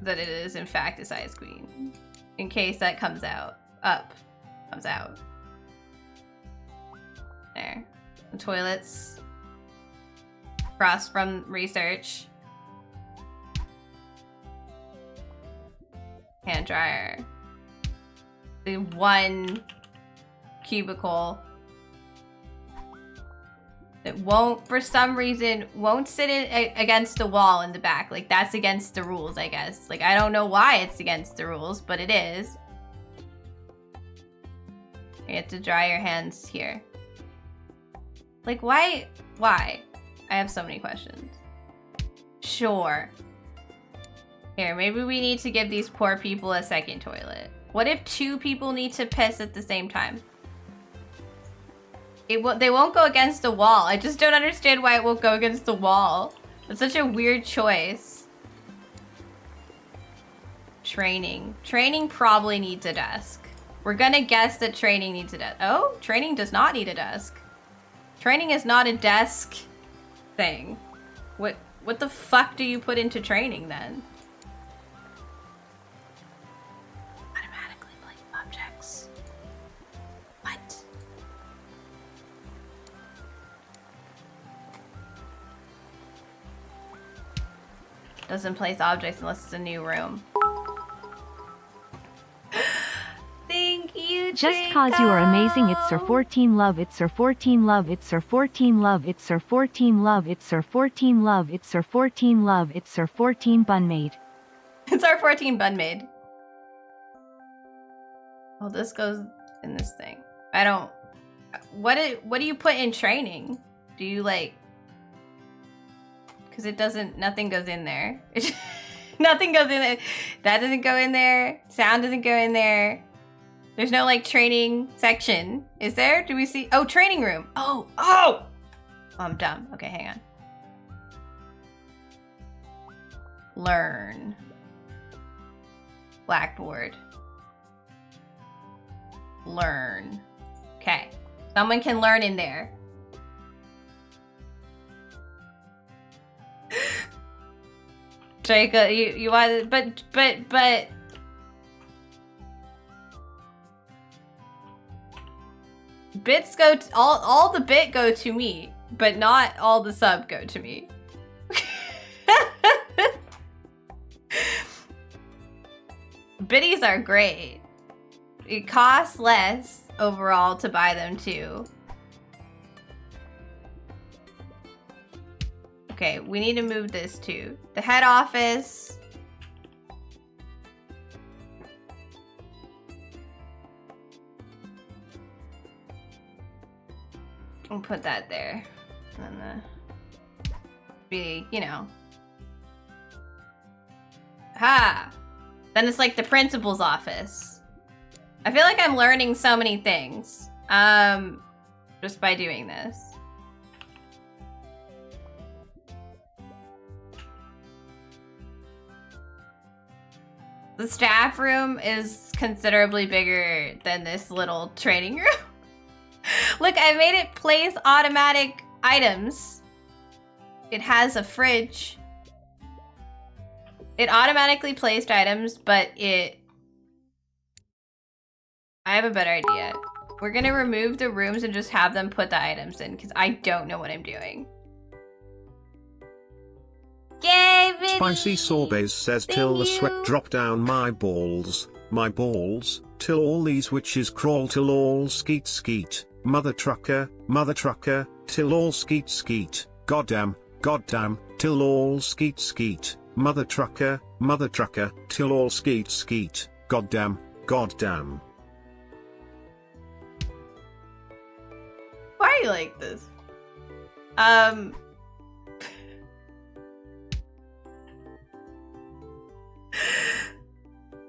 that it is in fact a size queen. In case that comes out. Comes out. There. The toilets. Across from research. Hand dryer. The one cubicle that won't, for some reason, won't sit against the wall in the back. Like, that's against the rules, I guess. Like, I don't know why it's against the rules, but it is. You have to dry your hands here. Like, why? Why? I have so many questions. Sure. Here, maybe we need to give these poor people a second toilet. What if 2 people need to piss at the same time? They won't go against the wall. I just don't understand why it won't go against the wall. It's such a weird choice. Training. Training probably needs a desk. We're gonna guess that training needs a desk. Oh, training does not need a desk. Training is not a desk thing. What the fuck do you put into training then? Automatically place objects. What? Doesn't place objects unless it's a new room. Thank you, Just cause you are amazing, it's Sir 14 love, it's Sir 14 love, it's Sir 14 love, it's Sir 14 love, it's Sir 14 love, it's Sir 14 love, it's Sir 14 bun made. It's our 14 bun made. Oh, this goes in this thing. I don't... What do you put in training? Do you like... Because it doesn't... Nothing goes in there. Nothing goes in there. That doesn't go in there. Sound doesn't go in there. There's no like training section. Is there? Do we see? Oh, training room. Oh. I'm dumb. Okay, hang on. Learn. Blackboard. Learn. Okay. Someone can learn in there. Jacob, you want, but. Bits go to, all the bit go to me, but not all the sub go to me. Biddies are great. It costs less overall to buy them too. Okay, we need to move this to the head office. We'll put that there. And then be, you know. Ha! Then it's like the principal's office. I feel like I'm learning so many things. Just by doing this. The staff room is considerably bigger than this little training room. Look, I made it place automatic items. It has a fridge. It automatically placed items, but I have a better idea. We're gonna remove the rooms and just have them put the items in, because I don't know what I'm doing. Yay, Vinny! Spicy Sorbets says till the sweat drop down my balls, till all these witches crawl, till all skeet skeet, mother trucker, till all skeet skeet, goddamn, till all skeet skeet, mother trucker, till all skeet skeet, goddamn. Why are you like this?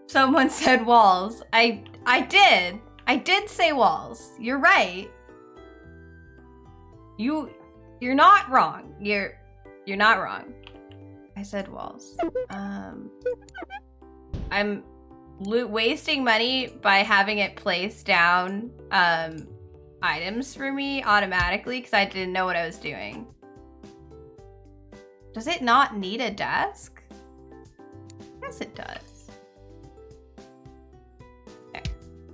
Someone said walls. I did say walls. You're right. You're not wrong. You're not wrong. I said walls. I'm wasting money by having it place down items for me automatically because I didn't know what I was doing. Does it not need a desk? Yes, it does. There,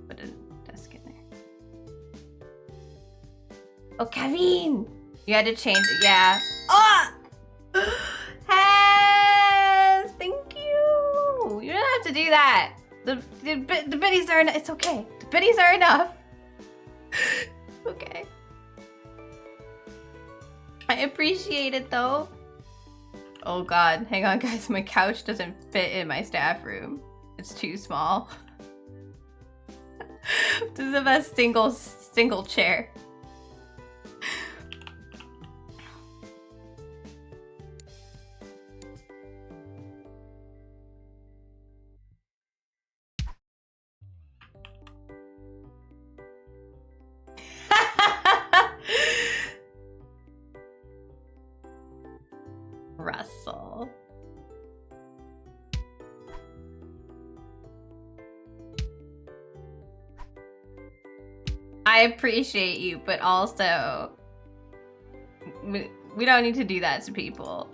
put a desk in there. Oh, Kevin! You had to change it, yeah. Oh! Yes! Thank you! You don't have to do that. The biddies are enough. It's okay. The biddies are enough. Okay. I appreciate it though. Oh god, hang on guys, my couch doesn't fit in my staff room. It's too small. This is the best single chair. I appreciate you, but also we don't need to do that to people.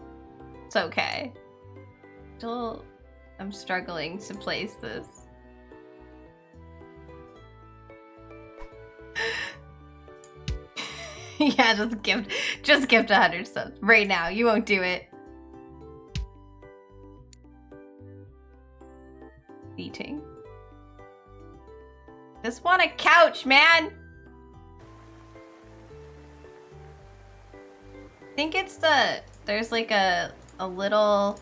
It's okay. Still, I'm struggling to place this. Yeah, just gift 100 subs right now. You won't do it. Eating. Just want a couch, man. I think it's there's like a little,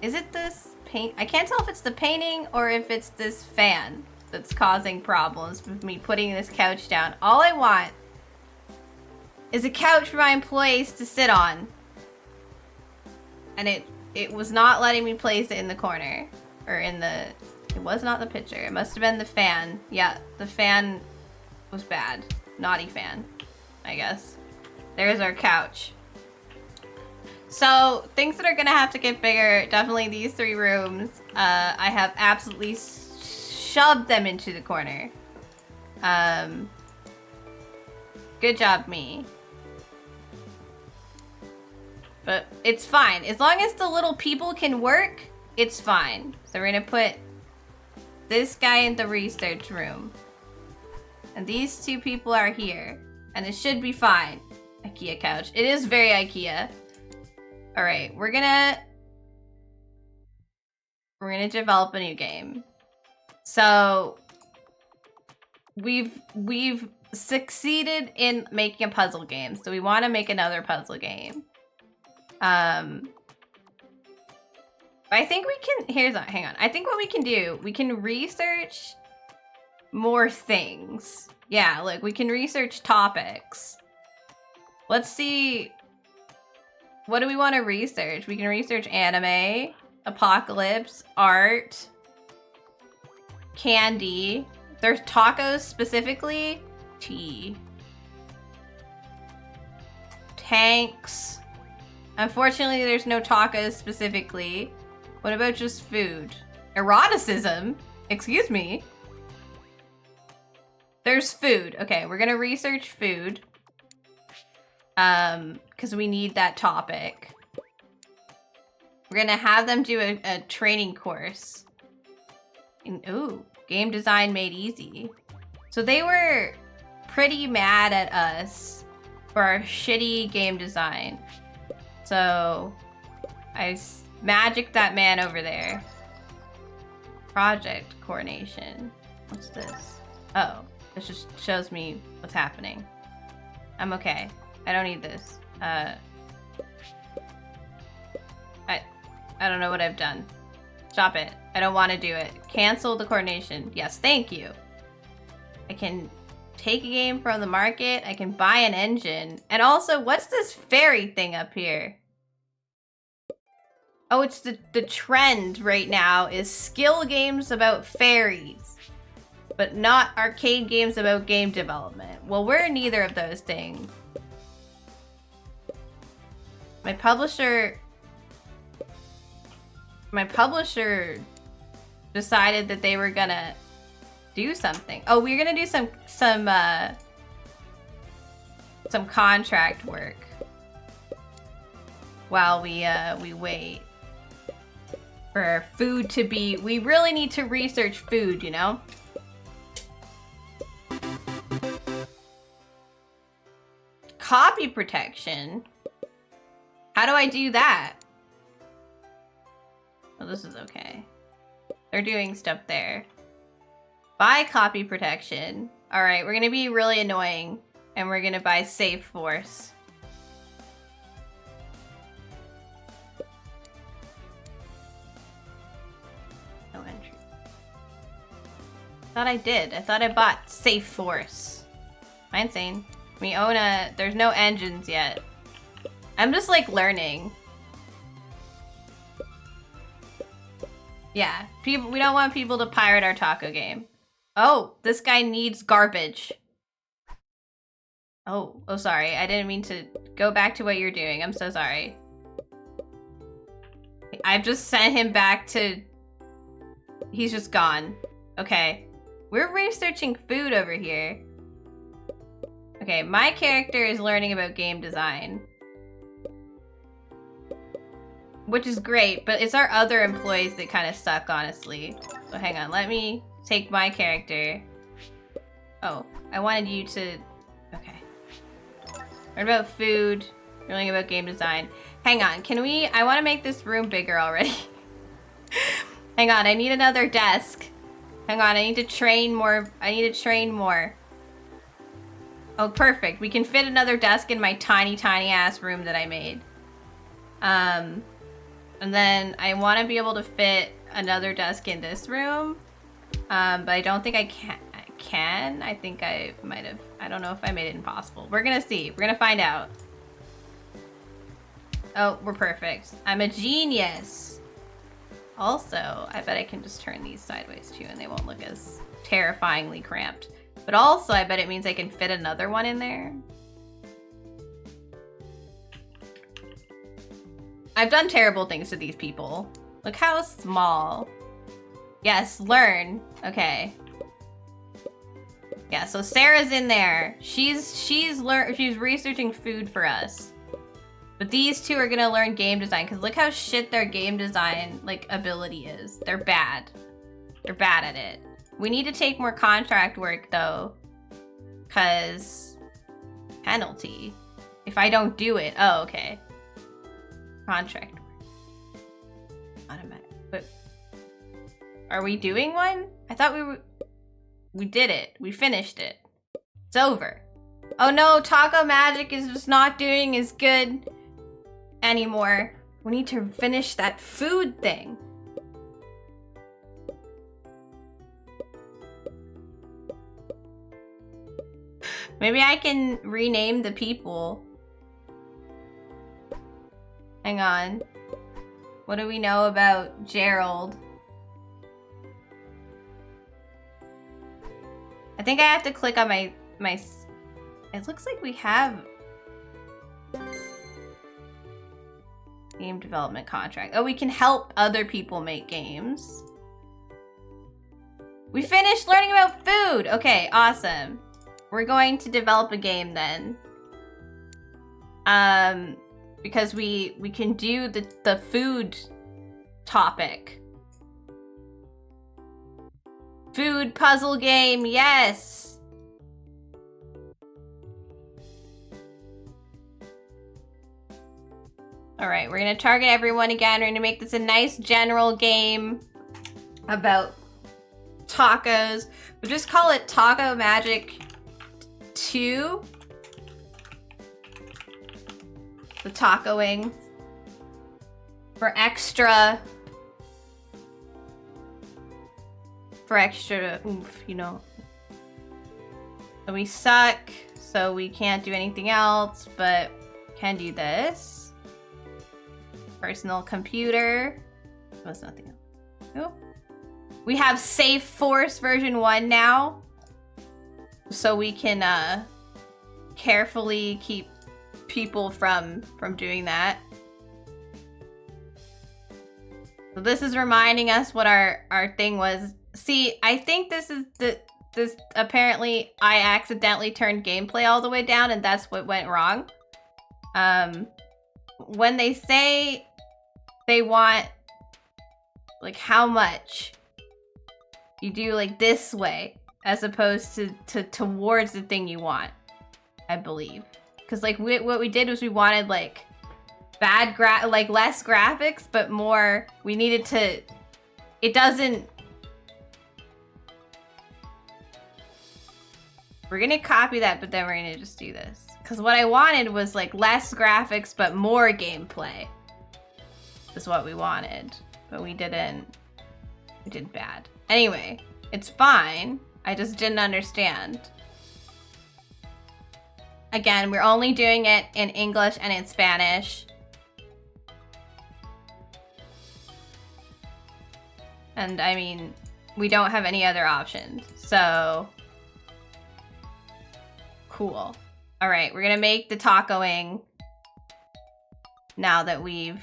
is it this paint? I can't tell if it's the painting or if it's this fan that's causing problems with me putting this couch down. All I want is a couch for my employees to sit on. And it was not letting me place it in the corner. Or in the, it was not the picture. It must have been the fan. Yeah, the fan was bad. Naughty fan, I guess. There's our couch. So, things that are gonna have to get bigger, definitely these 3 rooms. I have absolutely shoved them into the corner. Good job, me. But it's fine. As long as the little people can work, it's fine. So we're gonna put this guy in the research room. And these 2 people are here. And it should be fine. IKEA couch. It is very IKEA. Alright, we're gonna develop a new game. So we've succeeded in making a puzzle game. So we want to make another puzzle game. I think we can, hang on. I think what we can do, we can research more things. Yeah, like we can research topics. Let's see, what do we want to research? We can research anime, apocalypse, art, candy. There's tacos specifically, tea, tanks. Unfortunately, there's no tacos specifically. What about just food? Eroticism? Excuse me. There's food. Okay, we're gonna research food. Because we need that topic. We're gonna have them do a training course. Ooh, game design made easy. So they were pretty mad at us for our shitty game design. So I magicked that man over there. Project coordination. What's this? Oh, this just shows me what's happening. I'm okay. I don't need this. I don't know what I've done. Stop it. I don't want to do it. Cancel the coordination. Yes, thank you. I can take a game from the market. I can buy an engine. And also, what's this fairy thing up here? Oh, it's the trend right now is skill games about fairies, but not arcade games about game development. Well, we're neither of those things. My publisher decided that they were gonna do something. Oh, we're gonna do some contract work while we wait for food to be. We really need to research food, you know? Copy protection. How do I do that? Oh, this is okay. They're doing stuff there. Buy copy protection. All right, we're gonna be really annoying, and we're gonna buy safe force. No entry. Thought I did. I thought I bought safe force. Am I insane? We own a. There's no engines yet. I'm just like learning. Yeah, people. We don't want people to pirate our taco game. Oh, this guy needs garbage. Oh, sorry. I didn't mean to go back to what you're doing. I'm so sorry. I've just sent him back to... He's just gone. Okay. We're researching food over here. Okay, my character is learning about game design. Which is great, but it's our other employees that kind of suck, honestly. So hang on, let me take my character. Oh, I wanted you to... Okay. Learn about food, learning about game design. Hang on, can we... I want to make this room bigger already. Hang on, I need another desk. Hang on, I need to train more. I need to train more. Oh, perfect. We can fit another desk in my tiny, tiny ass room that I made. And then I want to be able to fit another desk in this room. But I don't think I can. I think I might have. I don't know if I made it impossible. We're gonna see. We're gonna find out. Oh, we're perfect. I'm a genius. Also, I bet I can just turn these sideways too and they won't look as terrifyingly cramped. But also, I bet it means I can fit another one in there. I've done terrible things to these people. Look how small. Yes, learn. Okay. Yeah, so Sarah's in there. She's researching food for us. But these two are gonna learn game design because look how shit their game design like ability is. They're bad. They're bad at it. We need to take more contract work though. Cause penalty. If I don't do it. Oh, okay. Contract work. Automatic. But are we doing one? I thought we did it. We finished it. It's over. Oh no, Taco Magic is just not doing as good anymore. We need to finish that food thing. Maybe I can rename the people. Hang on. What do we know about Gerald? I think I have to click on my... It looks like we have... Game development contract. Oh, we can help other people make games. We finished learning about food! Okay, awesome. We're going to develop a game then. Because we can do the food topic. Food puzzle game, yes! Alright, we're gonna target everyone again. We're gonna make this a nice general game about tacos. We'll just call it Taco Magic 2. The tacoing. For extra oomph, you know. So we suck, so we can't do anything else, but can do this. Personal computer. That's nothing else. Oh. We have Safe Force version 1 now. So we can carefully keep people from doing that. So this is reminding us what our thing was. See, I think this is this apparently I accidentally turned gameplay all the way down and that's what went wrong. When they say they want like how much, you do like this way as opposed to towards the thing you want, I believe. Because like what we did was we wanted like like less graphics, but more, we needed to, it doesn't, we're gonna copy that, but then we're gonna just do this. Because what I wanted was like less graphics, but more gameplay. Is what we wanted, but we didn't, we did bad. Anyway, it's fine. I just didn't understand. Again, we're only doing it in English and in Spanish. And I mean, we don't have any other options, so cool. All right, we're gonna make the tacoing now that we've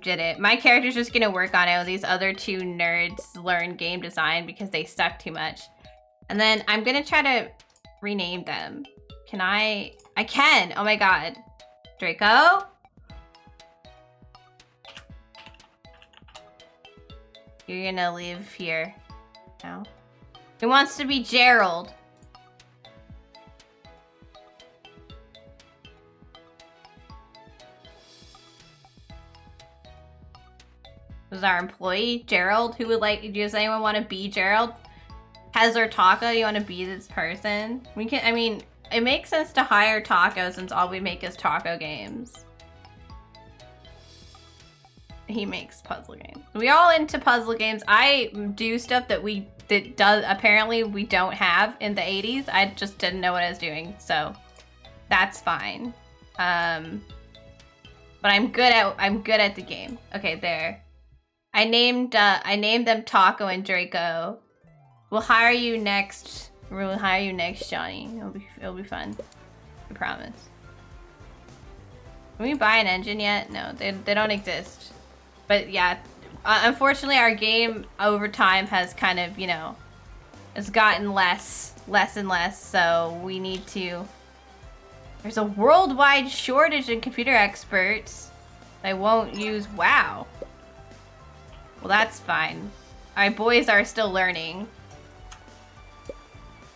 did it. My character's just gonna work on it. These other two nerds learn game design because they suck too much. And then I'm gonna try to rename them. Can I can! Oh my god. Draco? You're gonna live here now. Who wants to be Gerald? This is our employee, Gerald. Who would like, does anyone want to be Gerald? Hezler Taco, you want to be this person? We can, I mean, it makes sense to hire Taco since all we make is taco games. He makes puzzle games. We all into puzzle games. I do stuff that apparently we don't have in the 80s. I just didn't know what I was doing, so that's fine. But I'm good at the game. Okay, there. I named them Taco and Draco. We'll hire you next. We'll hire you next, Johnny. It'll be fun. I promise. Can we buy an engine yet? No, they don't exist. But yeah, unfortunately our game over time has kind of, you know, has gotten less and less, so we need to... There's a worldwide shortage in computer experts. They won't use WoW. Well, that's fine. Our boys are still learning.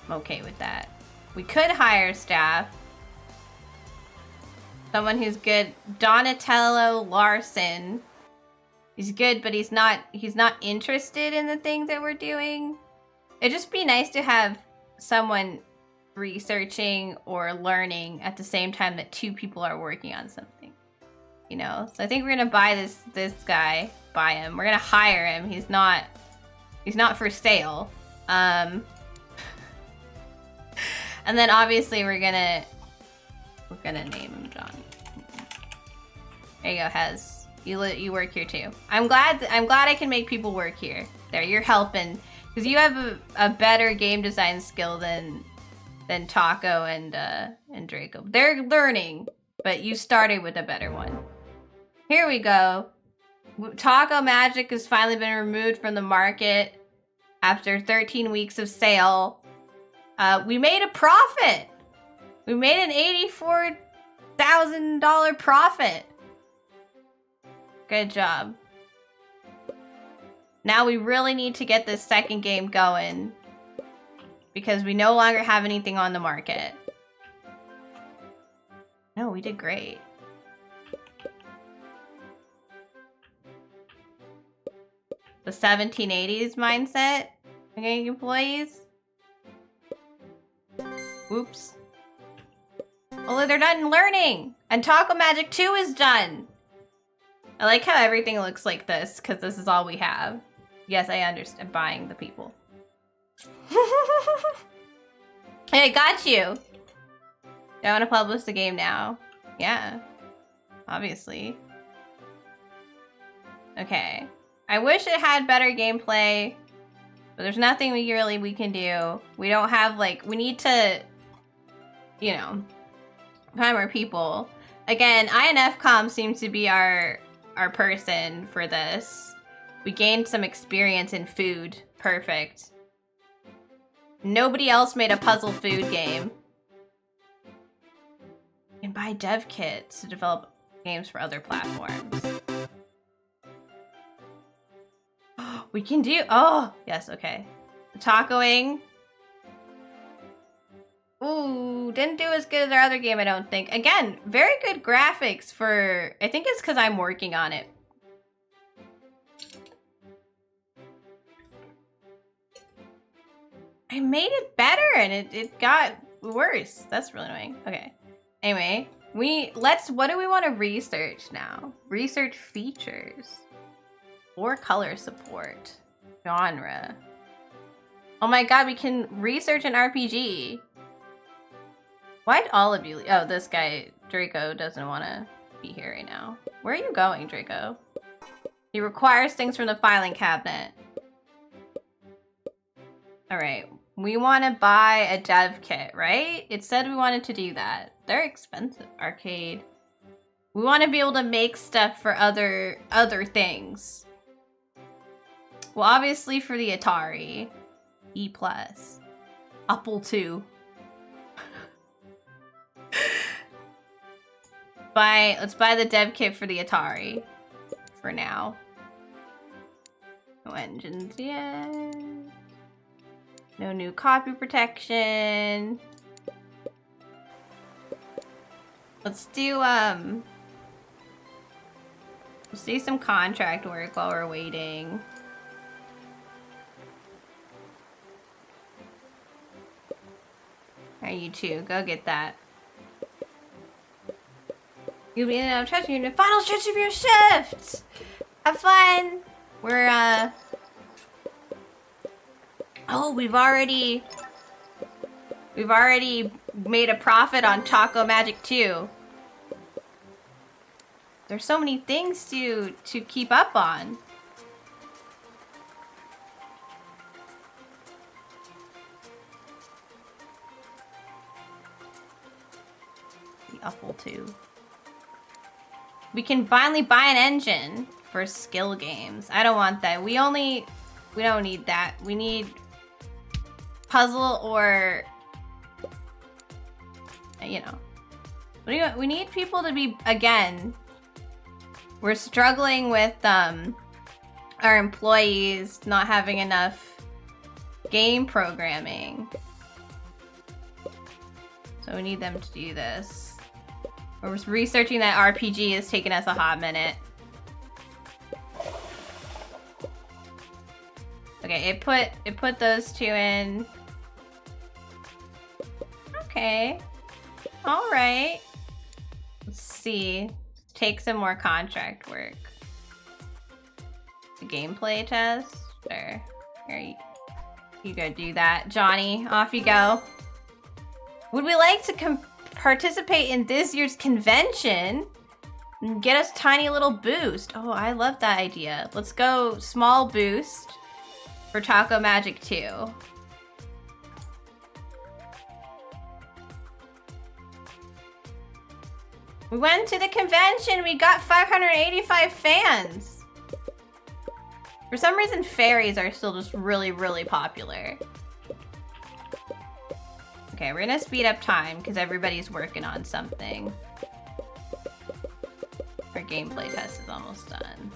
I'm okay with that. We could hire staff. Someone who's good. Donatello Larson. He's good, but he's not interested in the thing that we're doing. It'd just be nice to have someone researching or learning at the same time that two people are working on something. You know? So I think we're gonna buy this guy. Buy him. We're gonna hire him. He's not for sale. And then obviously we're gonna name him Johnny. There you go, Hez. You work here too. I'm glad I can make people work here. There, you're helping because you have a better game design skill than Taco and Draco. They're learning, but you started with a better one. Here we go. Taco Magic has finally been removed from the market after 13 weeks of sale. We made a profit. We made an $84,000 profit. Good job. Now we really need to get this second game going because we no longer have anything on the market. No, we did great. The 1780s mindset. Okay, employees. Whoops. Oh, they're done learning! And Taco Magic 2 is done! I like how everything looks like this, because this is all we have. Yes, I understand buying the people. Hey, I got you! Do I want to publish the game now? Yeah. Obviously. Okay. I wish it had better gameplay, but there's nothing we can do. We don't have, like, we need to, you know, find more people. Again, INFCOM seems to be our person for this. We gained some experience in food. Perfect. Nobody else made a puzzle food game. And buy dev kits to develop games for other platforms. We can do, oh, yes, okay. Tacoing. Ooh, didn't do as good as our other game, I don't think. Again, very good graphics for, I think it's because I'm working on it. I made it better and it got worse. That's really annoying. Okay. Anyway, what do we want to research now? Research features. Or color support. Genre. Oh my god, we can research an RPG. Why'd all of you... Oh, this guy, Draco, doesn't want to be here right now. Where are you going, Draco? He requires things from the filing cabinet. Alright. We want to buy a dev kit, right? It said we wanted to do that. They're expensive. Arcade. We want to be able to make stuff for other things. Well, obviously for the Atari. E+. Apple II. Let's buy the dev kit for the Atari. For now. No engines yet. No new copy protection. Let's do some contract work while we're waiting. Alright, you two, go get that. You'll be in the final stretch of your shift! Have fun! We're, oh, we've already made a profit on Taco Magic 2. There's so many things to keep up on. The Apple II. We can finally buy an engine for skill games. I don't want that. We don't need that. We need puzzle or, you know. We need people to be, again, we're struggling with our employees not having enough game programming. So we need them to do this. We're researching that RPG has taken us a hot minute. Okay, it put those two in. Okay. Alright. Let's see. Take some more contract work. The gameplay test? Sure. Here, you go do that. Johnny, off you go. Would we like to participate in this year's convention and get us tiny little boost? Oh, I love that idea. Let's go small boost for Taco Magic 2. We went to the convention. We got 585 fans. For some reason, fairies are still just really, really popular. Okay, we're gonna speed up time because everybody's working on something. Our gameplay test is almost done.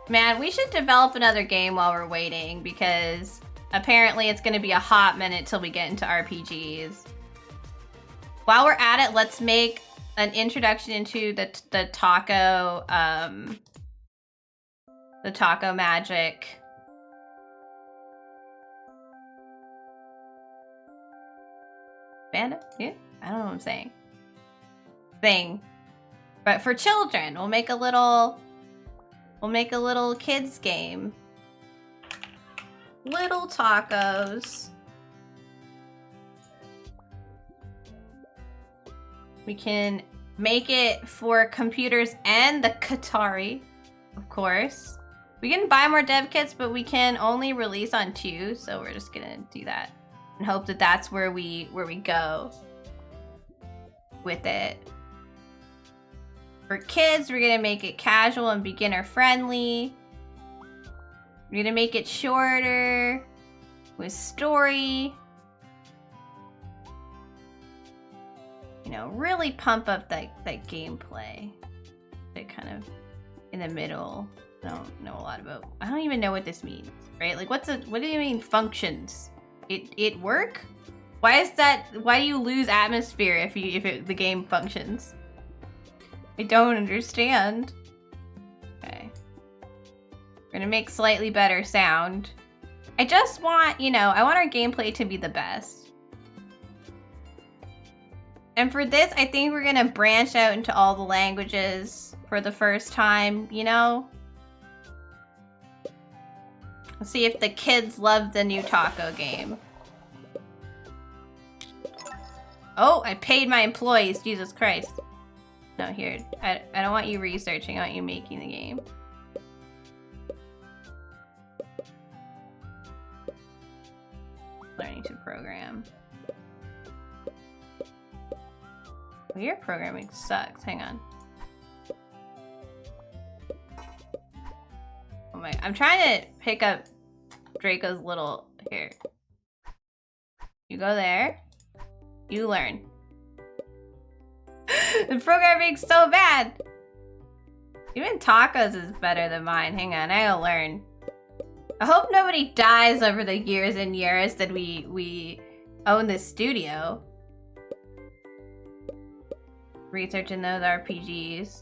Man, we should develop another game while we're waiting because apparently it's gonna be a hot minute till we get into RPGs. While we're at it, let's make an introduction into the taco magic. Banda? Yeah, I don't know what I'm saying. Thing. But for children, we'll make a little kids game. Little tacos. We can make it for computers and the Atari, of course. We can buy more dev kits, but we can only release on 2, so we're just gonna do that and hope that that's where we go with it. For kids, we're gonna make it casual and beginner friendly. We're gonna make it shorter with story. You know, really pump up that gameplay. That kind of in the middle. I don't know a lot about. I don't even know what this means, right? Like, what do you mean functions? It work? Why is that? Why do you lose atmosphere if the game functions? I don't understand. Okay, we're gonna make slightly better sound. I just want, you know, I want our gameplay to be the best. And for this, I think we're gonna branch out into all the languages for the first time, you know? Let's see if the kids love the new taco game. Oh, I paid my employees, Jesus Christ. No, here, I don't want you researching, I want you making the game. Learning to program. Well, your programming sucks. Hang on. Oh my, I'm trying to pick up Draco's little, here. You go there. You learn. The programming's so bad. Even Tacos is better than mine. Hang on, I gotta learn. I hope nobody dies over the years and years that we own this studio. Researching those RPGs.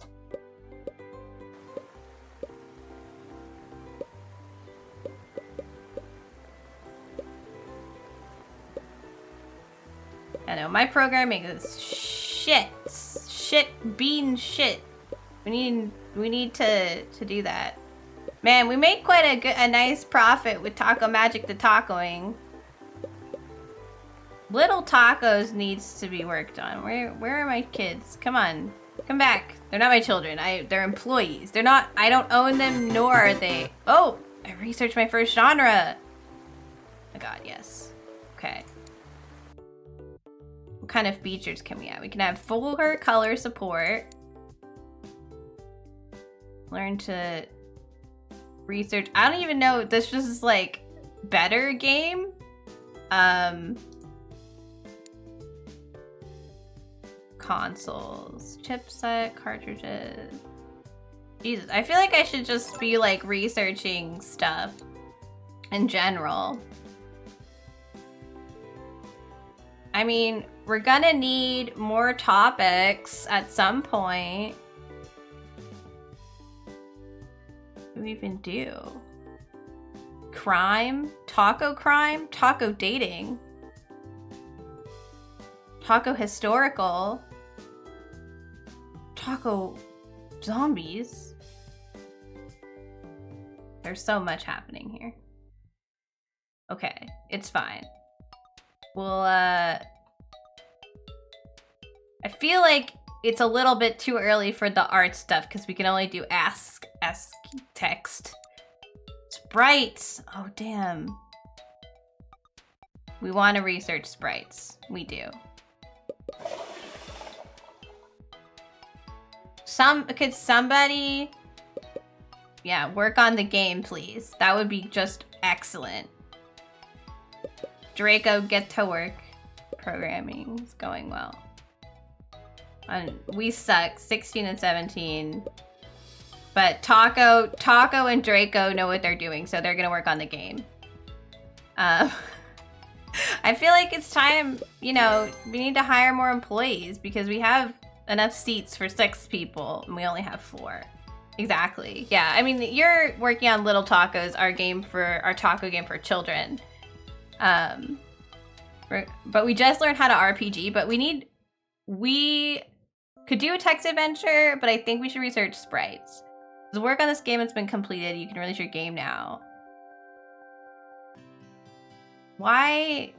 I know, my programming is shit. Shit bean shit. We need to do that. Man, we made quite a nice profit with Taco Magic the Tacoing. Little Tacos needs to be worked on. Where are my kids? Come on. Come back. They're not my children. They're employees. They're not, I don't own them, nor are they. Oh, I researched my first genre. Oh my god, yes. Okay. What kind of features can we have? We can have full color support. Learn to research. I don't even know. This just is like better game. Consoles, chipset, cartridges. Jesus, I feel like I should just be like researching stuff in general. I mean, we're gonna need more topics at some point. What do we even do? Crime? Taco crime? Taco dating? Taco historical? Taco zombies? There's so much happening here. Okay, it's fine. We'll, I feel like it's a little bit too early for the art stuff because we can only do ask text. Sprites! Oh, damn. We want to research sprites. We do. Could somebody, yeah, work on the game, please? That would be just excellent. Draco, get to work. Programming is going well. And we suck, 16 and 17. But Taco and Draco know what they're doing, so they're gonna work on the game. I feel like it's time, you know, we need to hire more employees because we have enough seats for 6 people and we only have 4. Exactly. Yeah, I mean, you're working on Little Tacos, our taco game for children. But we just learned how to RPG, but we could do a text adventure, but I think we should research sprites. The work on this game has been completed. You can release your game now. Why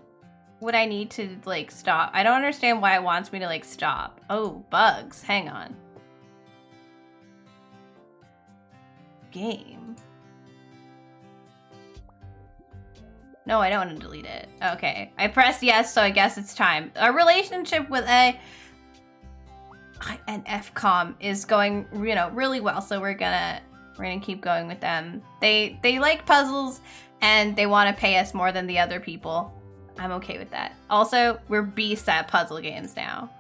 would I need to, like, stop? I don't understand why it wants me to, like, stop. Oh, bugs. Hang on. Game. No, I don't want to delete it. Okay. I pressed yes, so I guess it's time. Our relationship with an FCOM is going, you know, really well, so we're gonna keep going with them. They like puzzles and they want to pay us more than the other people. I'm okay with that. Also, we're beasts at puzzle games now.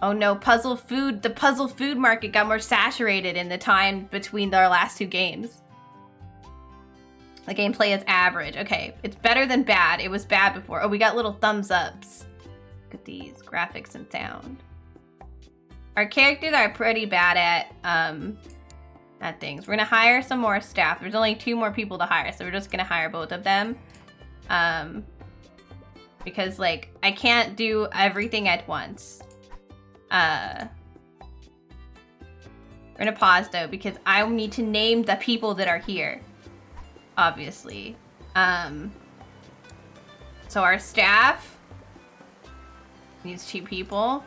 Oh no, the puzzle food market got more saturated in the time between our last 2 games. The gameplay is average. Okay, it's better than bad. It was bad before. Oh, we got little thumbs ups. Look at these graphics and sound. Our characters are pretty bad at things. We're gonna hire some more staff. There's only 2 more people to hire, so we're just gonna hire both of them. Because, like, I can't do everything at once. We're gonna pause though because I need to name the people that are here. Obviously. So our staff needs 2 people.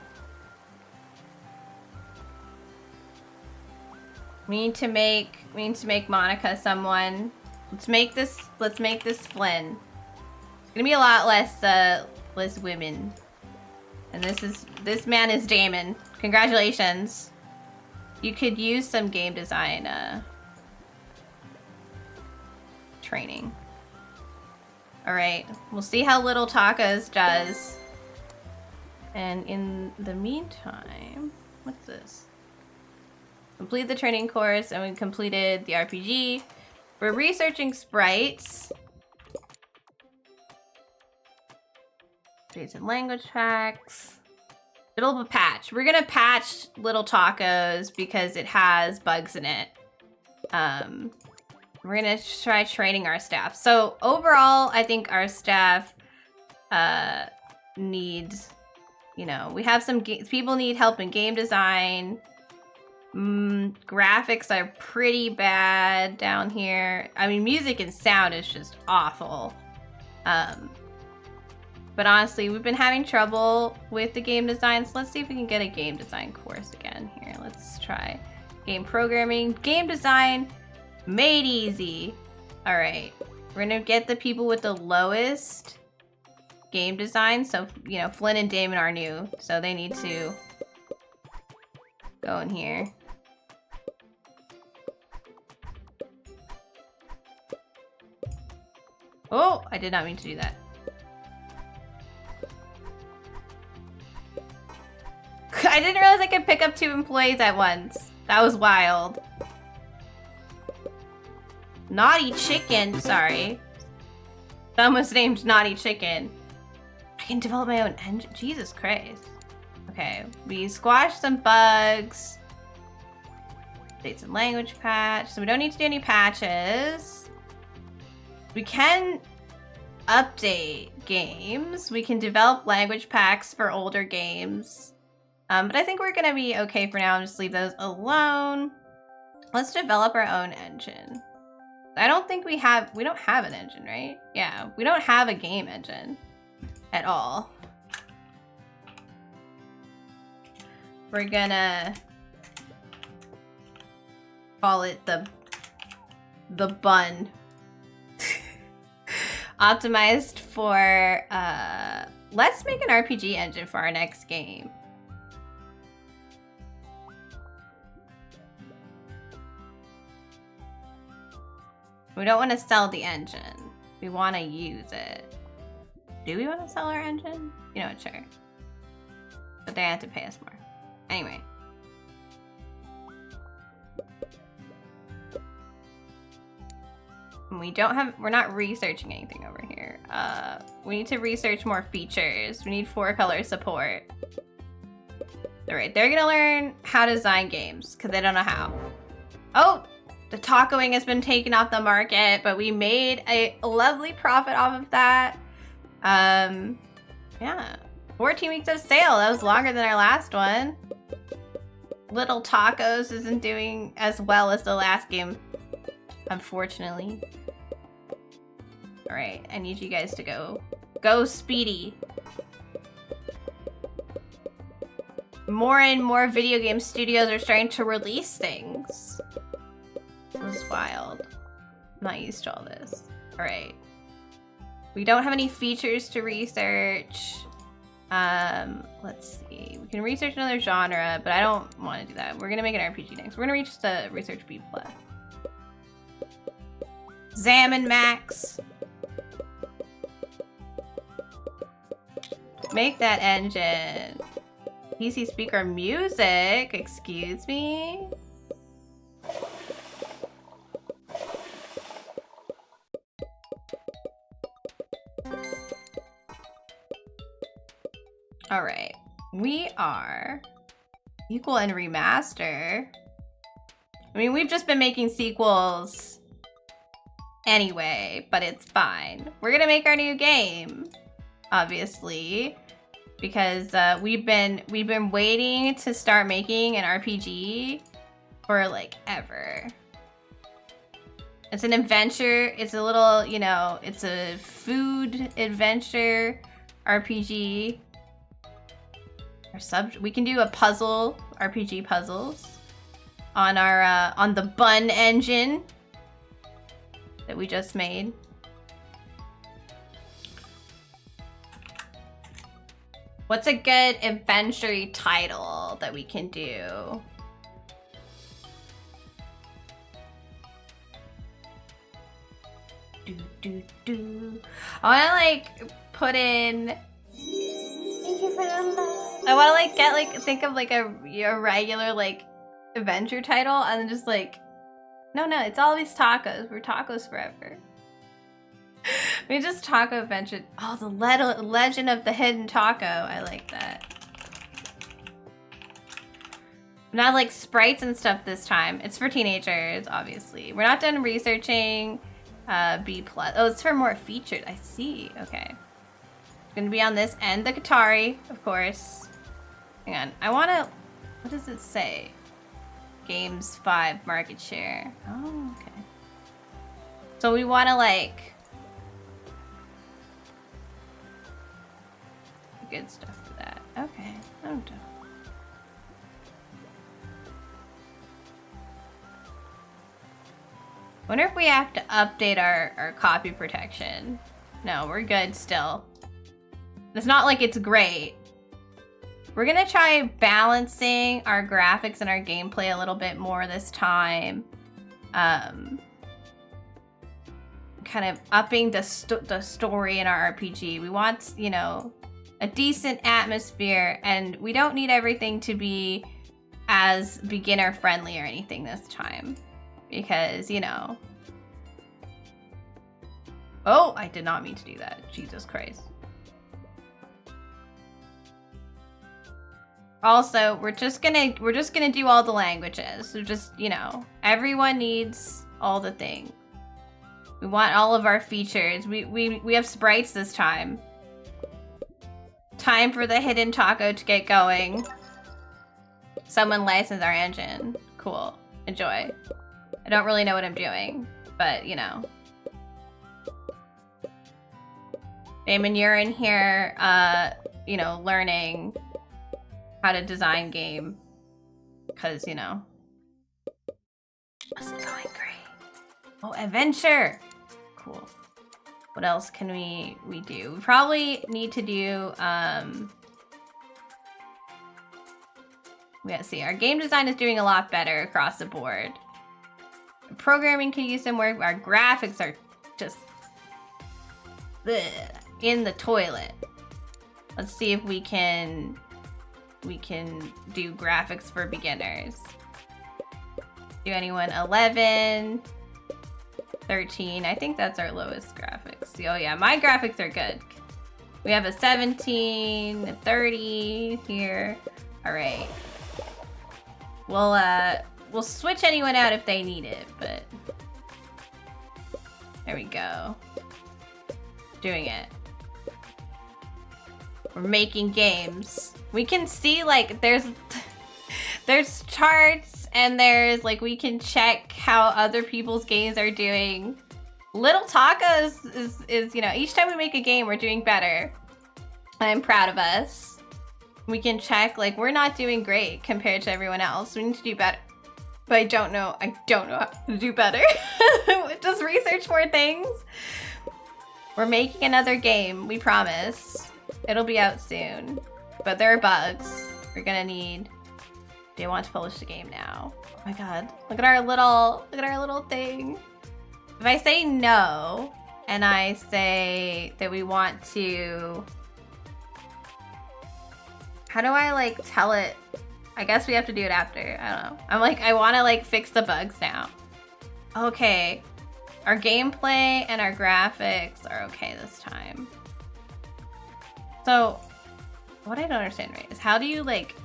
We need to make Monica someone. Let's make this Flynn. It's gonna be a lot less women. And this man is Damon. Congratulations. You could use some game design training. All right, we'll see how Little Tacos does And in the meantime, what's this? Complete the training course, and we completed the RPG. We're researching sprites. Basic language packs. Middle of a patch. We're gonna patch Little Tacos because it has bugs in it. We're gonna try training our staff. So overall, I think our staff needs, you know, we have some people need help in game design. Graphics are pretty bad down here. I mean, music and sound is just awful. But honestly, we've been having trouble with the game design, so let's see if we can get a game design course again here. Let's try game programming, game design, made easy. All right, we're gonna get the people with the lowest game design. So, you know, Flynn and Damon are new, so they need to go in here. Oh, I did not mean to do that. I didn't realize I could pick up 2 employees at once. That was wild. Naughty Chicken, sorry. Someone's named Naughty Chicken. I can develop my own engine. Jesus Christ. Okay, we squashed some bugs. Update some language patch. So we don't need to do any patches. We can update games. We can develop language packs for older games. But I think we're gonna be okay for now and just leave those alone. Let's develop our own engine. I don't think we don't have an engine, right? Yeah, we don't have a game engine at all. We're gonna call it the bun. Optimized for, let's make an RPG engine for our next game. We don't want to sell the engine. We want to use it. Do we want to sell our engine? You know what, sure. But they have to pay us more. Anyway. We're not researching anything over here. We need to research more features. We need 4-color support. Alright, they're gonna learn how to design games, because they don't know how. Oh! The tacoing has been taken off the market, but we made a lovely profit off of that. Yeah. 14 weeks of sale. That was longer than our last one. Little Tacos isn't doing as well as the last game, unfortunately. All right, I need you guys to go speedy. More and more video game studios are starting to release things. This is wild. I'm not used to all this. All right. We don't have any features to research. Let's see. We can research another genre, but I don't want to do that. We're gonna make an RPG next. We're gonna research B+. Salmon Max. Make that engine. PC speaker music. Excuse me. All right, we are sequel and remaster. I mean, we've just been making sequels anyway, but it's fine. We're gonna make our new game, obviously, because we've been waiting to start making an RPG for like ever. It's an adventure. It's a little, you know, it's a food adventure RPG. We can do a puzzle, RPG puzzles on our on the bun engine that we just made. What's a good adventure title that we can do? I wanna like put in. Thank you for the love. I want to like get like think of like a regular like adventure title and then just like no, it's always tacos. We're tacos forever. We just taco adventure. Oh, the legend of the hidden taco. I like that. Not like sprites and stuff this time. It's for teenagers, obviously. We're not done researching. B+. Oh, it's for more featured. I see. Okay. It's gonna be on this and the Qatari, of course. Hang on. I wanna. What does it say? Games 5 market share. Oh, okay. So we wanna like. Good stuff for that. Okay. I don't know. Wonder if we have to update our copy protection. No, we're good still. It's not like it's great. We're gonna try balancing our graphics and our gameplay a little bit more this time. Kind of upping the story in our RPG. We want, you know, a decent atmosphere, and we don't need everything to be as beginner friendly or anything this time. Because, you know... Oh, I did not mean to do that. Jesus Christ. Also, we're just gonna do all the languages. So just, you know, everyone needs all the things. We want all of our features. We have sprites this time. Time for the hidden taco to get going. Someone license our engine. Cool. Enjoy. I don't really know what I'm doing, but you know. Damon, you're in here, you know, learning how to design game. Because, you know. Wasn't going great. Oh, adventure! Cool. What else can we do? We probably need to do, we gotta see. Our game design is doing a lot better across the board. Programming can use some work. Our graphics are just in the toilet. Let's see if we can do graphics for beginners. Do anyone 11, 13? I think that's our lowest graphics. Oh yeah, my graphics are good. We have a 17, a 30 here. All right. We'll switch anyone out if they need it, but there we go. Doing it. We're making games. We can see like there's charts and there's like we can check how other people's games are doing. Little Tacos is you know, each time we make a game we're doing better. I'm proud of us. We can check like we're not doing great compared to everyone else. We need to do better. But I don't know how to do better. Just research more things. We're making another game, we promise. It'll be out soon. But there are bugs. We're gonna need... Do you want to publish the game now? Oh my god. Look at our little thing. If I say no, and I say that we want to... How do I like tell it? I guess we have to do it after. I don't know. I'm like, I want to like fix the bugs now. Okay. Our gameplay and our graphics are okay this time. So, what I don't understand, right, is how do you like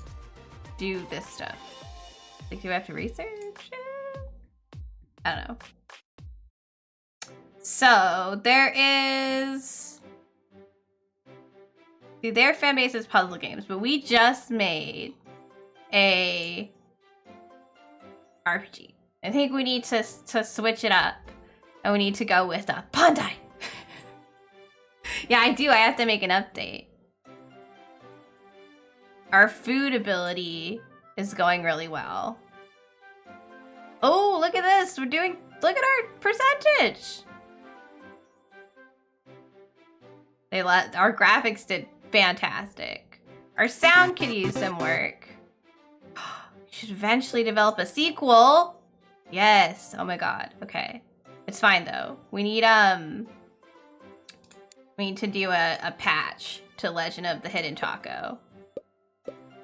do this stuff? Like, do I have to research it? I don't know. So, there is... See, their fan base is puzzle games, but we just made a RPG. I think we need to switch it up, and we need to go with a Bandai. Yeah, I do. I have to make an update. Our food ability is going really well. Oh, look at this. We're doing... Look at our percentage. Our graphics did fantastic. Our sound could use some work. We should eventually develop a sequel. Yes. Oh my god. Okay. It's fine though. We need to do a patch to Legend of the Hidden Taco.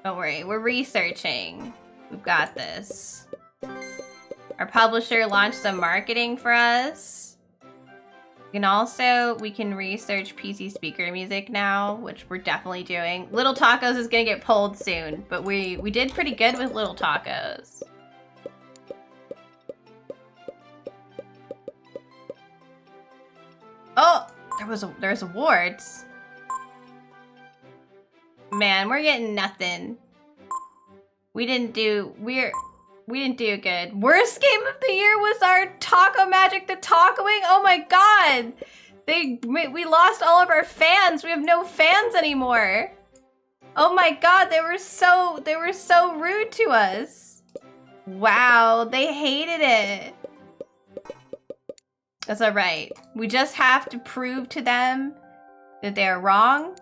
Don't worry, we're researching. We've got this. Our publisher launched some marketing for us. We can research PC speaker music now, which we're definitely doing. Little Tacos is gonna get pulled soon, but we did pretty good with Little Tacos. Oh, there's awards. Man, we're getting nothing. We didn't do good. Worst game of the year was our Taco Magic the Tacoing. Oh my god. We lost all of our fans. We have no fans anymore. Oh my god, they were so rude to us. Wow, they hated it. That's alright. We just have to prove to them that they are wrong.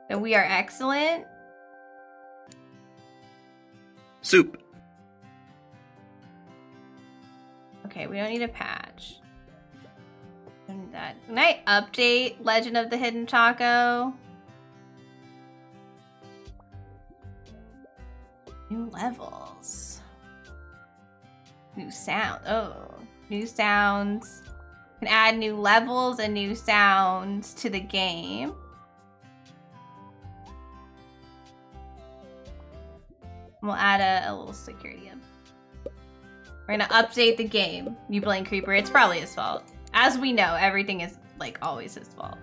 That we are excellent. Soup. Okay, we don't need a patch. Don't need that. Can I update Legend of the Hidden Taco? New levels. New sound. Oh, new sounds. Can add new levels and new sounds to the game. We'll add a little security up. We're gonna update the game. You blame Creeper. It's probably his fault. As we know, everything is like always his fault.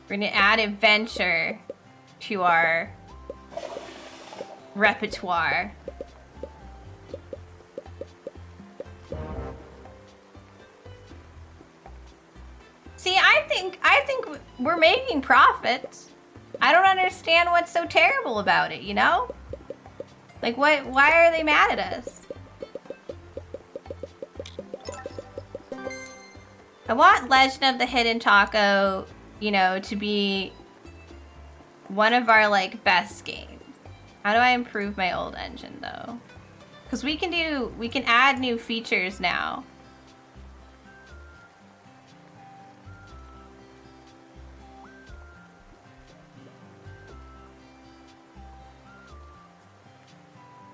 We're gonna add adventure to our repertoire. See, I think we're making profits. I don't understand what's so terrible about it, you know? Like, what? Why are they mad at us? I want Legend of the Hidden Taco, you know, to be one of our, like, best games. How do I improve my old engine, though? Because we can add new features now.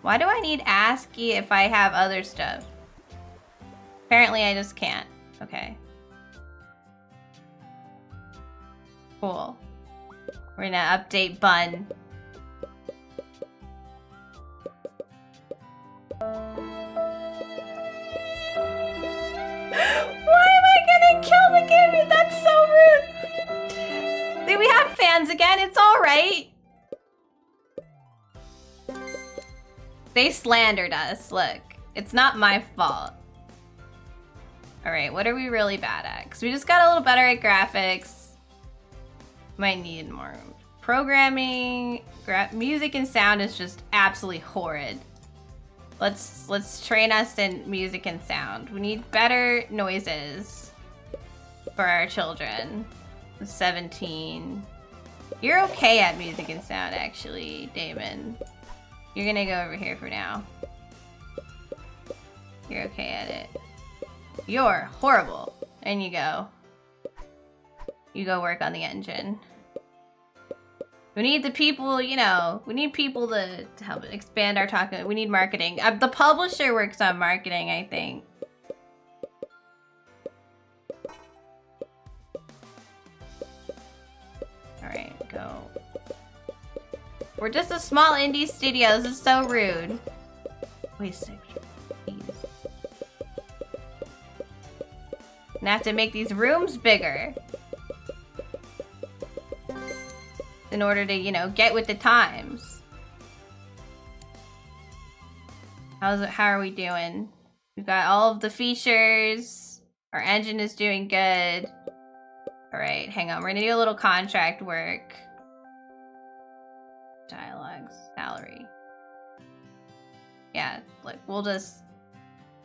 Why do I need ASCII if I have other stuff? Apparently I just can't. Okay. Cool. We're gonna update Bun. Why am I gonna kill the game? That's so rude. We have fans again. It's alright. They slandered us. Look, it's not my fault. Alright, what are we really bad at? Because we just got a little better at graphics. Might need more. Programming, music and sound is just absolutely horrid. Let's train us in music and sound. We need better noises for our children. 17. You're okay at music and sound, actually, Damon. You're gonna go over here for now. You're okay at it. You're horrible. And you go. You go work on the engine. We need the people, you know, we need people to help expand our talk. We need marketing. The publisher works on marketing, I think. Alright, go. We're just a small indie studio. This is so rude. Wait a second. I have to make these rooms bigger. In order to, you know, get with the times. How are we doing? We've got all of the features. Our engine is doing good. Alright, hang on. We're gonna do a little contract work. Dialogues, salary. Yeah, look, we'll just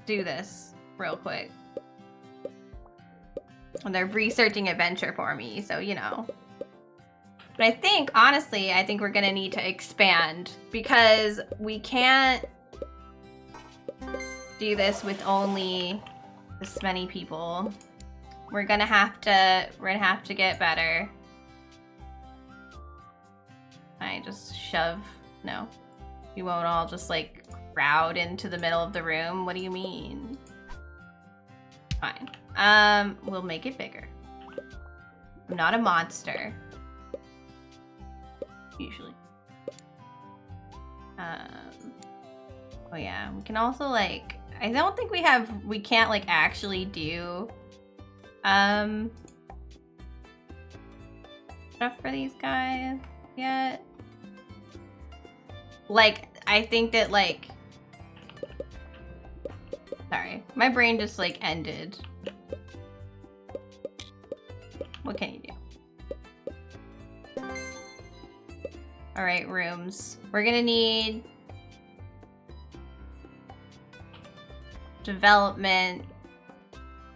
do this real quick. And they're researching adventure for me, so you know. But I think, honestly, I think we're gonna need to expand because we can't do this with only this many people. We're gonna have to get better. I just shove? No. You won't all just like crowd into the middle of the room? What do you mean? Fine. We'll make it bigger. I'm not a monster. Usually. Oh yeah, we can also like, I don't think we can't like actually do stuff for these guys yet. Like, I think that like, sorry, my brain just like ended. What can you do? All right, rooms. We're gonna need development.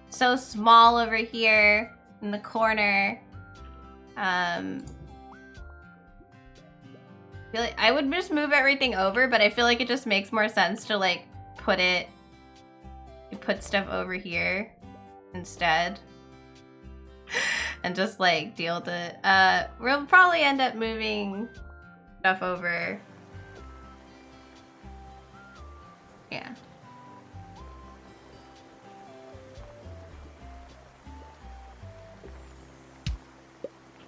So small over here in the corner. I feel like I would just move everything over, but I feel like it just makes more sense to like put stuff over here instead. And just like deal with it. We'll probably end up moving stuff over. Yeah.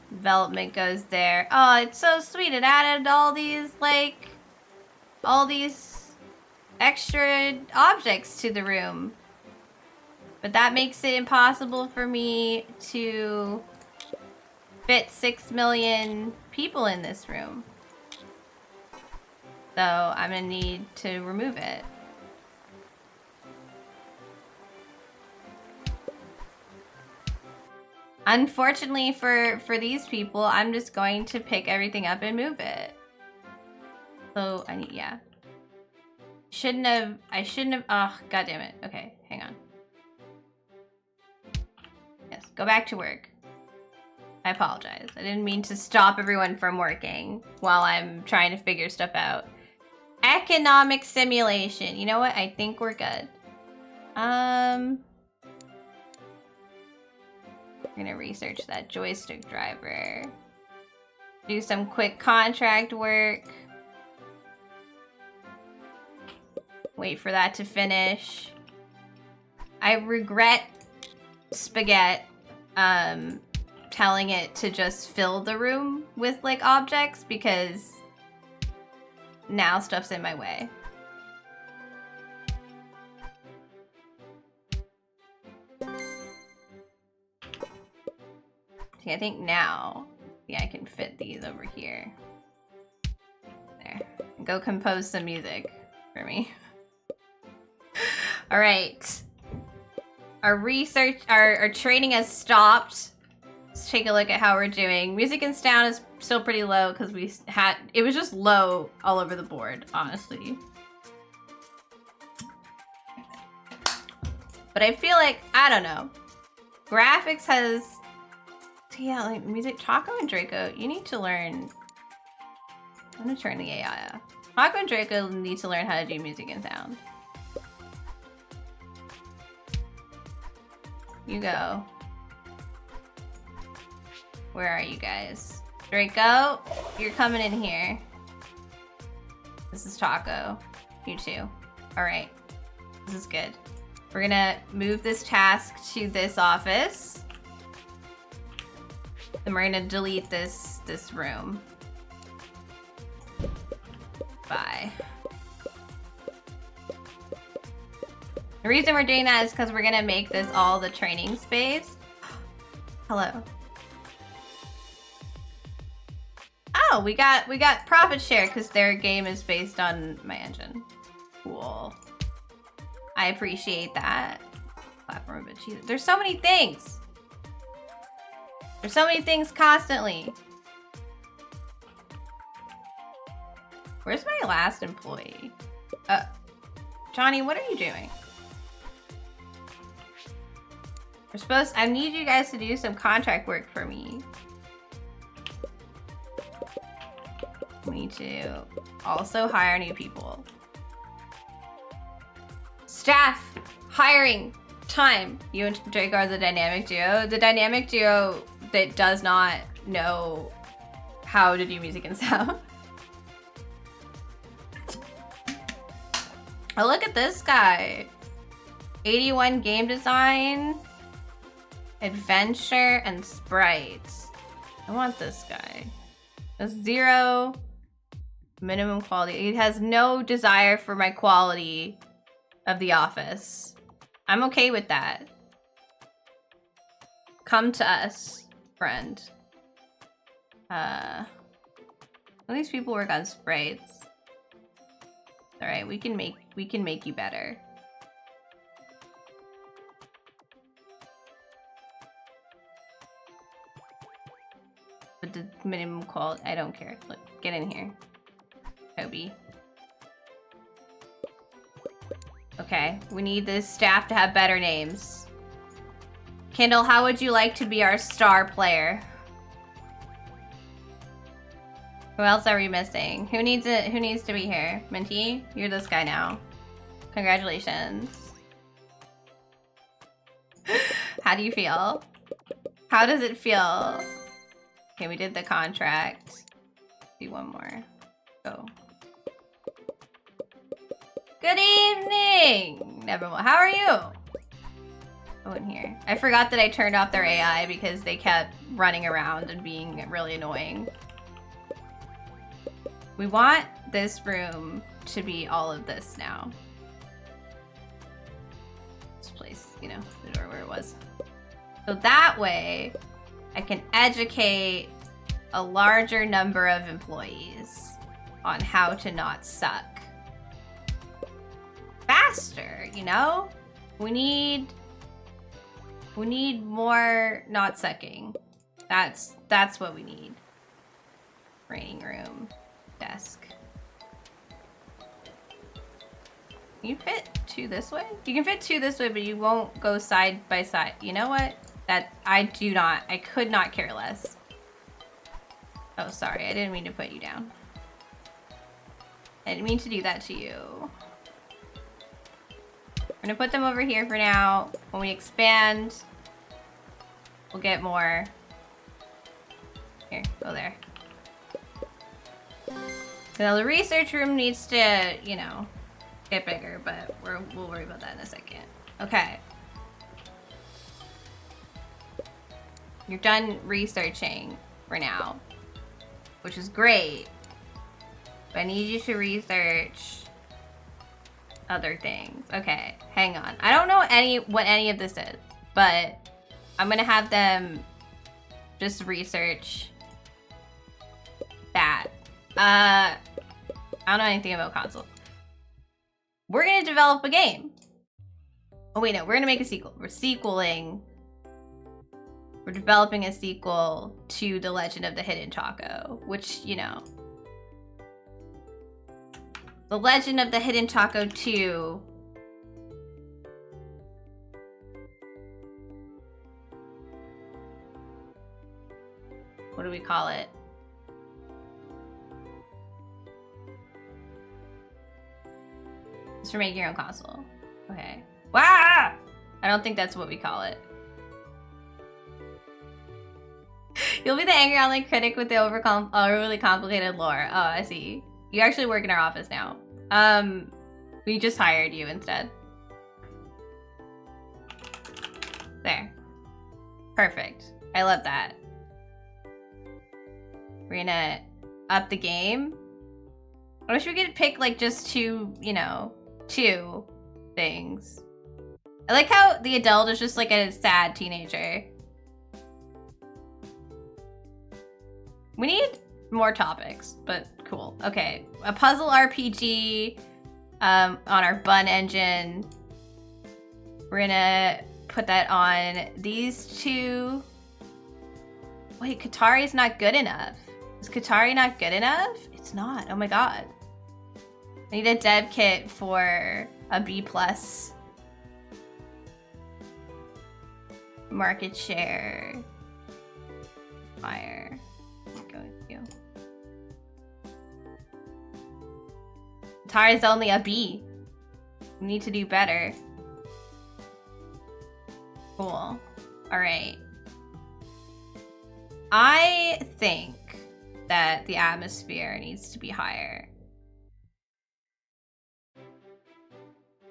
Development goes there. Oh, it's so sweet. It added all these extra objects to the room. But that makes it impossible for me to fit 6 million people in this room. So I'm gonna need to remove it. Unfortunately for these people, I'm just going to pick everything up and move it. So I need, yeah. I shouldn't have, oh, god damn it. Okay, hang on. Yes, go back to work. I apologize. I didn't mean to stop everyone from working while I'm trying to figure stuff out. Economic simulation. You know what? I think we're good. We're gonna research that joystick driver. Do some quick contract work. Wait for that to finish. I regret Spaghetti telling it to just fill the room with like objects because now stuff's in my way. See, I think now, yeah, I can fit these over here. There. Go compose some music for me. All right. Our training has stopped. Let's take a look at how we're doing. Music and sound is still pretty low because it was just low all over the board, honestly. But I feel like, I don't know. Graphics has, yeah, like music. Taco and Draco, you need to learn. I'm gonna turn the AI off. Taco and Draco need to learn how to do music and sound. You go. Where are you guys? Draco, you're coming in here. This is Taco. You too. All right. This is good. We're gonna move this task to this office. Then we're gonna delete this room. Bye. The reason we're doing that is because we're gonna make this all the training space. Hello. Oh, we got profit share because their game is based on my engine. Cool. I appreciate that. Platform, but Jesus, there's so many things. There's so many things constantly. Where's my last employee? Johnny, what are you doing? I need you guys to do some contract work for me. We need to also hire new people. Staff, hiring, time. You and Drake are the dynamic duo. The dynamic duo that does not know how to do music and sound. Oh, look at this guy. 81 game design, adventure, and sprites. I want this guy. A 0 minimum quality. He has no desire for my quality of the office. I'm okay with that. Come to us, friend. At least people work on sprites. All right, we can make you better. But the minimum quality, I don't care. Look, get in here, Toby. Okay, we need this staff to have better names. Kindle, how would you like to be our star player? Who else are we missing? Who needs it? Who needs to be here? Minty, you're this guy now. Congratulations. How do you feel? How does it feel? Okay, we did the contract. Do one more. Go. Good evening, Nevermore. How are you? Go in here. I forgot that I turned off their AI because they kept running around and being really annoying. We want this room to be all of this now. This place, you know, the door where it was. So that way, I can educate a larger number of employees on how to not suck. Faster, you know? We need more not sucking. That's what we need. Training room. Desk. Can you fit 2 this way? You can fit 2 this way, but you won't go side by side. You know what? That I could not care less. Oh, sorry. I didn't mean to put you down. I didn't mean to do that to you. We're gonna put them over here for now. When we expand, we'll get more. Here, go there. Now the research room needs to, you know, get bigger, but we'll worry about that in a second. Okay. You're done researching for now, which is great. But I need you to research other things. Okay, hang on. I don't know what any of this is, but I'm gonna have them just research that. I don't know anything about console. We're gonna develop a game. Oh wait, no, we're gonna make a sequel. We're developing a sequel to The Legend of the Hidden Taco, which, you know. The Legend of the Hidden Taco 2. What do we call it? It's for making your own console. Okay. Wow! I don't think that's what we call it. You'll be the angry online critic with the overly complicated lore. Oh, I see. You actually work in our office now. We just hired you instead. There. Perfect. I love that. We're gonna up the game. I wish we could pick like just 2, you know, 2 things. I like how the adult is just like a sad teenager. We need more topics, but cool. Okay, a puzzle RPG on our bun engine. We're gonna put that on these 2. Wait, Qatari's not good enough. Is Qatari not good enough? It's not. Oh my god. I need a dev kit for a B+. Market share. Fire. Go with you. Qatari's only a B. We need to do better. Cool. Alright. I think that the atmosphere needs to be higher.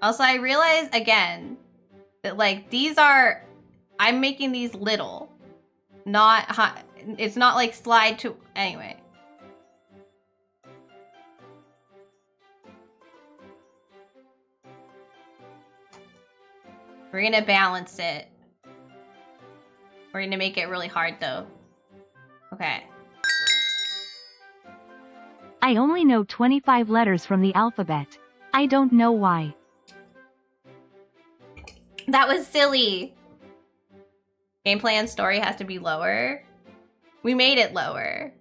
Also, I realize again that like these are, I'm making these little, not high. It's not like slide to, anyway. We're gonna balance it. We're gonna make it really hard though. Okay. I only know 25 letters from the alphabet. I don't know why. That was silly. Gameplay and story has to be lower. We made it lower.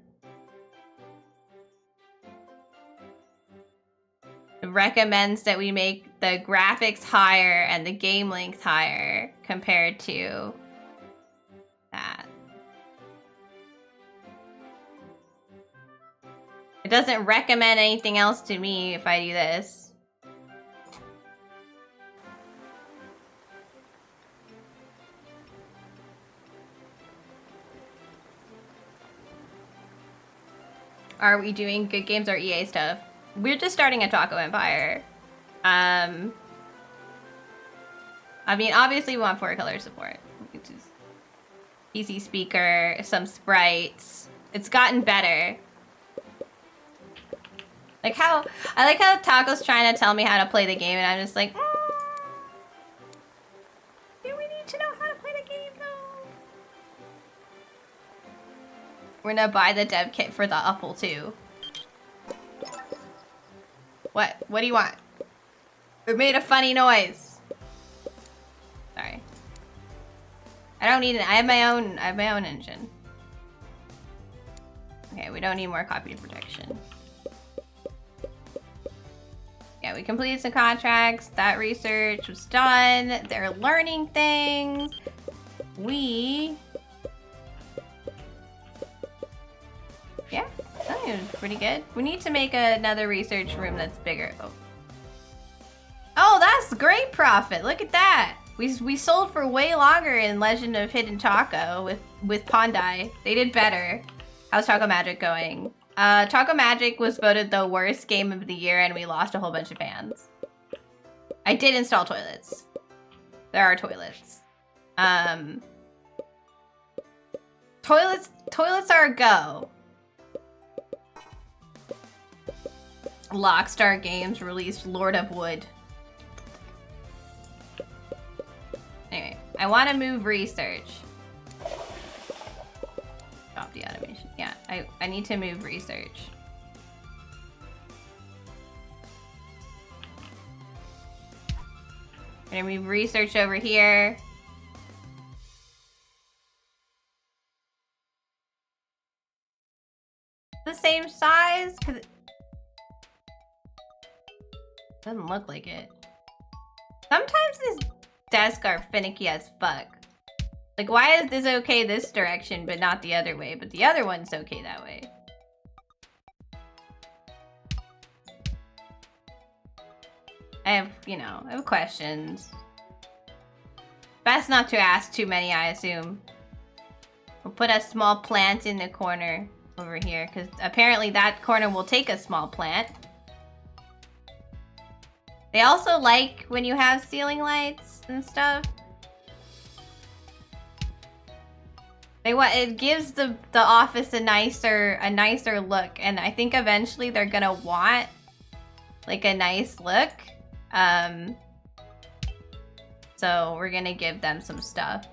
It recommends that we make the graphics higher and the game length higher compared to that. It doesn't recommend anything else to me if I do this. Are we doing good games or EA stuff? We're just starting a Taco Empire. I mean, obviously we want 4-color support. Which is easy speaker, some sprites. It's gotten better. I like how Taco's trying to tell me how to play the game, and I'm just like, do we need to know how to play the game though? We're gonna buy the dev kit for the Apple too. What? What do you want? It made a funny noise. Sorry. I don't need it. I have my own engine. Okay, we don't need more copy protection. Yeah, we completed some contracts. That research was done. They're learning things. Yeah, I think it was pretty good. We need to make another research room that's bigger. Oh, that's great profit. Look at that. We sold for way longer in Legend of Hidden Taco with Pondai. They did better. How's Taco Magic going? Taco Magic was voted the worst game of the year and we lost a whole bunch of fans. I did install toilets. There are toilets. Toilets are a go. Lockstar Games released Lord of Wood. Anyway, I want to move research. Stop the automation. Yeah, I need to move research. I'm gonna move research over here. The same size? 'Cause it doesn't look like it. Sometimes these desks are finicky as fuck. Like, why is this okay this direction, but not the other way? But the other one's okay that way. I have questions. Best not to ask too many, I assume. We'll put a small plant in the corner over here, because apparently that corner will take a small plant. They also like when you have ceiling lights and stuff. It gives the office a nicer look, and I think eventually they're gonna want like a nice look. So we're gonna give them some stuff.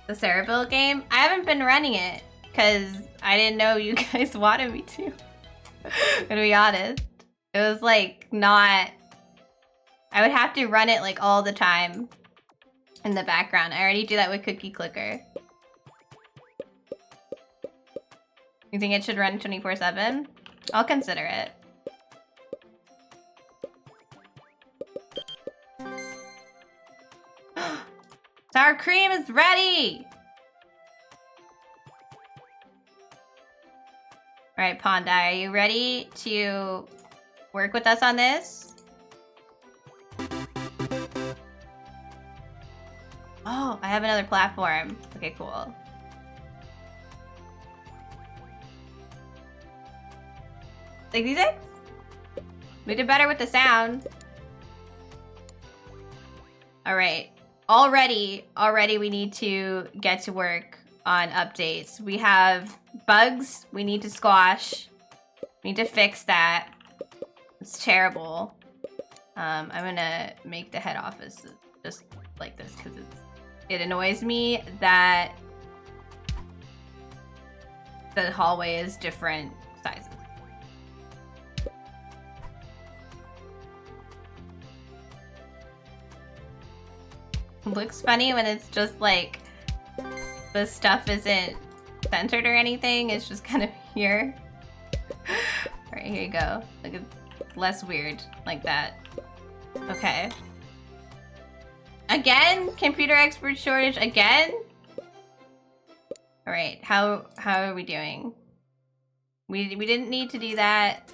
The Cerebral game? I haven't been running it because I didn't know you guys wanted me to. To be honest, it was like not. I would have to run it like all the time. In the background. I already do that with Cookie Clicker. You think it should run 24/7? I'll consider it. Sour cream is ready! Alright, Pondai, are you ready to work with us on this? Oh, I have another platform. Okay, cool. Like these eggs? We did better with the sound. All right. Already we need to get to work on updates. We have bugs we need to squash. We need to fix that. It's terrible. I'm gonna make the head office just like this because it annoys me that the hallway is different sizes. It looks funny when it's just like the stuff isn't centered or anything. It's just kind of here. All right, here you go. Like it's less weird like that. Okay. Again? Computer expert shortage again? All right, how are we doing? We didn't need to do that.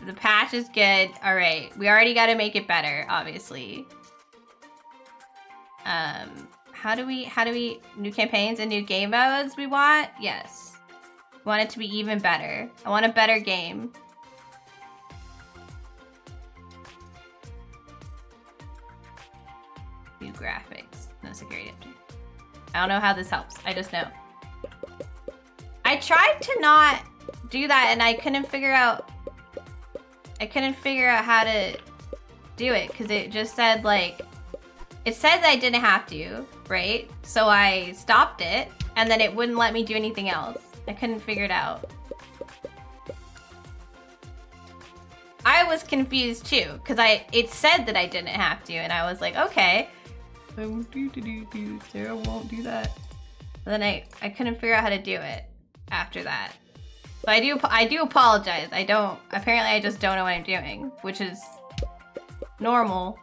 The patch is good. All right, we already got to make it better, obviously. How do we new campaigns and new game modes we want? Yes. We want it to be even better. I want a better game. New graphics. No security update. I don't know how this helps. I just know. I tried to not do that and I couldn't figure out how to do it because it just said like it said that I didn't have to, right? So I stopped it and then it wouldn't let me do anything else. I couldn't figure it out. I was confused too because it said that I didn't have to and I was like, okay. Sarah won't do that. But then I couldn't figure out how to do it after that. So I do apologize. Apparently I just don't know what I'm doing, which is normal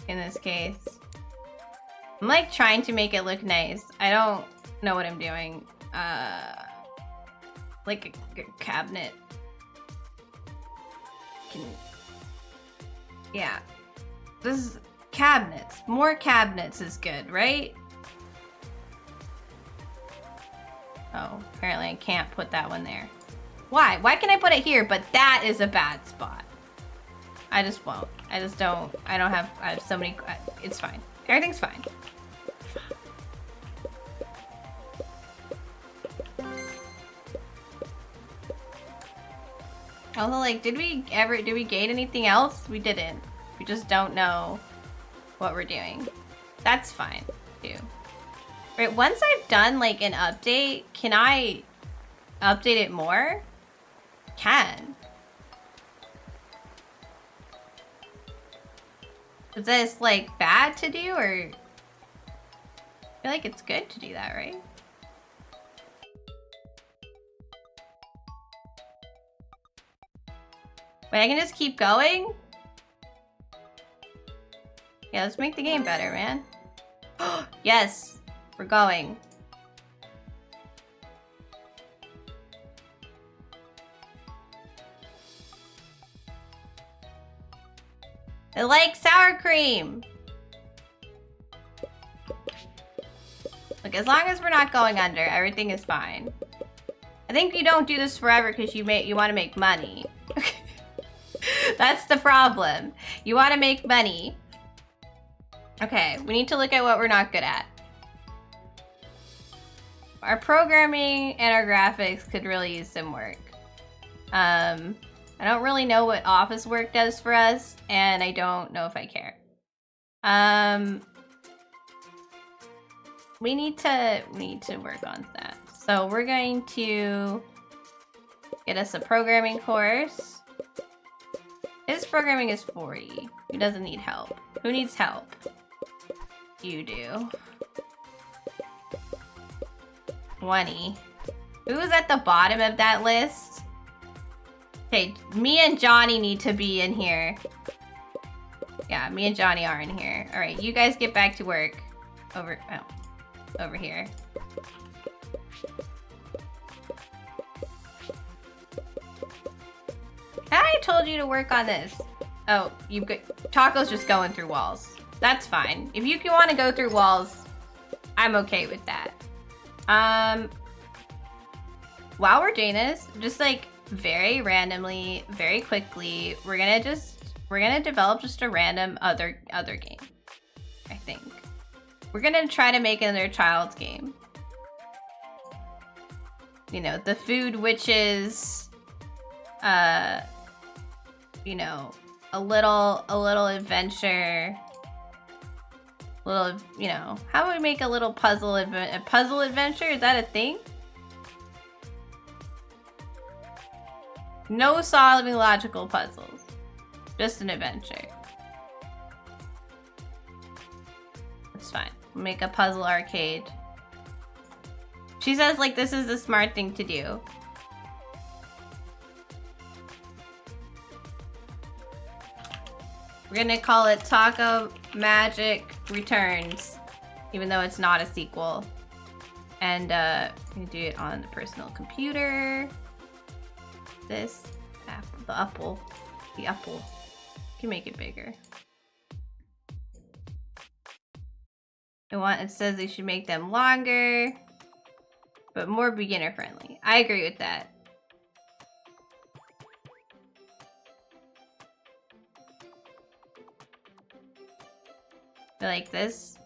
in this case. I'm like trying to make it look nice. I don't know what I'm doing. Like a cabinet. Yeah. This is cabinets. More cabinets is good, right? Oh, apparently I can't put that one there. Why? Why can I put it here, but that is a bad spot? I just won't. I have so many, it's fine. Everything's fine. Also, like, did we gain anything else? We didn't. We just don't know what we're doing. That's fine, too. Right, once I've done, like, an update, can I update it more? Can. Is this, like, bad to do, or... I feel like it's good to do that, right? Wait, I can just keep going? Yeah, let's make the game better, man. Yes, we're going. I like sour cream. Look, as long as we're not going under, everything is fine. I think you don't do this forever because you want to make money. That's the problem. You want to make money. Okay, we need to look at what we're not good at. Our programming and our graphics could really use some work. I don't really know what office work does for us, and I don't know if I care. We need to work on that. So we're going to get us a programming course. His programming is 40. He doesn't need help. Who needs help? You do. 20. Who's at the bottom of that list? Okay, me and Johnny need to be in here. Yeah, me and Johnny are in here. All right, you guys get back to work. Over here. I told you to work on this. Oh, Taco's just going through walls. That's fine. If you want to go through walls, I'm okay with that. While we're doing this, just like very randomly, very quickly. We're gonna develop just a random other game, I think. We're gonna try to make another child's game. You know, the food witches, you know, a little adventure, you know, how would we make a little puzzle adventure? Is that a thing? No solving logical puzzles, just an adventure. It's fine. We'll make a puzzle arcade. She says, like, this is the smart thing to do. We're gonna call it Taco Magic Returns, even though it's not a sequel. And we're gonna do it on the personal computer. This apple, the apple. You can make it bigger. It says they should make them longer, but more beginner friendly. I agree with that. Like this.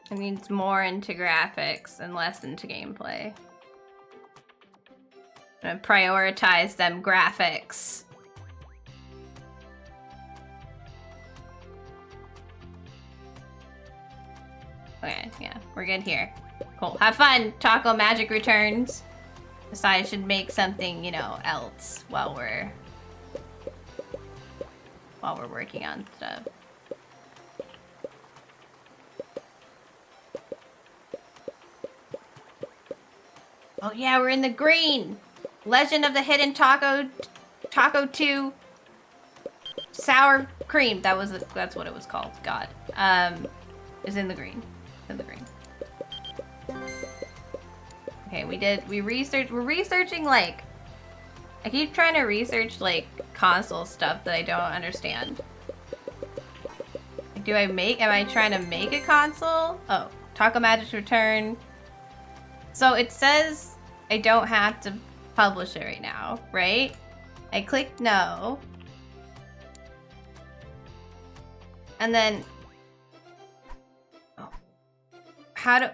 It needs more into graphics and less into gameplay. I'm gonna prioritize them graphics. Okay, yeah, we're good here. Cool. Have fun, Taco Magic Returns. Decide I should make something, you know, else while we're working on stuff. Oh yeah, we're in the green. Legend of the Hidden Taco 2 Sour Cream. That's what it was called. God. Is in the green. In the green. Okay, we're researching, like, I keep trying to research, like, console stuff that I don't understand. Like, am I trying to make a console? Oh, Taco Magic's Return. So it says I don't have to publish it right now, right? I click no. And then, oh, how do...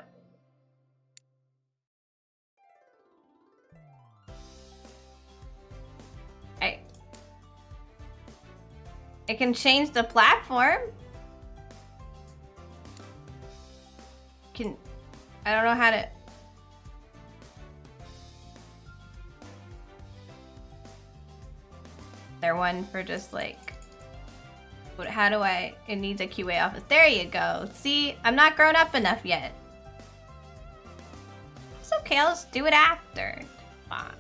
I can change the platform. I don't know how to... There one for just like... How do I... It needs a QA office. There you go. See, I'm not grown up enough yet. It's okay, I'll just do it after. Fine.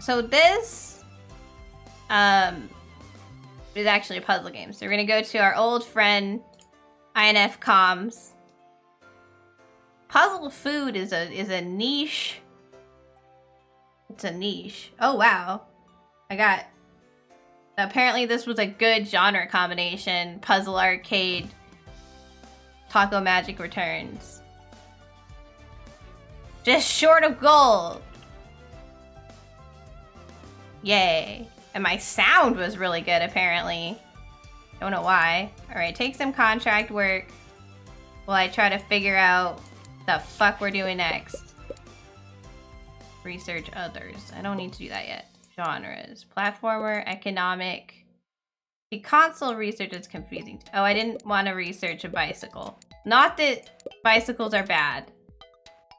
So this... is actually a puzzle game. So we're gonna go to our old friend INF Comms. Puzzle food is a niche. It's a niche. Oh wow. Apparently this was a good genre combination. Puzzle arcade. Taco Magic Returns. Just short of gold. Yay. And my sound was really good, apparently. Don't know why. Alright, take some contract work while I try to figure out the fuck we're doing next. Research others. I don't need to do that yet. Genres. Platformer, economic. The console research is confusing. Oh, I didn't want to research a bicycle. Not that bicycles are bad,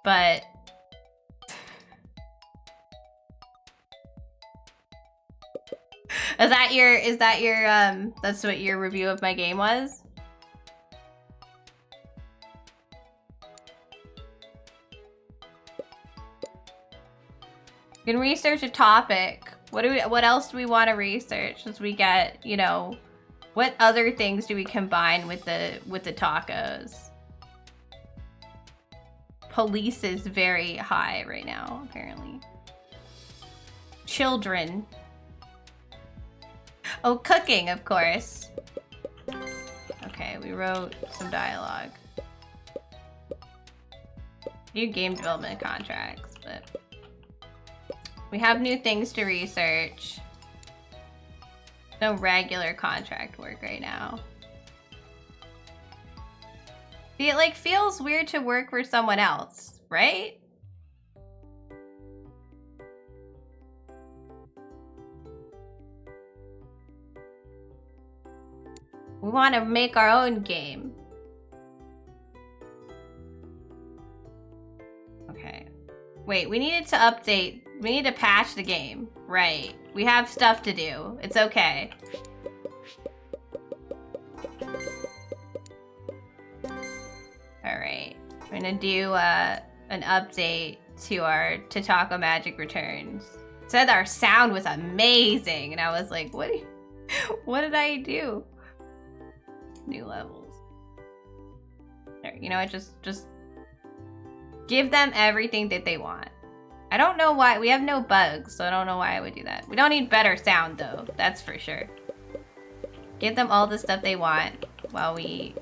but... that's what your review of my game was? You can research a topic. What else do we want to research as we get, you know, what other things do we combine with the tacos? Police is very high right now, apparently. Children. Oh, cooking, of course. Okay, we wrote some dialogue. New game development contracts, but we have new things to research. No regular contract work right now. See, it like feels weird to work for someone else, right? We want to make our own game. Okay. Wait, we needed to update. We need to patch the game. Right. We have stuff to do. It's okay. Alright. We're gonna do an update to our Taco Magic Returns. It said our sound was amazing, and I was like, what did I do? New levels. There, you know what? Just give them everything that they want. I don't know why. We have no bugs, so I don't know why I would do that. We don't need better sound, though. That's for sure. Give them all the stuff they want while we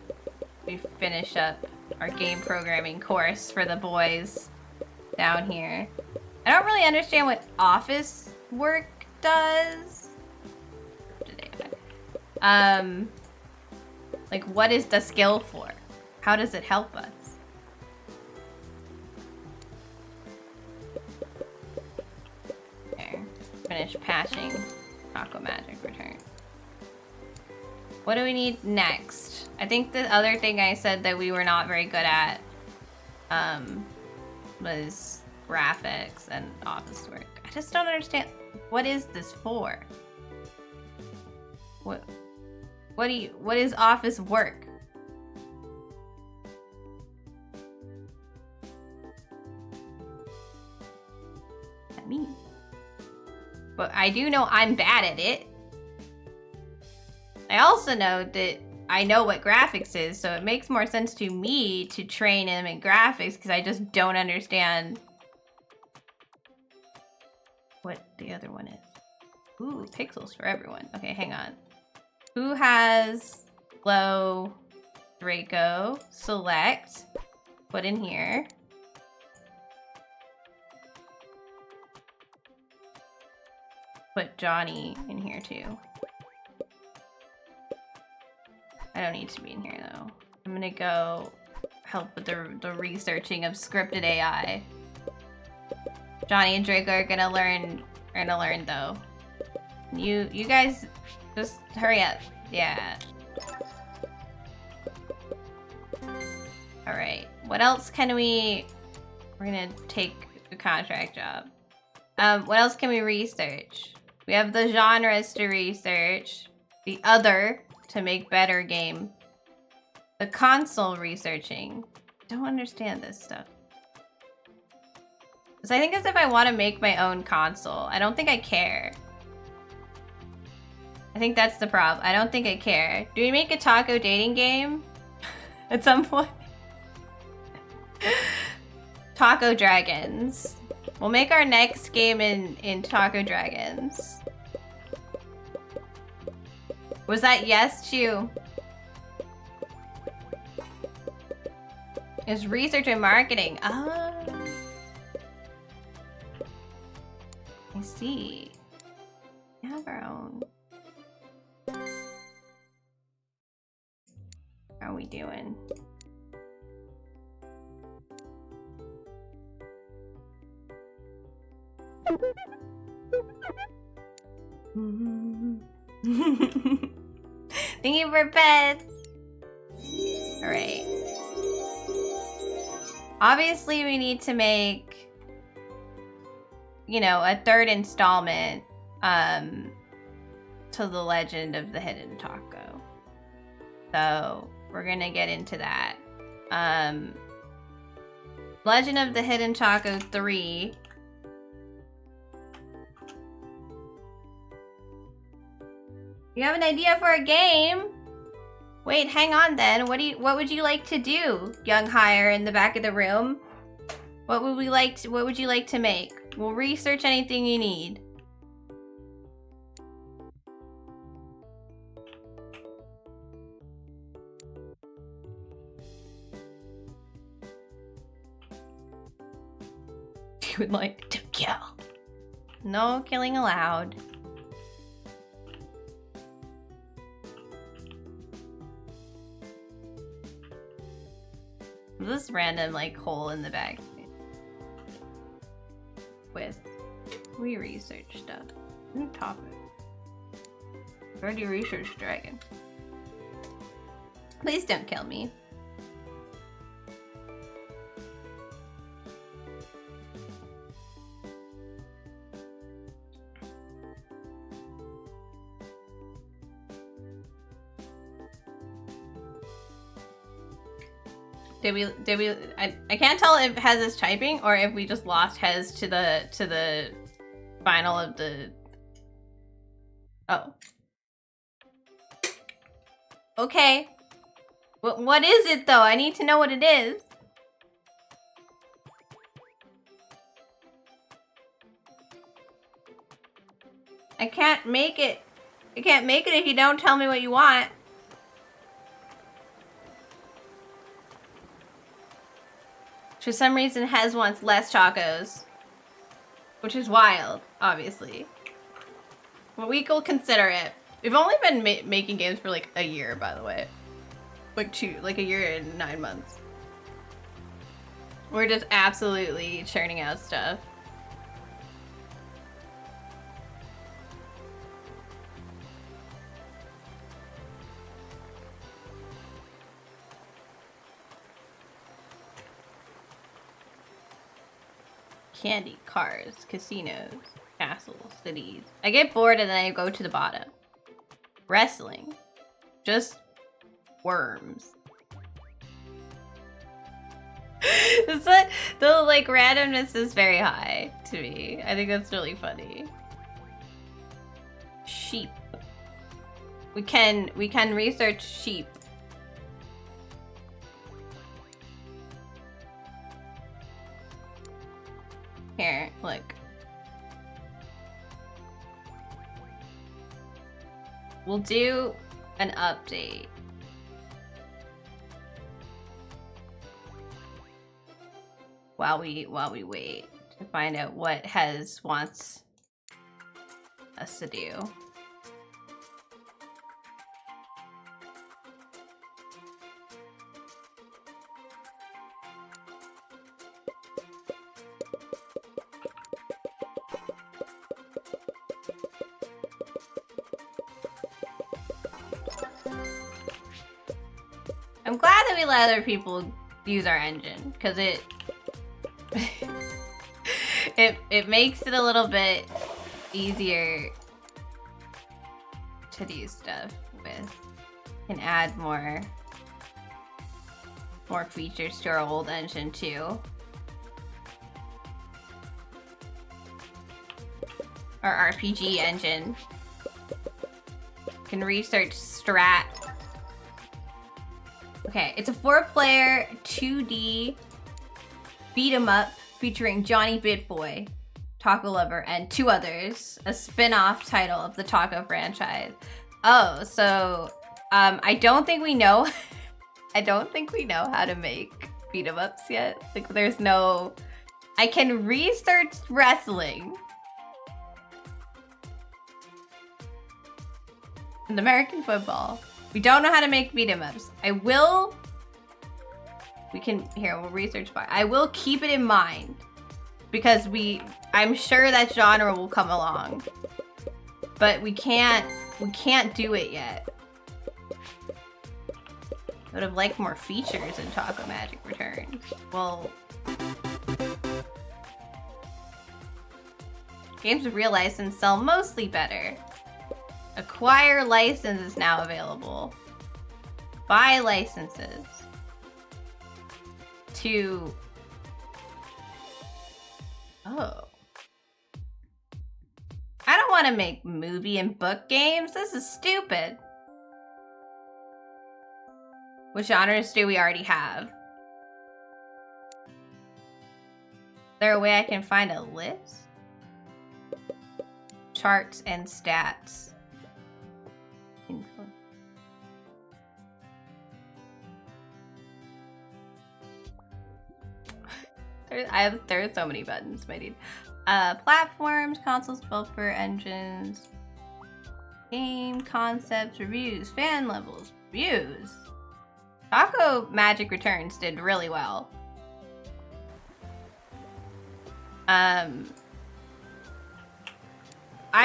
finish up our game programming course for the boys down here. I don't really understand what office work does. Like, what is the skill for? How does it help us? Okay, finish patching Taco Magic Return. What do we need next? I think the other thing I said that we were not very good at was graphics and office work. I just don't understand. What is this for? What is office work? What does that mean? But I do know I'm bad at it. I also know that I know what graphics is, so it makes more sense to me to train him in graphics because I just don't understand what the other one is. Ooh, pixels for everyone. Okay, hang on. Who has Glow, Draco, select, put in here. Put Johnny in here too. I don't need to be in here though. I'm gonna go help with the researching of scripted AI. Johnny and Draco are gonna learn though. You guys just hurry up. Yeah. Alright. What else can we... We're gonna take a contract job. What else can we research? We have the genres to research. The other to make better game. The console researching. Don't understand this stuff. Because I think as if I want to make my own console. I don't think I care. I think that's the problem. I don't think I care. Do we make a taco dating game? At some point? Taco Dragons. We'll make our next game in Taco Dragons. Was that yes, Chew? It's research and marketing. Ah. I see. We have our own. How are we doing? Thank you for pets. All right. Obviously, we need to make, you know, a third installment to the Legend of the Hidden Taco. So we're gonna get into that. Legend of the Hidden Taco 3. You have an idea for a game? Wait, hang on then. What would you like to do, young hire in the back of the room? What would you like to make? We'll research anything you need. you would like to kill. No killing allowed. This random like hole in the back with we research stuff. New topic. I've already researched dragon. Please don't kill me. Did we I can't tell if Hez is typing or if we just lost Hez to the final of the Okay. What is it though? I need to know what it is. I can't make it. I can't make it if you don't tell me what you want. For some reason, Hez wants less tacos. Which is wild, obviously. But we will consider it. We've only been making games for like a year, by the way. Like a year and 9 months. We're just absolutely churning out stuff. Candy, cars, casinos, castles, cities. I get bored and then I go to the bottom. Wrestling. Just worms. The like randomness is very high to me. I think that's really funny. Sheep. We can research sheep. Here, look. We'll do an update. While we wait to find out what Hez wants us to do. I'm glad that we let other people use our engine, because it makes it a little bit easier to do stuff with. Can add more features to our old engine too. Our RPG engine. Can research strat. Okay, it's a 4-player 2D beat 'em up featuring Johnny Bitboy, Taco Lover, and 2 others. A spin-off title of the Taco franchise. Oh, so I don't think we know. I don't think we know how to make beat 'em ups yet. Like, there's no. I can research wrestling and American football. We don't know how to make beat 'em ups. We'll research by. I will keep it in mind because I'm sure that genre will come along. But we can't do it yet. I would have liked more features in Taco Magic Returns. Well, games with real license sell mostly better. Acquire license is now available. Buy licenses. Oh. I don't want to make movie and book games. This is stupid. What genres do we already have? Is there a way I can find a list? Charts and stats. There are so many buttons, my dude. Platforms, consoles, developer, engines, game concepts, reviews, fan levels, reviews. Taco Magic Returns did really well. I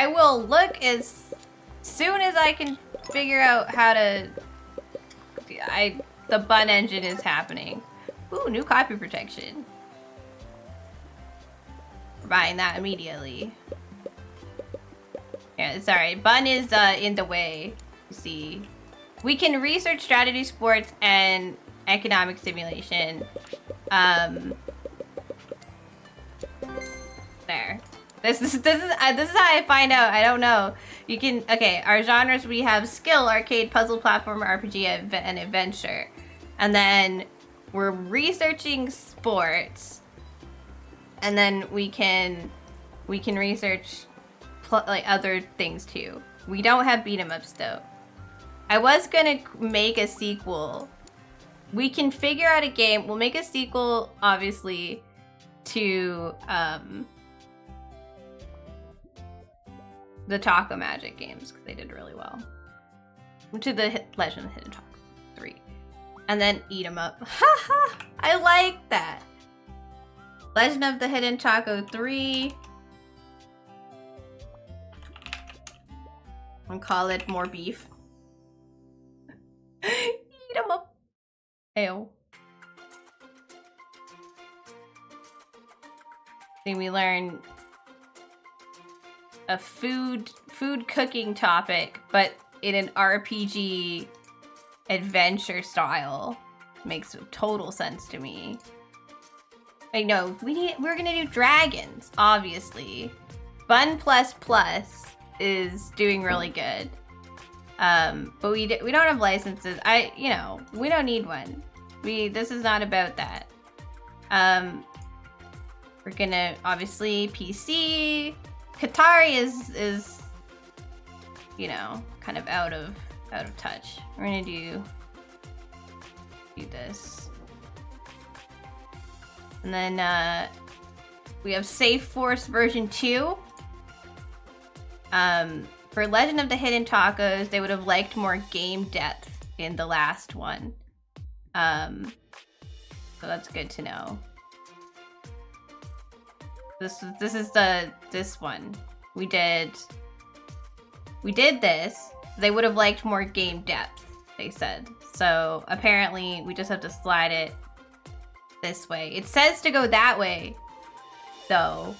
will look as soon as I can figure out how to. The bun engine is happening. Ooh, new copy protection. We're buying that immediately. Yeah, sorry. Bun is in the way. You see. We can research strategy, sports, and economic simulation. There. This is how I find out. I don't know. You can, okay, our genres, we have skill, arcade, puzzle, platformer, RPG, and adventure. And then we're researching sports. And then we can research like other things too. We don't have beat 'em ups though. I was gonna make a sequel. We can figure out a game. We'll make a sequel, obviously, to the Taco Magic games, because they did really well. To the Legend of the Hidden Taco 3. And then eat 'em up. Haha! I like that. Legend of the Hidden Taco 3. I'll call it more beef. Eat 'em up. Ew. Then we learn a food cooking topic, but in an RPG adventure style. Makes total sense to me. I know we're gonna do dragons, obviously. Bun Plus Plus is doing really good. But we don't have licenses. We don't need one. This is not about that. We're gonna obviously PC. Qatari is kind of out of touch. We're gonna do this. And then we have Safe Force version 2. For Legend of the Hidden Tacos, they would have liked more game depth in the last one. So that's good to know. This is this one. We did this. They would have liked more game depth, they said. So apparently we just have to slide it this way. It says to go that way, though.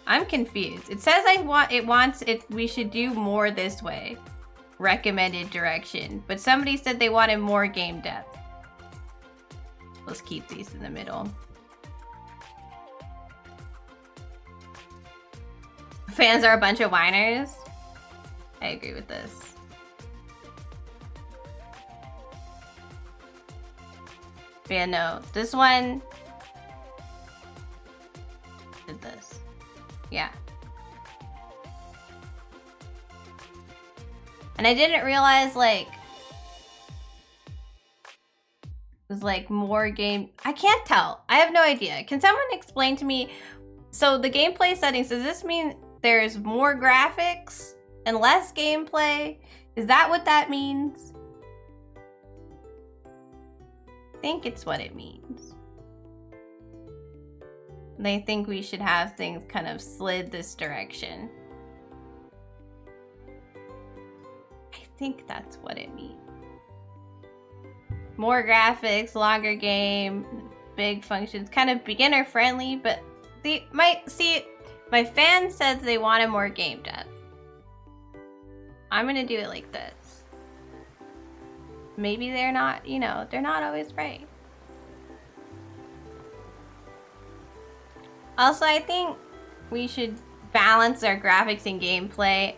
I'm confused. It says we should do more this way. Recommended direction. But somebody said they wanted more game depth. Let's keep these in the middle. Fans are a bunch of whiners. I agree with this. But yeah, no. This one did this. Yeah. And I didn't realize, it was more game. I can't tell. I have no idea. Can someone explain to me? So the gameplay settings, does this mean there's more graphics and less gameplay? Is that what that means? I think it's what it means. They think we should have things kind of slid this direction. I think that's what it means. More graphics, longer game, big functions, kind of beginner friendly, but my fans said they wanted more game depth. I'm gonna do it like this. Maybe they're not, they're not always right. Also, I think we should balance our graphics and gameplay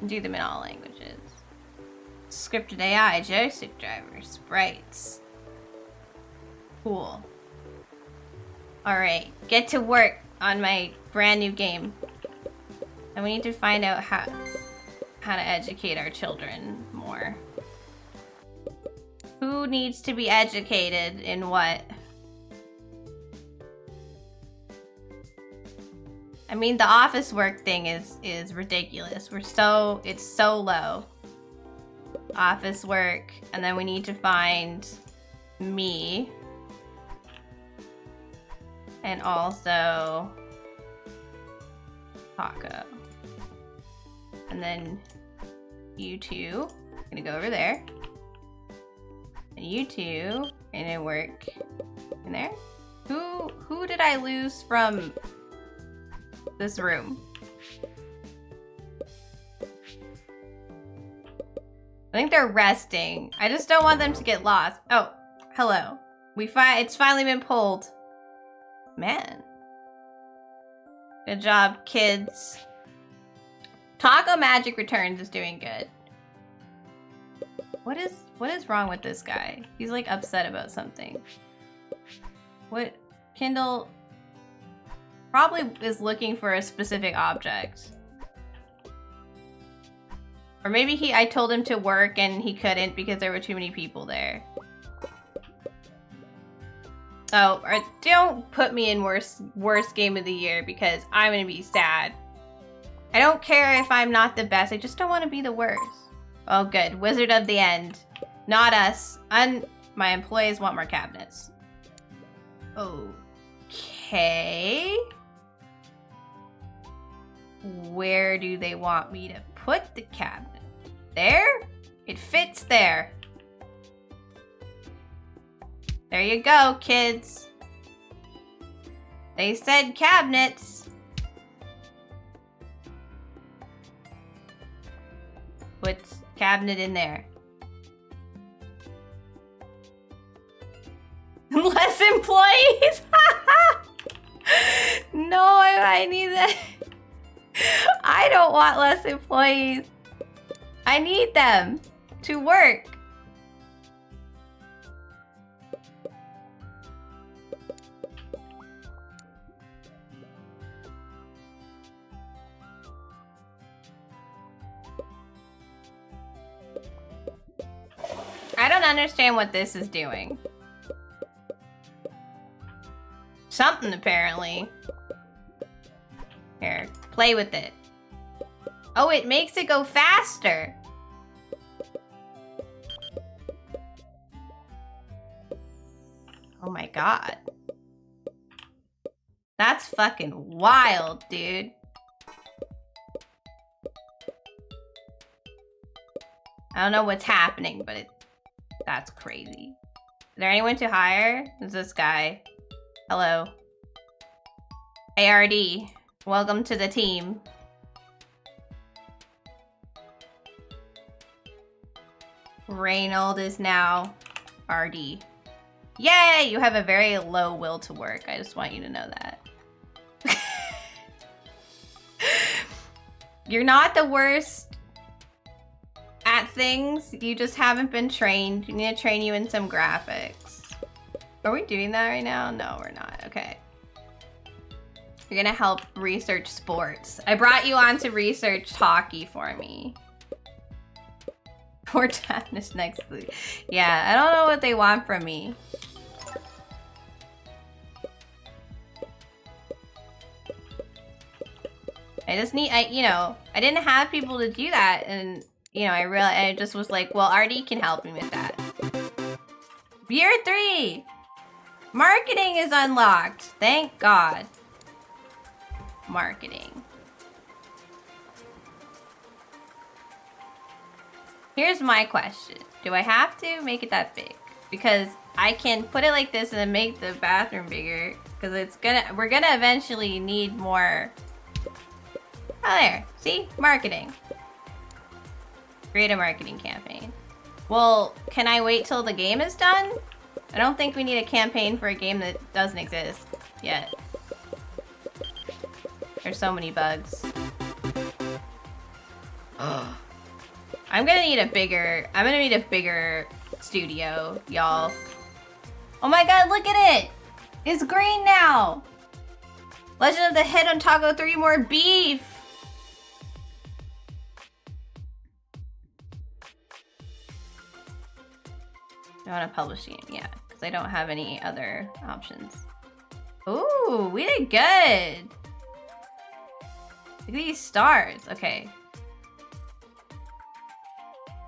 and do them in all languages. Scripted AI, joystick drivers, sprites. Cool. Alright, get to work on my brand new game. And we need to find out how to educate our children more. Who needs to be educated in what? I mean, the office work thing is ridiculous. It's so low. Office work, and then we need to find me. And also Taco. And then you two, gonna go over there. And you two, gonna work in there. Who did I lose from this room? I think they're resting. I just don't want them to get lost. Oh, hello. It's finally been pulled. Man. Good job, kids. Taco Magic Returns is doing good. What is wrong with this guy? He's like upset about something. What? Kindle probably is looking for a specific object. Or maybe I told him to work and he couldn't because there were too many people there. Oh, or don't put me in worst game of the year because I'm gonna be sad. I don't care if I'm not the best, I just don't want to be the worst. Oh good, Wizard of the End. Not us. My employees want more cabinets. Okay. Where do they want me to put the cabinet? There? It fits there. There you go, kids. They said cabinets. Put cabinet in there. Less employees? No, I need that. I don't want less employees. I need them to work. I don't understand what this is doing. Something, apparently. Here, play with it. Oh, it makes it go faster. Oh my god. That's fucking wild, dude. I don't know what's happening, but that's crazy. Is there anyone to hire? Who's this guy? Hello. ARD. Welcome to the team. Reynold is now RD. Yay! You have a very low will to work. I just want you to know that. You're not the worst at things. You just haven't been trained. We need to train you in some graphics. Are we doing that right now? No, we're not. Okay. You're gonna help research sports. I brought you on to research hockey for me. Poor Daphnis next week. Yeah, I don't know what they want from me. I just need, I didn't have people to do that, and, I just was like, well, RD can help me with that. Year 3! Marketing is unlocked! Thank God. Marketing. Here's my question. Do I have to make it that big? Because I can put it like this and then make the bathroom bigger. Because we're gonna eventually need more. Oh, there. See? Marketing. Create a marketing campaign. Well, can I wait till the game is done? I don't think we need a campaign for a game that doesn't exist yet. There's so many bugs. I'm gonna need a bigger studio, y'all. Oh my god, look at it! It's green now! Legend of the Hidden Taco 3 more beef! I want to publish the game, yeah, because I don't have any other options. Ooh, we did good! Look at these stars. Okay.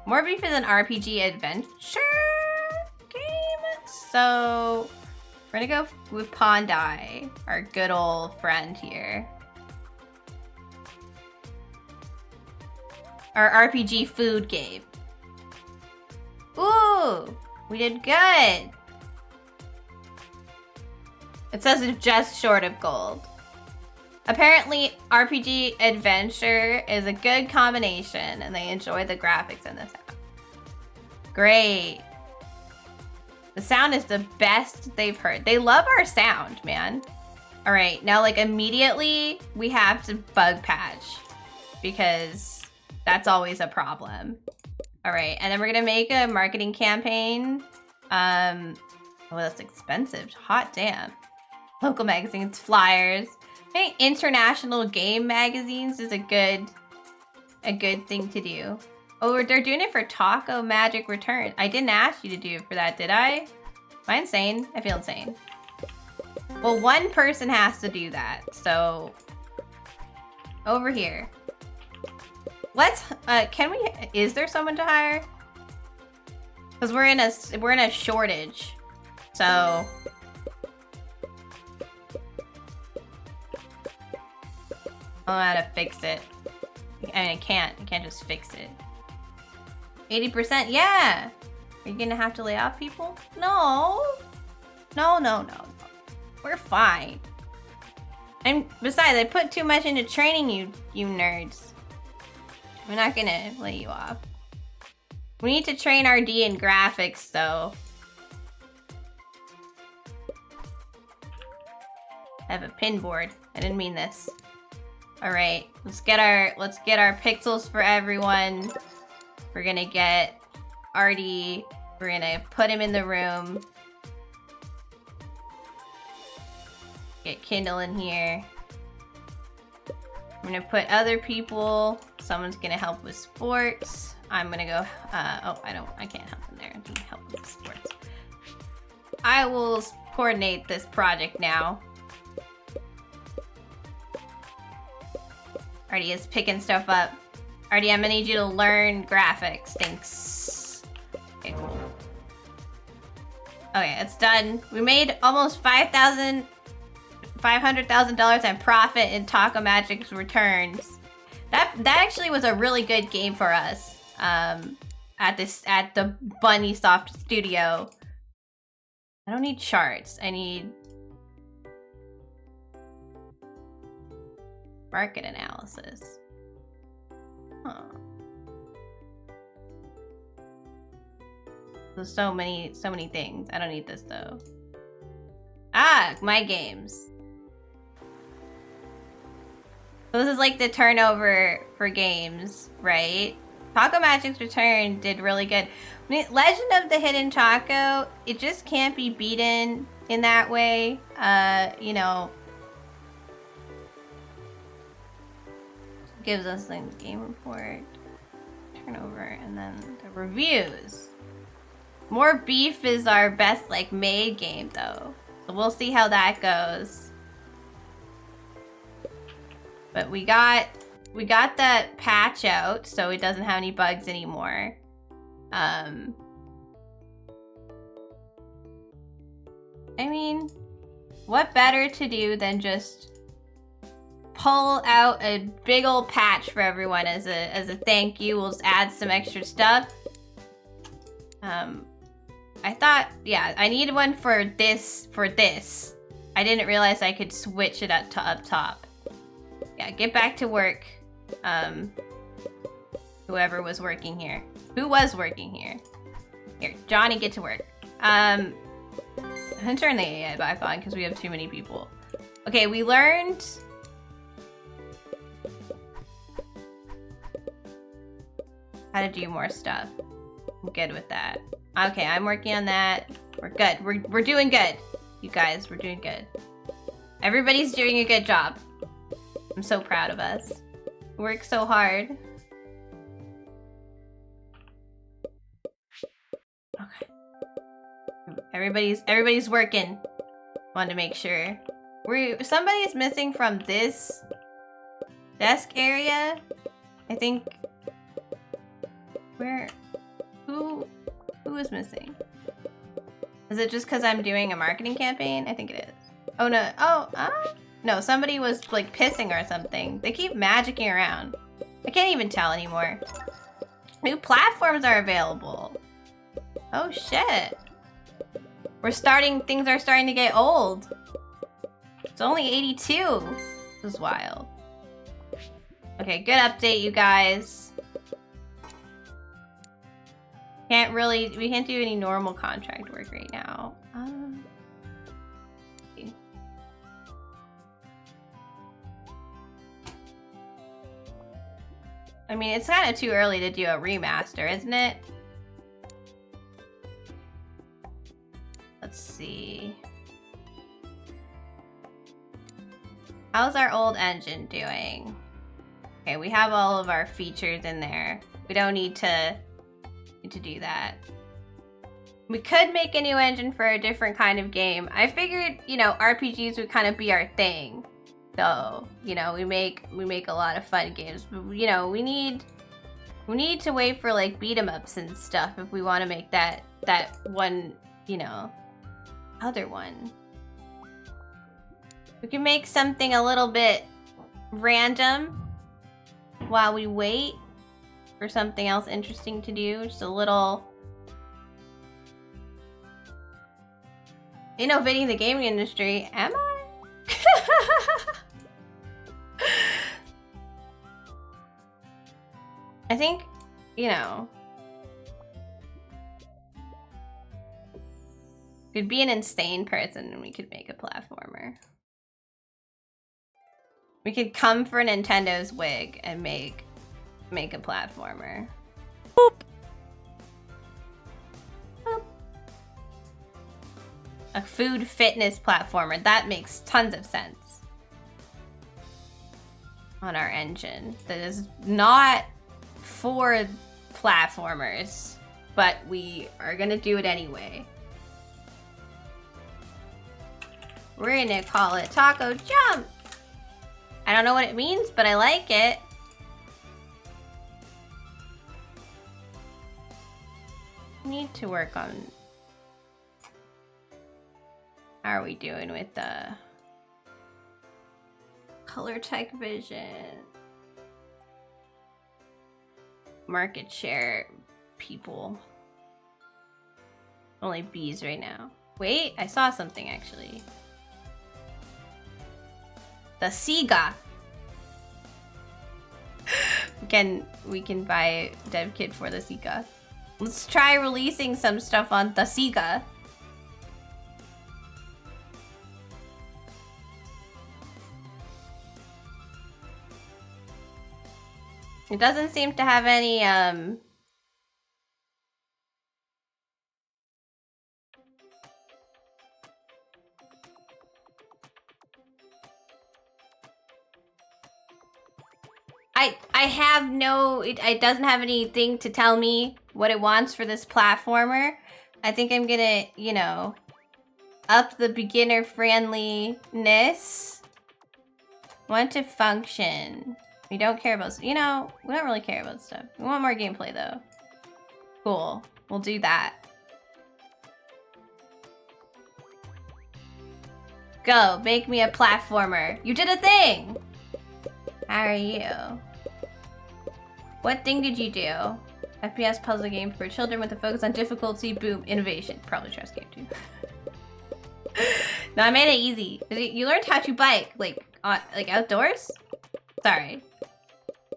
More beef is an RPG adventure game. So we're gonna go with Pondai, our good old friend here. Our RPG food game. Ooh, we did good. It says it's just short of gold. Apparently, RPG adventure is a good combination, and they enjoy the graphics in this app. Great. The sound is the best they've heard. They love our sound, man. All right, now like immediately we have to bug patch because that's always a problem. All right, and then we're gonna make a marketing campaign. Oh, that's expensive. Hot damn. Local magazines, flyers. I think international game magazines is a good thing to do. Oh, they're doing it for Taco Magic Return. I didn't ask you to do it for that, did I? Am I insane? I feel insane. Well, one person has to do that, so over here. Let's can we? Is there someone to hire? Because we're in a shortage, so. I don't know how to fix it. I mean, I can't just fix it. 80%, yeah! Are you gonna have to lay off people? No! No. We're fine. And besides, I put too much into training you nerds. We're not gonna lay you off. We need to train RD in graphics, though. I have a pin board. I didn't mean this. All right, let's get our pixels for everyone. We're gonna get Artie. We're gonna put him in the room. Get Kindle in here. I'm gonna put other people. Someone's gonna help with sports. I'm gonna go. Oh, I can't help in there. I need help with sports. I will coordinate this project now. Artie is picking stuff up. Artie, I'm gonna need you to learn graphics. Thanks. Okay, cool. Okay, it's done. We made almost $500,000 in profit in Taco Magic's returns. That actually was a really good game for us. At the Bunny Soft Studio. I don't need charts. I need market analysis. Huh. There's so many things. I don't need this though. Ah, my games. So this is like the turnover for games, right? Taco Magic's Return did really good. I mean, Legend of the Hidden Taco, it just can't be beaten in that way. You know, gives us the game report, turnover, and then the reviews. More Beef is our best like made game though, so we'll see how that goes. But we got that patch out, so it doesn't have any bugs anymore. I mean, what better to do than just pull out a big old patch for everyone as a thank you. We'll just add some extra stuff. I thought, yeah, I needed one for this. I didn't realize I could switch it up top. Yeah, get back to work. Whoever was working here. Who was working here? Here, Johnny, get to work. I'm gonna turn the AI back on because we have too many people. Okay, we learned how to do more stuff. I'm good with that. Okay, I'm working on that. We're good. We're doing good. You guys, we're doing good. Everybody's doing a good job. I'm so proud of us. We work so hard. Okay. Everybody's working. Wanted to make sure. Somebody's missing from this Desk area? I think... Who is missing? Is it just because I'm doing a marketing campaign? I think it is. Oh no, no, somebody was like pissing or something. They keep magicking around. I can't even tell anymore. New platforms are available. Oh shit. Things are starting to get old. It's only 82. This is wild. Okay, good update, you guys. We can't do any normal contract work right now. I mean, it's kind of too early to do a remaster, isn't it? Let's see. How's our old engine doing? Okay, we have all of our features in there. We don't need to do that. We could make a new engine for a different kind of game. I figured, you know, RPGs would kind of be our thing. So, you know, we make a lot of fun games, but you know, we need to wait for like beat 'em ups and stuff if we want to make that one, you know, other one. We can make something a little bit random while we wait for something else interesting to do. Just a little innovating the gaming industry. Am I? I think, you know, could be an insane person and we could make a platformer. We could come for Nintendo's wig and make a platformer. Boop. Boop. A food fitness platformer. That makes tons of sense. On our engine. That is not for platformers, but we are gonna do it anyway. We're gonna call it Taco Jump. I don't know what it means, but I like it. Need to work on... How are we doing with the color tech vision? Market share people. Only B's right now. Wait, I saw something actually. The Sega. we can buy dev kit for the Sega. Let's try releasing some stuff on the Sega. It doesn't seem to have any, I have no, it doesn't have anything to tell me what it wants for this platformer. I think I'm gonna, you know, up the beginner friendliness. Want to function. We don't care about, you know, we don't really care about stuff. We want more gameplay though. Cool, we'll do that. Go, make me a platformer. You did a thing! How are you? What thing did you do? FPS puzzle game for children with a focus on difficulty, boom, innovation. Probably trust game too. No, I made it easy. You learned how to bike, like outdoors? Sorry.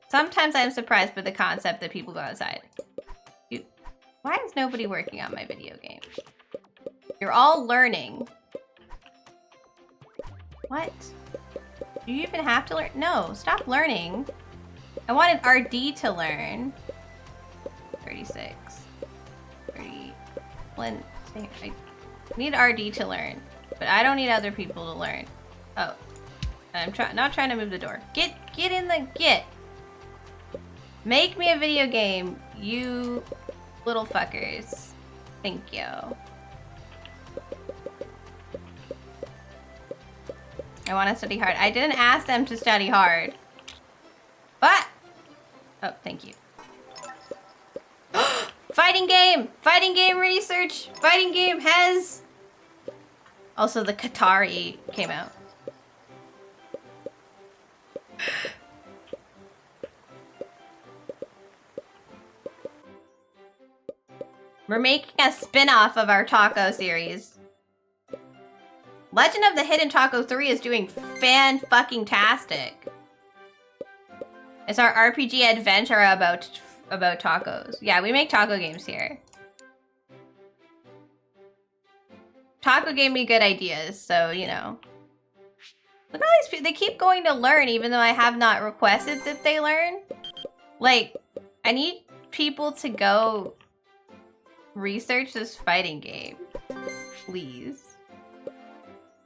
Sometimes I'm surprised by the concept that people go outside. Why is nobody working on my video game? You're all learning. What? Do you even have to learn? No, stop learning. I wanted RD to learn. 36. 31. I need RD to learn, but I don't need other people to learn. Oh, I'm not trying to move the door. Get in the get. Make me a video game, you little fuckers. Thank you. I want to study hard. I didn't ask them to study hard. Oh, thank you. Fighting game! Fighting game research! Fighting game has... Also, the Qatari came out. We're making a spin-off of our taco series. Legend of the Hidden Taco 3 is doing fan-fucking-tastic. It's our RPG adventure about tacos. Yeah, we make taco games here. Taco gave me good ideas, so, you know. Look at all these people. They keep going to learn even though I have not requested that they learn. Like, I need people to go research this fighting game. Please.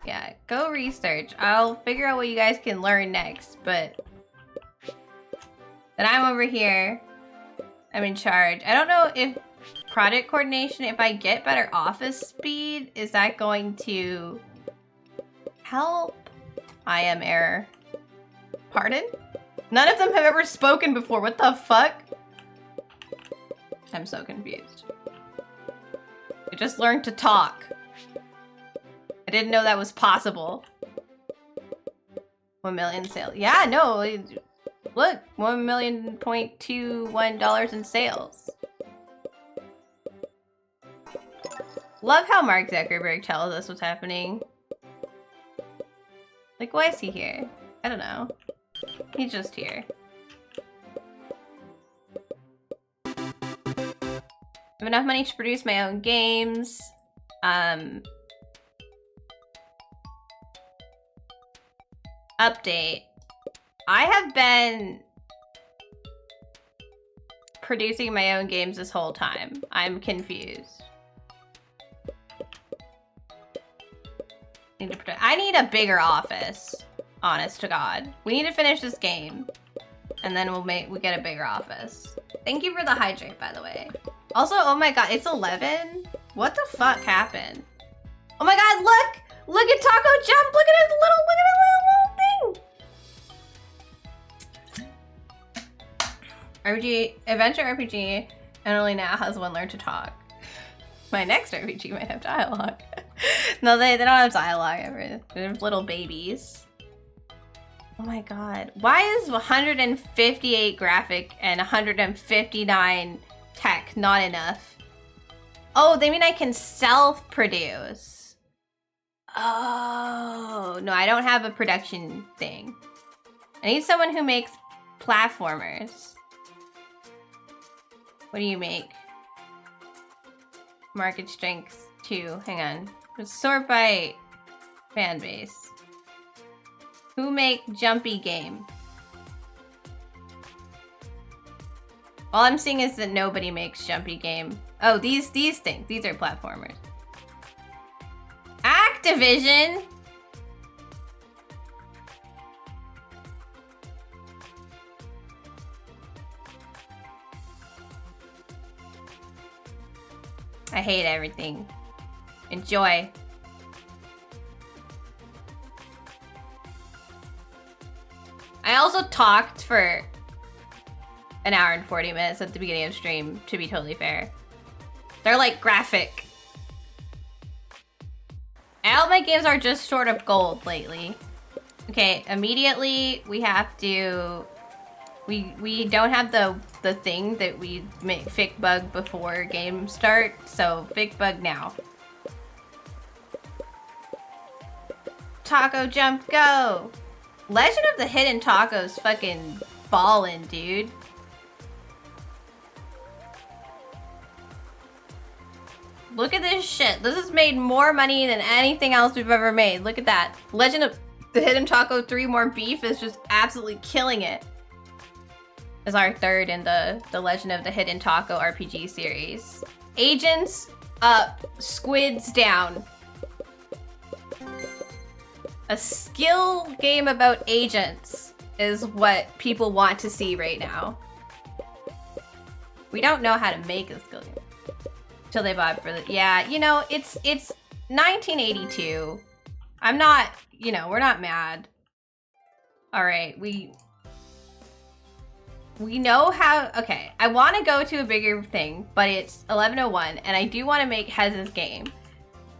Yeah, go research. I'll figure out what you guys can learn next, but... Then I'm over here. I'm in charge. I don't know if project coordination, if I get better office speed, is that going to help? I am error. Pardon? None of them have ever spoken before. What the fuck? I'm so confused. I just learned to talk. I didn't know that was possible. 1 million sales. Yeah, no. Look, $1.21 in sales. Love how Mark Zuckerberg tells us what's happening. Like, why is he here? I don't know. He's just here. I have enough money to produce my own games. Update. I have been producing my own games this whole time. I'm confused. I need a bigger office, honest to God. We need to finish this game, and then we get a bigger office. Thank you for the hydrate, by the way. Also, oh my God, it's 11? What the fuck happened? Oh my God, look! Look at Taco Jump! Look at his little thing! RPG, Adventure RPG, and only now has one learned to talk. My next RPG might have dialogue. No, they don't have dialogue ever. They're little babies. Oh my God. Why is 158 graphic and 159 tech not enough? Oh, they mean I can self-produce. Oh, no, I don't have a production thing. I need someone who makes platformers. What do you make? Market strength 2. Hang on. Let's sort by fan base. Who make jumpy game? All I'm seeing is that nobody makes jumpy game. Oh, these things. These are platformers. Activision! I hate everything. Enjoy. I also talked for an hour and 40 minutes at the beginning of stream, to be totally fair. They're like graphic. All my games are just short of gold lately. Okay, immediately we have to... We don't have the thing that we make fic bug before game start, so fic bug now. Taco jump go! Legend of the Hidden Taco's fucking ballin', dude. Look at this shit. This has made more money than anything else we've ever made. Look at that. Legend of the Hidden Taco 3 More Beef is just absolutely killing it. Is our third in the Legend of the Hidden Taco RPG series. Agents up, squids down. A skill game about agents is what people want to see right now. We don't know how to make a skill game. Till they bought for the... Yeah, you know, it's 1982. I'm not, you know, we're not mad. Alright, we know how, okay, I want to go to a bigger thing, but it's 11:01, and I do want to make Hez's game.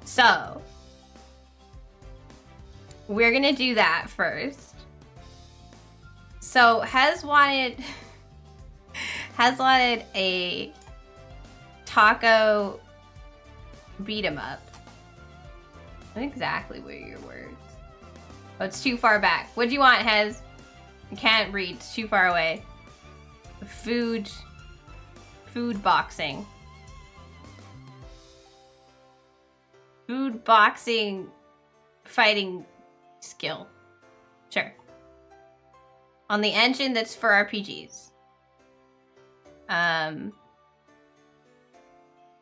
So, we're gonna do that first. So, Hez wanted a taco beat 'em up. Not exactly what are your words? Oh, it's too far back. What do you want, Hez? I can't read. It's too far away. Food boxing. Food boxing fighting skill. Sure. On the engine that's for RPGs.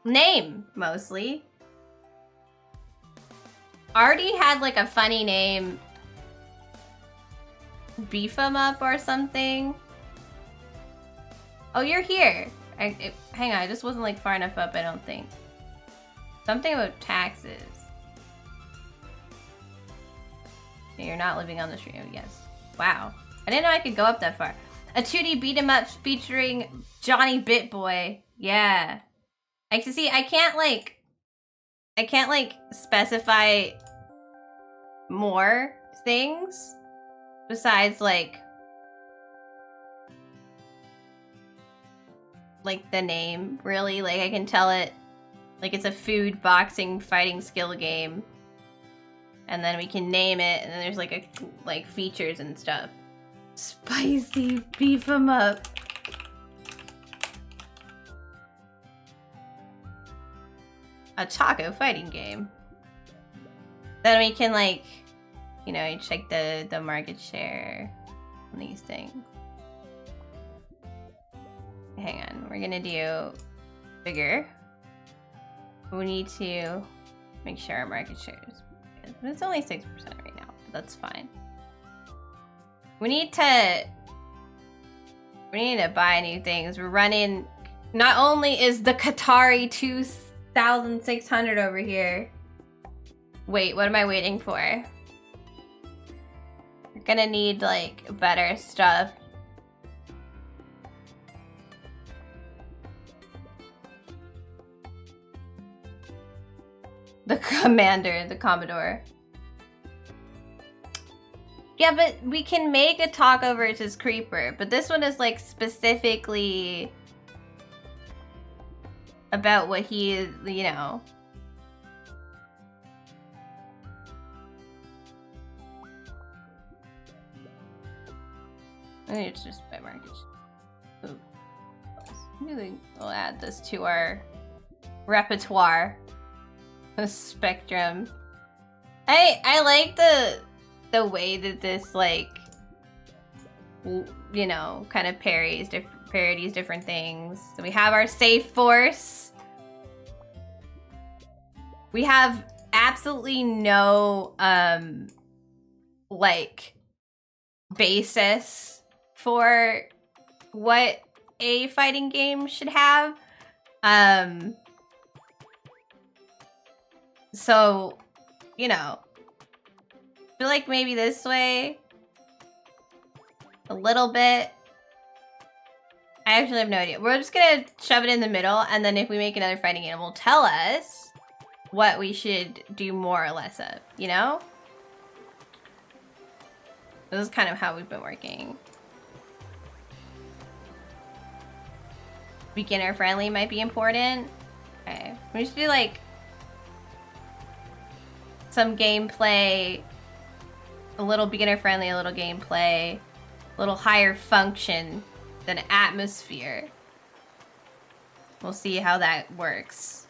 Name, mostly. Already had like a funny name. Beef 'em up or something. Oh, you're here. Hang on, I just wasn't like far enough up, I don't think. Something about taxes. You're not living on the street, I guess. Wow. I didn't know I could go up that far. A 2D beat 'em up featuring Johnny Bitboy. Yeah. I can see, I can't like specify more things besides like the name, really. Like I can tell it like it's a food boxing fighting skill game. And then we can name it, and then there's like features and stuff. Spicy beef 'em up. A taco fighting game. Then we can like, you know, check the market share on these things. Hang on, we're gonna do bigger. We need to make sure our market share is good. It's only 6% right now, but that's fine. We need to buy new things. We're running, not only is the Qatari 2,600 over here. Wait, what am I waiting for? We're gonna need like better stuff. The commander, the Commodore. Yeah, but we can make a taco versus creeper, but this one is like specifically about what he is, you know. I think it's just by market. Ooh. We'll add this to our repertoire. The spectrum. I like the way that this like, you know, kind of parodies different things. So we have our safe force. We have absolutely no like basis for what a fighting game should have. So, you know, I feel like maybe this way, a little bit. I actually have no idea. We're just gonna shove it in the middle, and then if we make another fighting game, it will tell us what we should do more or less of, you know? This is kind of how we've been working. Beginner friendly might be important. Okay, we should do like some gameplay, a little beginner friendly, a little gameplay, a little higher function than atmosphere. We'll see how that works.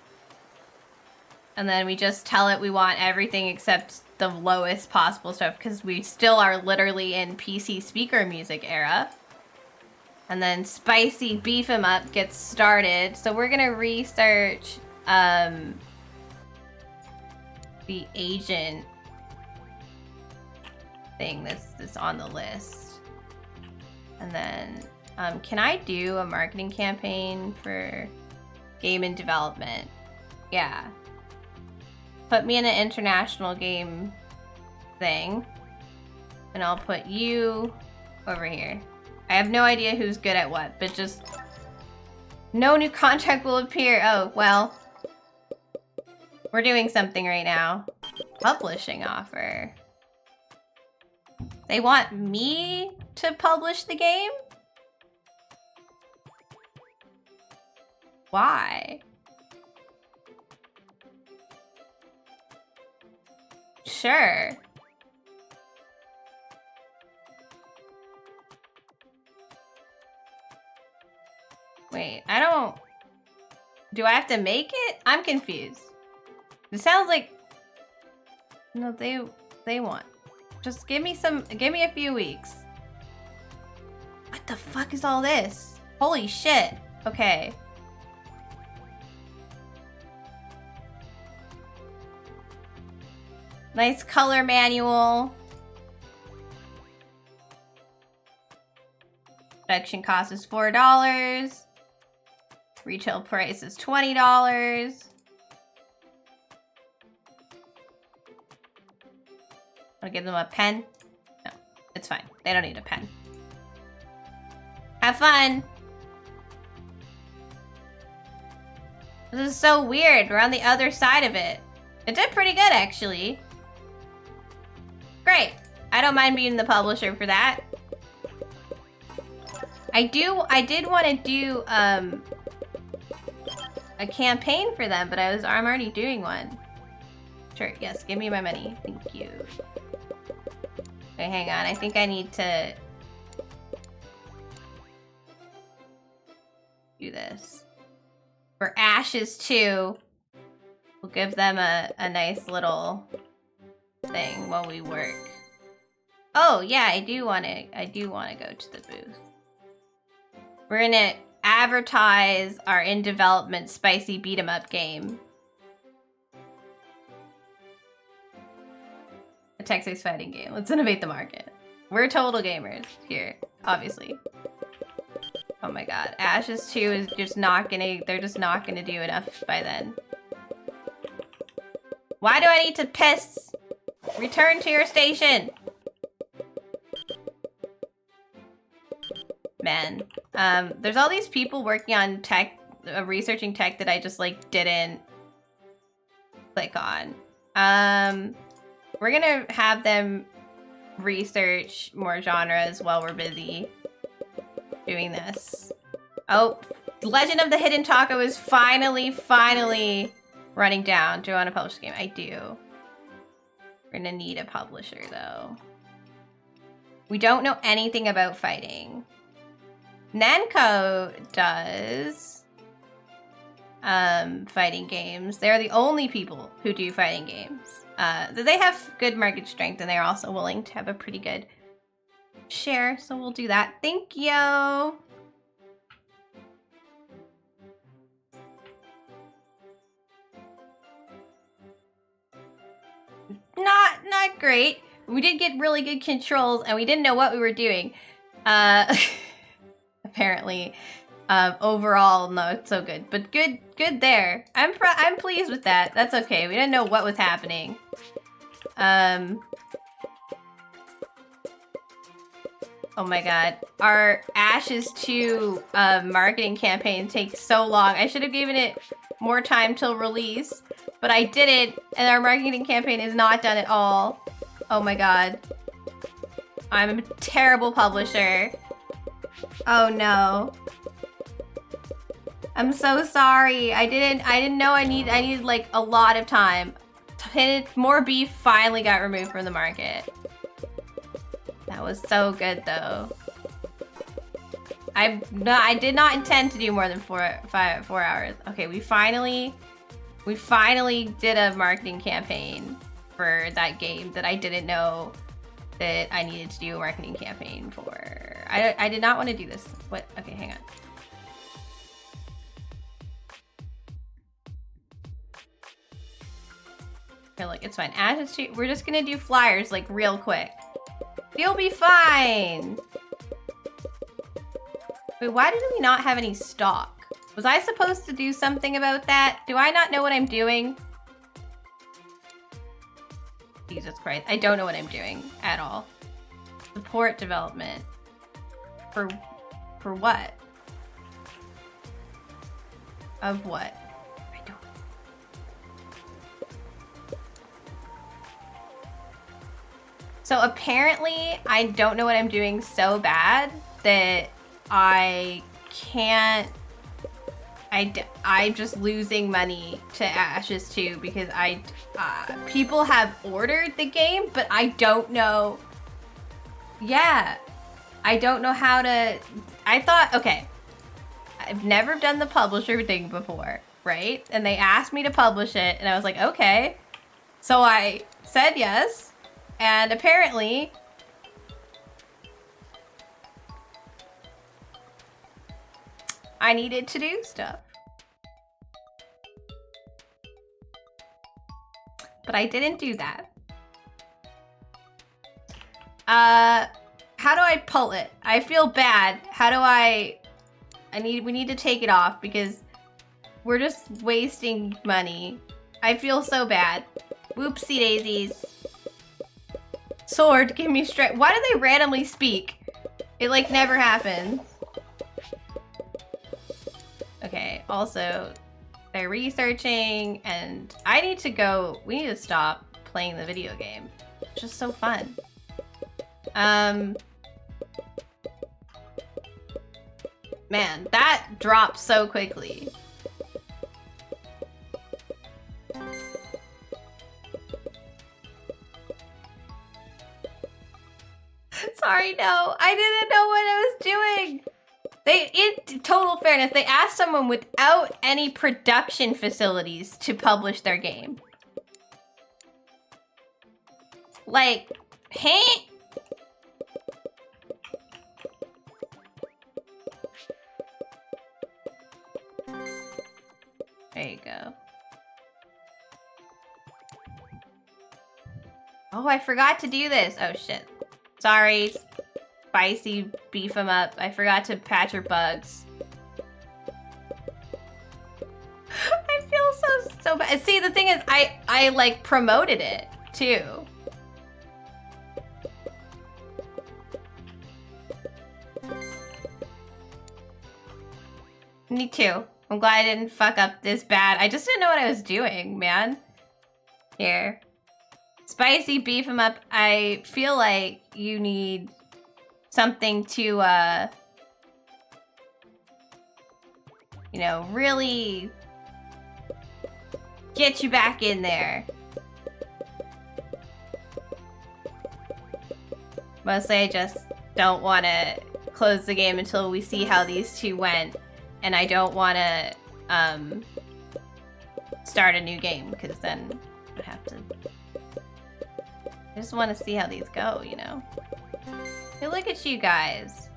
And then we just tell it we want everything except the lowest possible stuff, because we still are literally in PC speaker music era. And then spicy beef 'em up gets started. So we're gonna research the agent thing that's on the list. And then can I do a marketing campaign for game and development? Yeah. Put me in an international game thing. And I'll put you over here. I have no idea who's good at what, but just... No new contract will appear. Oh, well. We're doing something right now. Publishing offer. They want me to publish the game? Why? Sure. Wait, I don't... Do I have to make it? I'm confused. It sounds like... No, they want... Just give me a few weeks. What the fuck is all this? Holy shit. Okay. Nice color manual. Production cost is $4. Retail price is $20. I'll give them a pen. No, it's fine. They don't need a pen. Have fun. This is so weird. We're on the other side of it. It did pretty good, actually. Great. I don't mind being the publisher for that. I did want to do a campaign for them, but I'm already doing one. Sure, yes, give me my money. Thank you. Okay, hang on. I think I need to do this. For Ashes 2, we'll give them a nice little thing while we work. Oh, yeah, I do want to go to the booth. We're gonna advertise our in-development spicy beat-em-up game. A text-based fighting game. Let's innovate the market. We're total gamers here, obviously. Oh my god. Ashes 2 is just not gonna... They're just not gonna do enough by then. Why do I need to piss? Return to your station! Man. There's all these people working on tech, researching tech that I just, like, didn't click on. We're gonna have them research more genres while we're busy doing this. Oh, Legend of the Hidden Taco is finally running down. Do I want to publish the game? I do. We're gonna need a publisher, though. We don't know anything about fighting. Namco does fighting games. They're the only people who do fighting games. They have good market strength, and they're also willing to have a pretty good share, so we'll do that. Thank you. Not great. We did get really good controls, and we didn't know what we were doing. Apparently, overall, not so good, but good there. I'm pleased with that. That's okay. We didn't know what was happening. Oh my god, our Ashes 2 marketing campaign takes so long. I should have given it more time till release, but I didn't, and our marketing campaign is not done at all. Oh my god. I'm a terrible publisher. Oh no. I'm so sorry. I didn't know I needed like a lot of time. More beef finally got removed from the market. That was so good though. I did not intend to do more than 4 hours. Okay, we finally did a marketing campaign for that game that I didn't know that I needed to do a marketing campaign for. I did not want to do this. What? Okay, hang on. Okay, look, it's fine. We're just gonna do flyers like real quick. You'll be fine. Wait, why did we not have any stock? Was I supposed to do something about that? Do I not know what I'm doing? Jesus Christ, I don't know what I'm doing at all. Support development. For what? Of what? I don't. So apparently I don't know what I'm doing so bad that I can't. I'm just losing money to Ashes 2 because people have ordered the game, but I don't know. Yeah, I don't know how to. I thought, okay, I've never done the publisher thing before, right? And they asked me to publish it, and I was like, okay. So I said yes, and apparently I needed to do stuff. But I didn't do that. How do I pull it? I feel bad. How do we need to take it off because we're just wasting money. I feel so bad. Whoopsie daisies. Sword, give me strength. Why do they randomly speak? It like never happens. Okay, also, they're researching, and I need to go. We need to stop playing the video game. It's just so fun. Man, that dropped so quickly. Sorry, no. I didn't know what I was doing. In total fairness, they asked someone without any production facilities to publish their game. Like, hey? There you go. Oh, I forgot to do this. Oh, shit. Sorry. Spicy beef 'em up. I forgot to patch her bugs. I feel so bad. See, the thing is, I like promoted it too. Me too. I'm glad I didn't fuck up this bad. I just didn't know what I was doing, man. Here. Spicy beef 'em up. I feel like you need something to, you know, really get you back in there. Mostly I just don't want to close the game until we see how these two went. And I don't want to, start a new game, because then I have to. I just want to see how these go, you know? Hey, look at you guys.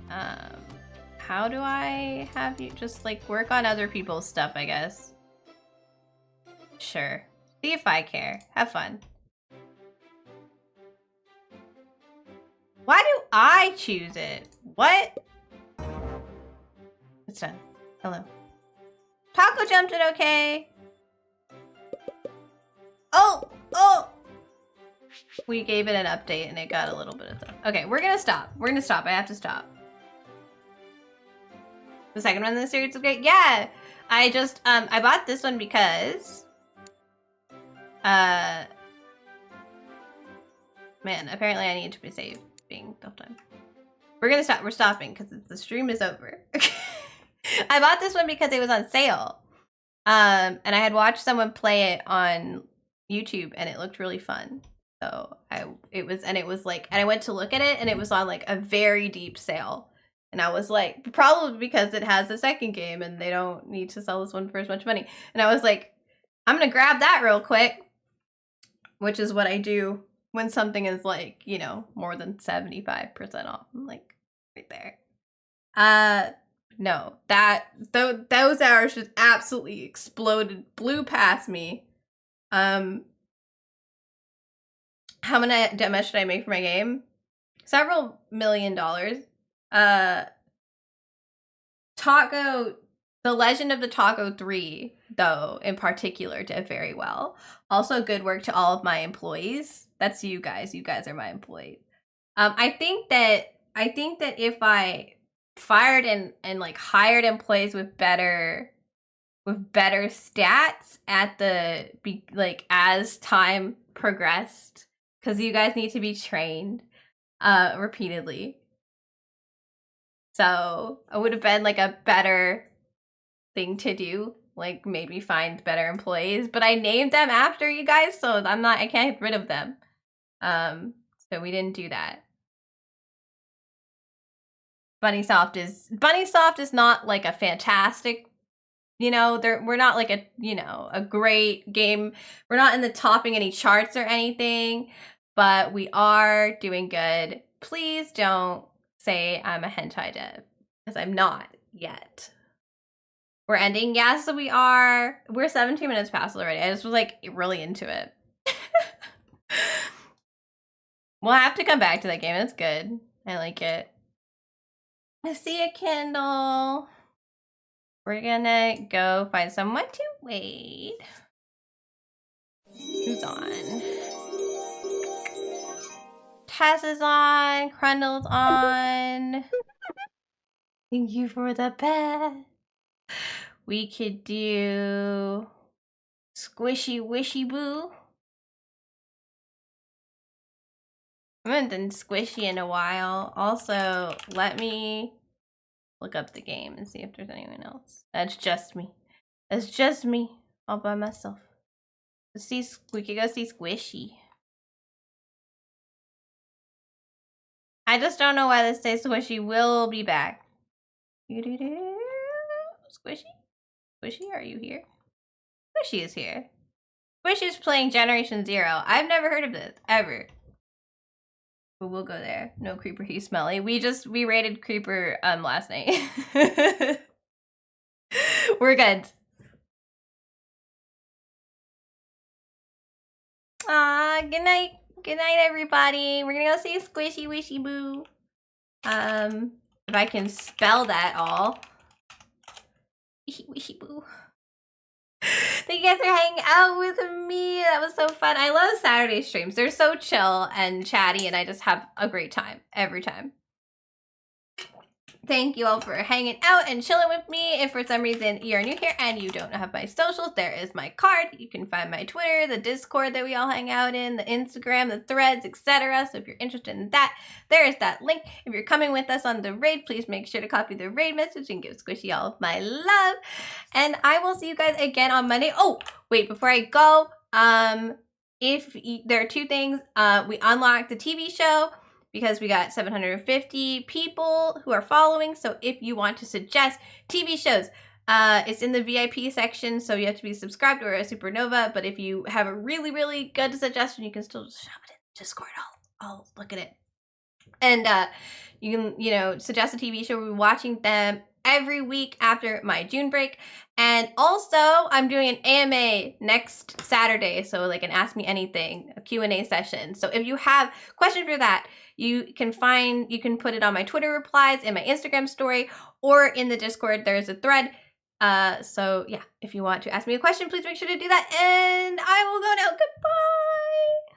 How do I have you just like work on other people's stuff, I guess? Sure. See if I care. Have fun. Why do I choose it? What? It's done. Hello. Taco jumped it okay. Oh! Oh! We gave it an update and it got a little bit of stuff. Okay, we're gonna stop. We're gonna stop. I have to stop. The second one in the series is great. Yeah! I just, I bought this one because, man, apparently I need to be saving the whole time. We're gonna stop. We're stopping because the stream is over. I bought this one because it was on sale. And I had watched someone play it on YouTube and it looked really fun. So it was like, and I went to look at it and it was on like a very deep sale. And I was like, probably because it has a second game and they don't need to sell this one for as much money. And I was like, I'm gonna grab that real quick, which is what I do when something is like, you know, more than 75% off. I'm like, right there. No, those hours just absolutely exploded, blew past me. How much should I make for my game? Several $1 million. Taco, The Legend of the Taco 3, though, in particular, did very well. Also, good work to all of my employees. That's you guys. You guys are my employees. I think that I think that if I fired and like hired employees with better stats at the like as time progressed, because you guys need to be trained repeatedly. So it would have been like a better thing to do, like maybe find better employees. But I named them after you guys, so I can't get rid of them. So we didn't do that. Bunnysoft is not like a fantastic, you know, we're not like a, you know, a great game. We're not in the topping any charts or anything, but we are doing good. Please don't say I'm a hentai dev, because I'm not yet. We're ending? Yes, we are. We're 17 minutes past already. I just was like really into it. We'll have to come back to that game. It's good. I like it. I see a Kindle. We're gonna go find someone to wait. Who's on? Tess is on. Crundle's on. Thank you for the pet. We could do Squishy Wishy Boo. I haven't done Squishy in a while. Also, let me look up the game and see if there's anyone else. That's just me. That's just me all by myself. We could go see Squishy. I just don't know why this says Squishy will be back. Squishy? Squishy, are you here? Squishy is here. Squishy's playing Generation Zero. I've never heard of this, ever. But we'll go there. No Creeper, he's smelly. We rated Creeper last night. We're good. Good night. Good night, everybody. We're gonna go see Squishy Wishy Boo. If I can spell that all. Wishy Wishy Boo. Thank you guys for hanging out with me. That was so fun. I love Saturday streams. They're so chill and chatty, and I just have a great time every time. Thank you all for hanging out and chilling with me. If for some reason you're new here and you don't have my socials, there is my card. You can find my Twitter, the Discord that we all hang out in, the Instagram, the threads, etc. So if you're interested in that, there is that link. If you're coming with us on the raid, please make sure to copy the raid message and give Squishy all of my love. And I will see you guys again on Monday. Oh, wait, before I go, there are two things. We unlocked the TV show, because we got 750 people who are following. So if you want to suggest TV shows, it's in the VIP section, so you have to be subscribed or a supernova. But if you have a really, really good suggestion, you can still just shove it in Discord. I'll look at it. And you can, you know, suggest a TV show. We'll be watching them every week after my June break. And also, I'm doing an AMA next Saturday, so like an Ask Me Anything, a Q&A session. So if you have questions for that, you can put it on my Twitter replies, in my Instagram story, or in the Discord. There's a thread. So yeah, if you want to ask me a question, please make sure to do that. And I will go now. Goodbye.